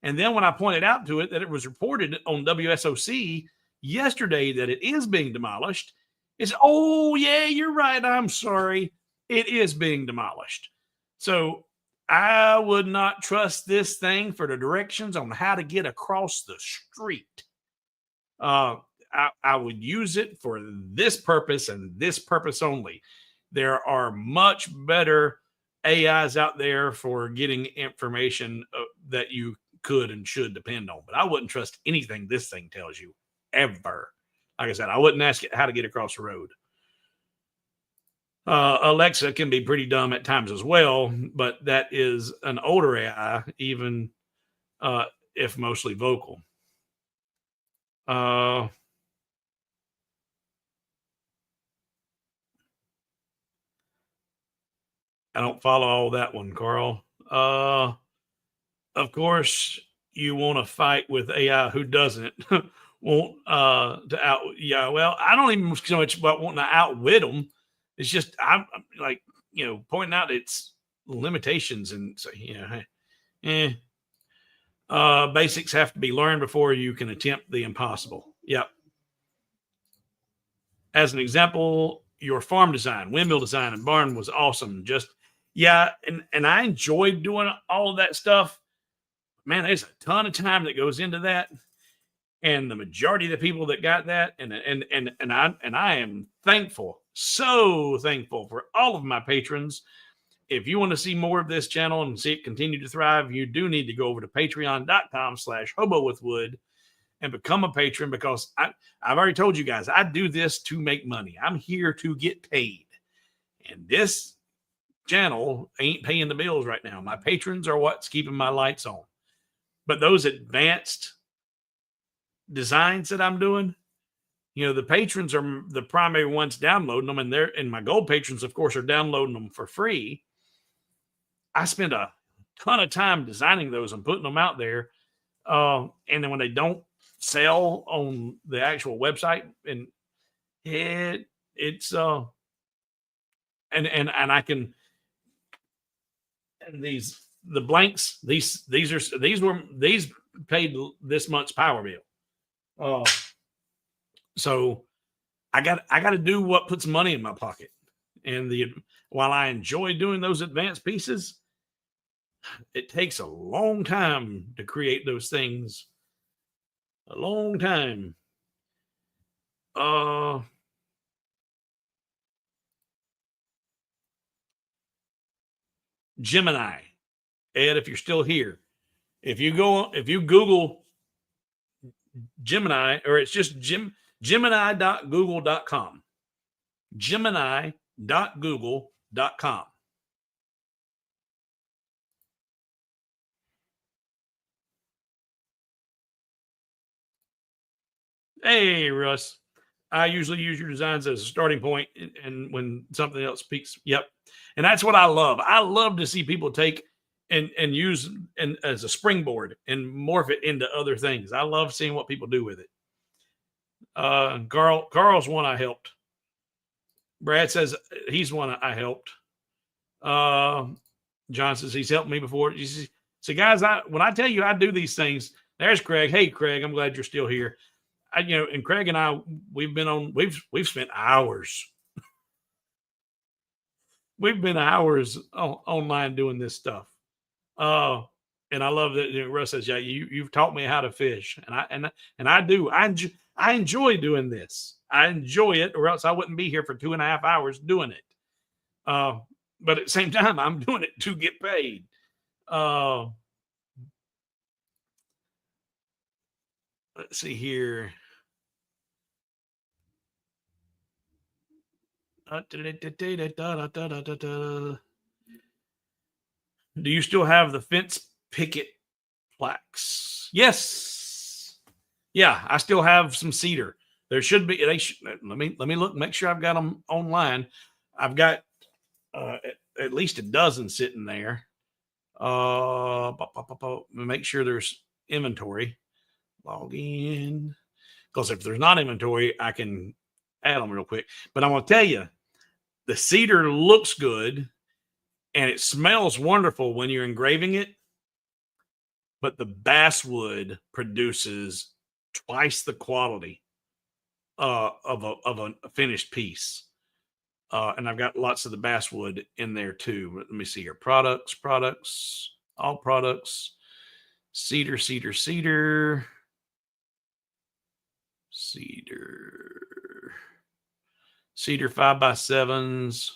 And then when I pointed out to it that it was reported on WSOC yesterday that it is being demolished, it's, oh, yeah, you're right. I'm sorry. It is being demolished. So I would not trust this thing for the directions on how to get across the street. I would use it for this purpose and this purpose only. There are much better AIs out there for getting information that you could and should depend on. But I wouldn't trust anything this thing tells you ever. Like I said, I wouldn't ask it how to get across the road. Alexa can be pretty dumb at times as well, but that is an older AI, even if mostly vocal. I don't follow all that one, Carl. Of course, you want to fight with AI who doesn't want to out. Yeah, well, I don't even so much about wanting to outwit them. It's just I'm like, pointing out its limitations and say, basics have to be learned before you can attempt the impossible. Yep. As an example, your farm design, windmill design, and barn was awesome. And I enjoyed doing all of that stuff. Man, there's a ton of time that goes into that. And the majority of the people that got that, and I am thankful, so thankful for all of my patrons. If you want to see more of this channel and see it continue to thrive, you do need to go over to patreon.com/hobowithwood and become a patron, because I've already told you guys, I do this to make money. I'm here to get paid. And this channel ain't paying the bills right now. My patrons are what's keeping my lights on. But those advanced designs that I'm doing, the patrons are the primary ones downloading them, and my gold patrons, of course, are downloading them for free. I spend a ton of time designing those and putting them out there. And then when they don't sell on the actual website, and it's and I can, and the blanks, these paid this month's power bill. So I got to do what puts money in my pocket. And while I enjoy doing those advanced pieces, it takes a long time to create those things. A long time. Gemini. Ed, if you're still here, if you Google Gemini, or it's just Gemini.google.com. Gemini.google.com. Hey, Russ. I usually use your designs as a starting point, and when something else peaks. Yep. And that's what I love. I love to see people take and use and as a springboard and morph it into other things. I love seeing what people do with it. Carl's one I helped. Brad says he's one I helped. John says he's helped me before. So guys, when I tell you I do these things, there's Craig. Hey, Craig, I'm glad you're still here. And Craig and I, we've spent hours. We've been hours online doing this stuff. And I love that Russ says, yeah, you've taught me how to fish. And I do. I enjoy doing this. I enjoy it, or else I wouldn't be here for 2.5 hours doing it. But at the same time, I'm doing it to get paid. Let's see here. Do you still have the fence picket plaques? Yes. Yeah, I still have some cedar. There should be. Let me look. Make sure I've got them online. I've got at least a dozen sitting there. Make sure there's inventory. Log in, because if there's not inventory, I can add them real quick. But I'm going to tell you, the cedar looks good and it smells wonderful when you're engraving it. But the basswood produces twice the quality of a finished piece. And I've got lots of the basswood in there too. Let me see here. Products, all products, cedar, 5x7s.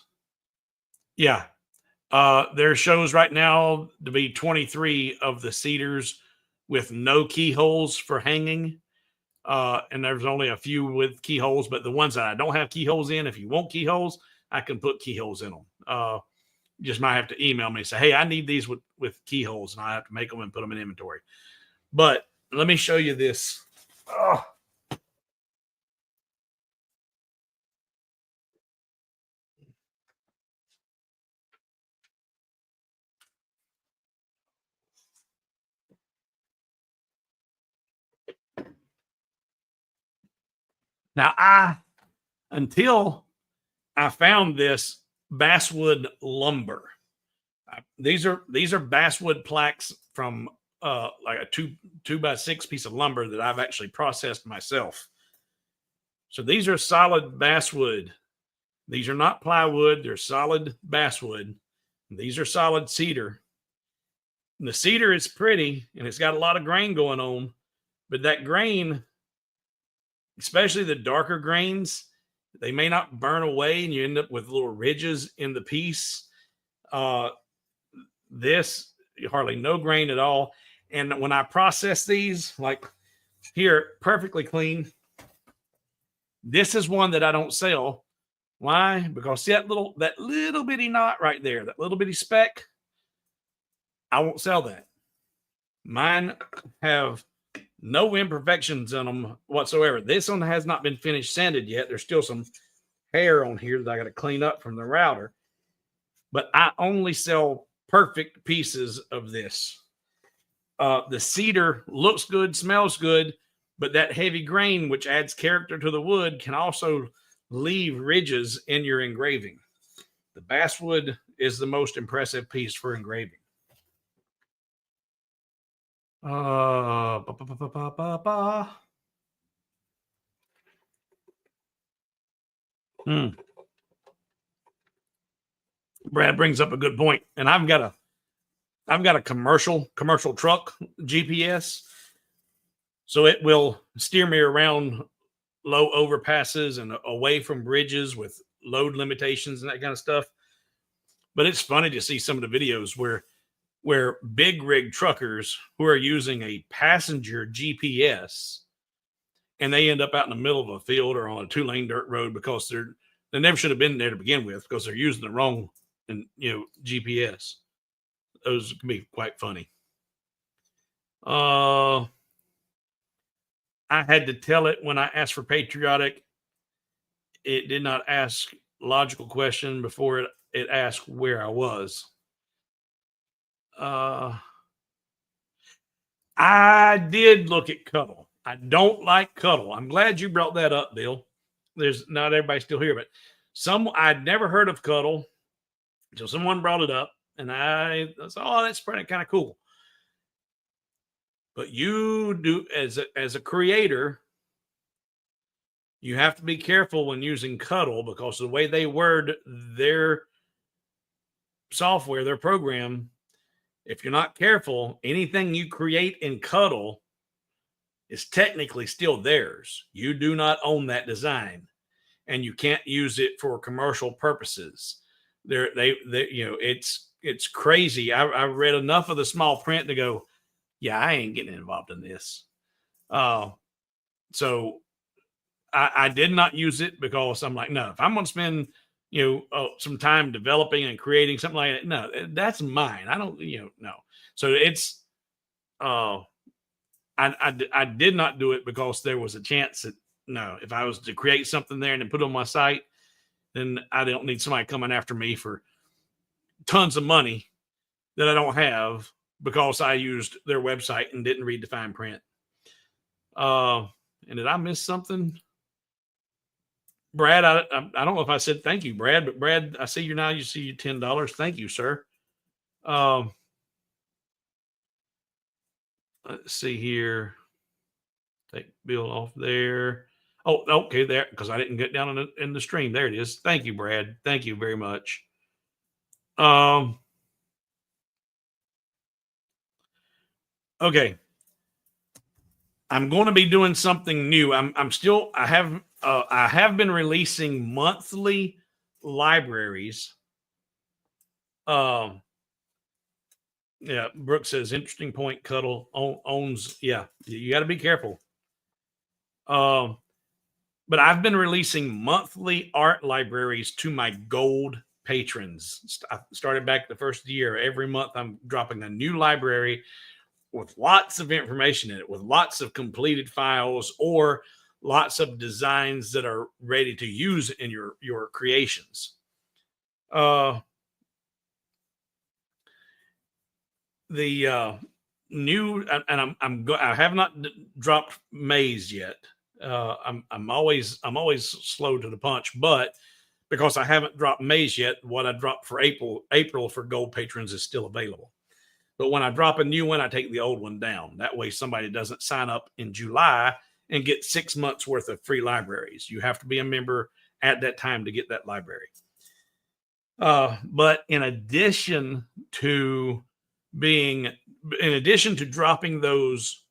Yeah. There shows right now to be 23 of the cedars with no keyholes for hanging. And there's only a few with keyholes, but the ones that I don't have keyholes in, if you want keyholes, I can put keyholes in them. You just might have to email me and say, hey, I need these with keyholes, and I have to make them and put them in inventory. But let me show you this. Oh. Now, until I found this basswood lumber. These are basswood plaques from like a 2x6 piece of lumber that I've actually processed myself. So these are solid basswood. These are not plywood. They're solid basswood. These are solid cedar. The cedar is pretty and it's got a lot of grain going on, but that grain, especially the darker grains, they may not burn away and you end up with little ridges in the piece. Uh, this hardly no grain at all. And when I process these, like here, perfectly clean. This is one that I don't sell. Why? Because see that little bitty knot right there, that little bitty speck. I won't sell that. Mine have no imperfections in them whatsoever. This one has not been finished sanded yet. There's still some hair on here that I got to clean up from the router. But I only sell perfect pieces of this. The cedar looks good, smells good, but that heavy grain, which adds character to the wood, can also leave ridges in your engraving. The basswood is the most impressive piece for engraving. Ba, ba, ba, ba, ba, ba. Brad brings up a good point, and I've got a commercial truck GPS, so it will steer me around low overpasses and away from bridges with load limitations and that kind of stuff. But it's funny to see some of the videos where big rig truckers who are using a passenger GPS and they end up out in the middle of a field or on a 2-lane dirt road because they never should have been there to begin with because they're using the wrong GPS. Those can be quite funny. I had to tell it when I asked for patriotic. It did not ask logical question before it asked where I was. I did look at Cuddle. I don't like Cuddle. I'm glad you brought that up, Bill. There's not everybody still here, but I'd never heard of Cuddle until someone brought it up, and I said, "Oh, that's pretty kind of cool." But you do as a creator, you have to be careful when using Cuddle because the way they word their software, their program, if you're not careful, anything you create in Cuddle is technically still theirs. You do not own that design, and you can't use it for commercial purposes. It's crazy. I read enough of the small print to go, yeah, I ain't getting involved in this. So I did not use it because I'm like, no, if I'm going to spend, some time developing and creating something like that, no, that's mine. I don't, no. So it's, I did not do it because there was a chance that, no, if I was to create something there and then put it on my site, then I don't need somebody coming after me for tons of money that I don't have because I used their website and didn't read the fine print. And did I miss something? Brad, I don't know if I said thank you, Brad, but Brad, I see you now. You see you $10. Thank you, sir. Let's see here. Take Bill off there. Oh, okay, there, because I didn't get down in the stream. There it is. Thank you, Brad. Thank you very much. Okay. I'm going to be doing something new. I have been releasing monthly libraries. Yeah, Brooke says interesting point. Cuddle owns. Yeah, you got to be careful. But I've been releasing monthly art libraries to my gold patrons. I started back the first year. Every month I'm dropping a new library with lots of information in it, with lots of completed files or lots of designs that are ready to use in your creations. The new, and I have not dropped Maze yet. I'm always slow to the punch, but because I haven't dropped Maze yet, what I dropped for April for gold patrons is still available. But when I drop a new one, I take the old one down. That way somebody doesn't sign up in July and get 6 months worth of free libraries. You have to be a member at that time to get that library. But in addition to being in addition to dropping those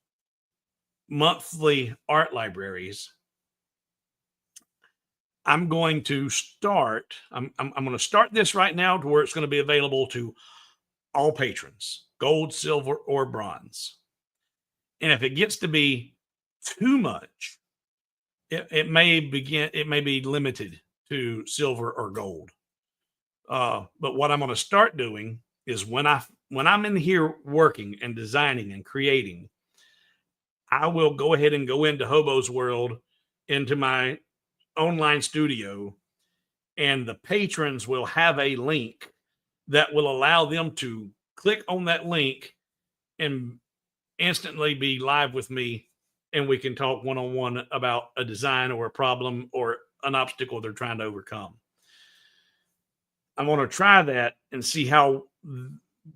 monthly art libraries, I'm going to start. I'm going to start this right now to where it's going to be available to all patrons, gold, silver, or bronze. And if it gets to be too much, it may be limited to silver or gold. But what I'm going to start doing is when I'm in here working and designing and creating, I will go ahead and go into Hobo's world, into my online studio, and the patrons will have a link that will allow them to click on that link and instantly be live with me, and we can talk one-on-one about a design or a problem or an obstacle they're trying to overcome. I'm going to try that and see how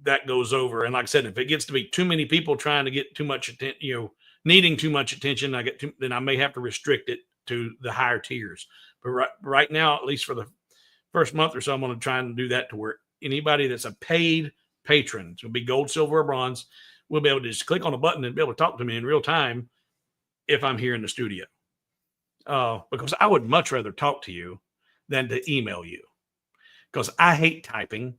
that goes over. And like I said, if it gets to be too many people trying to get too much attention, needing too much attention, then I may have to restrict it to the higher tiers. But right now, at least for the first month or so, I'm going to try and do that to where anybody that's a paid patron, so it'll be gold, silver, or bronze, will be able to just click on a button and be able to talk to me in real time if I'm here in the studio. Because I would much rather talk to you than to email you, because I hate typing.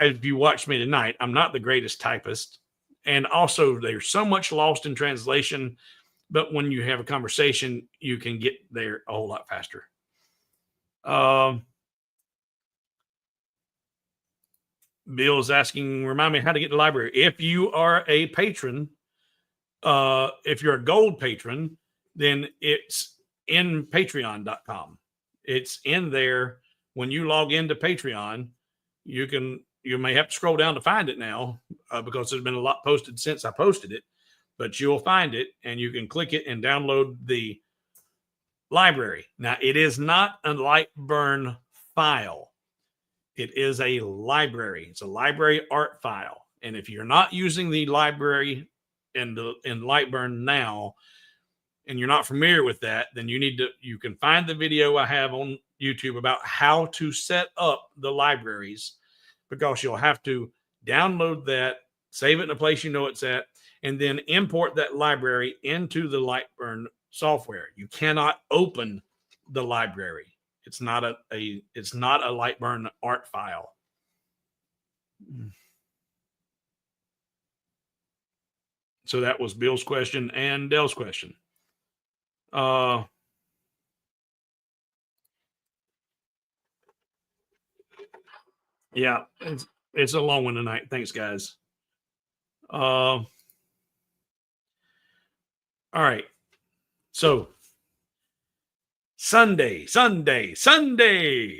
If you watch me tonight, I'm not the greatest typist. And also, there's so much lost in translation. But when you have a conversation, you can get there a whole lot faster. Bill's asking, remind me how to get to the library. If you are a patron, if you're a gold patron, then it's in patreon.com. It's in there. When you log into Patreon, you may have to scroll down to find it now, because there's been a lot posted since I posted it, but you'll find it and you can click it and download the library. Now, it is not a LightBurn file. It is a library. It's a library art file. And if you're not using the library in LightBurn now, and you're not familiar with that, then you can find the video I have on YouTube about how to set up the libraries, because you'll have to download that, save it in a place you know it's at, and then import that library into the LightBurn software. You cannot open the library. It's not a LightBurn art file. So that was Bill's question and Dell's question. Yeah, it's a long one tonight. Thanks, guys. All right. So Sunday,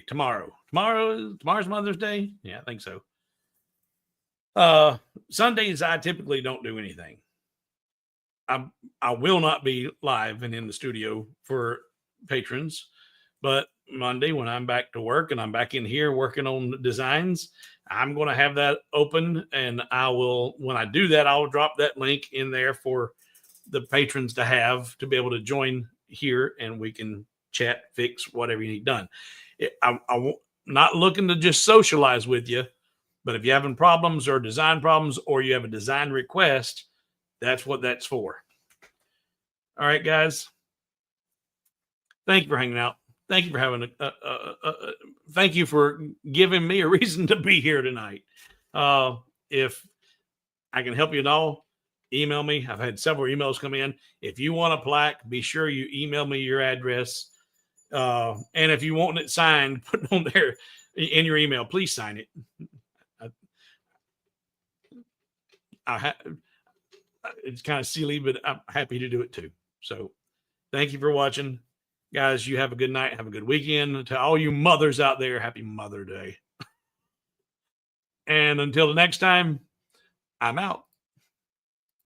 tomorrow. Tomorrow's Mother's Day. Yeah, I think so. Sundays, I typically don't do anything. I will not be live and in the studio for patrons, but Monday, when I'm back to work and I'm back in here working on designs, I'm going to have that open, and when I do that, I'll drop that link in there for the patrons to be able to join here, and we can chat, fix whatever you need done. I'm not looking to just socialize with you, but if you're having problems or design problems, or you have a design request, that's what that's for. All right, guys. Thank you for hanging out. Thank you for having thank you for giving me a reason to be here tonight. If I can help you at all, email me. I've had several emails come in. If you want a plaque, be sure you email me your address. And if you want it signed, put it on there in your email. Please sign it. It's kind of silly, but I'm happy to do it too. So thank you for watching. Guys, you have a good night. Have a good weekend. To all you mothers out there, happy Mother Day. And until the next time, I'm out.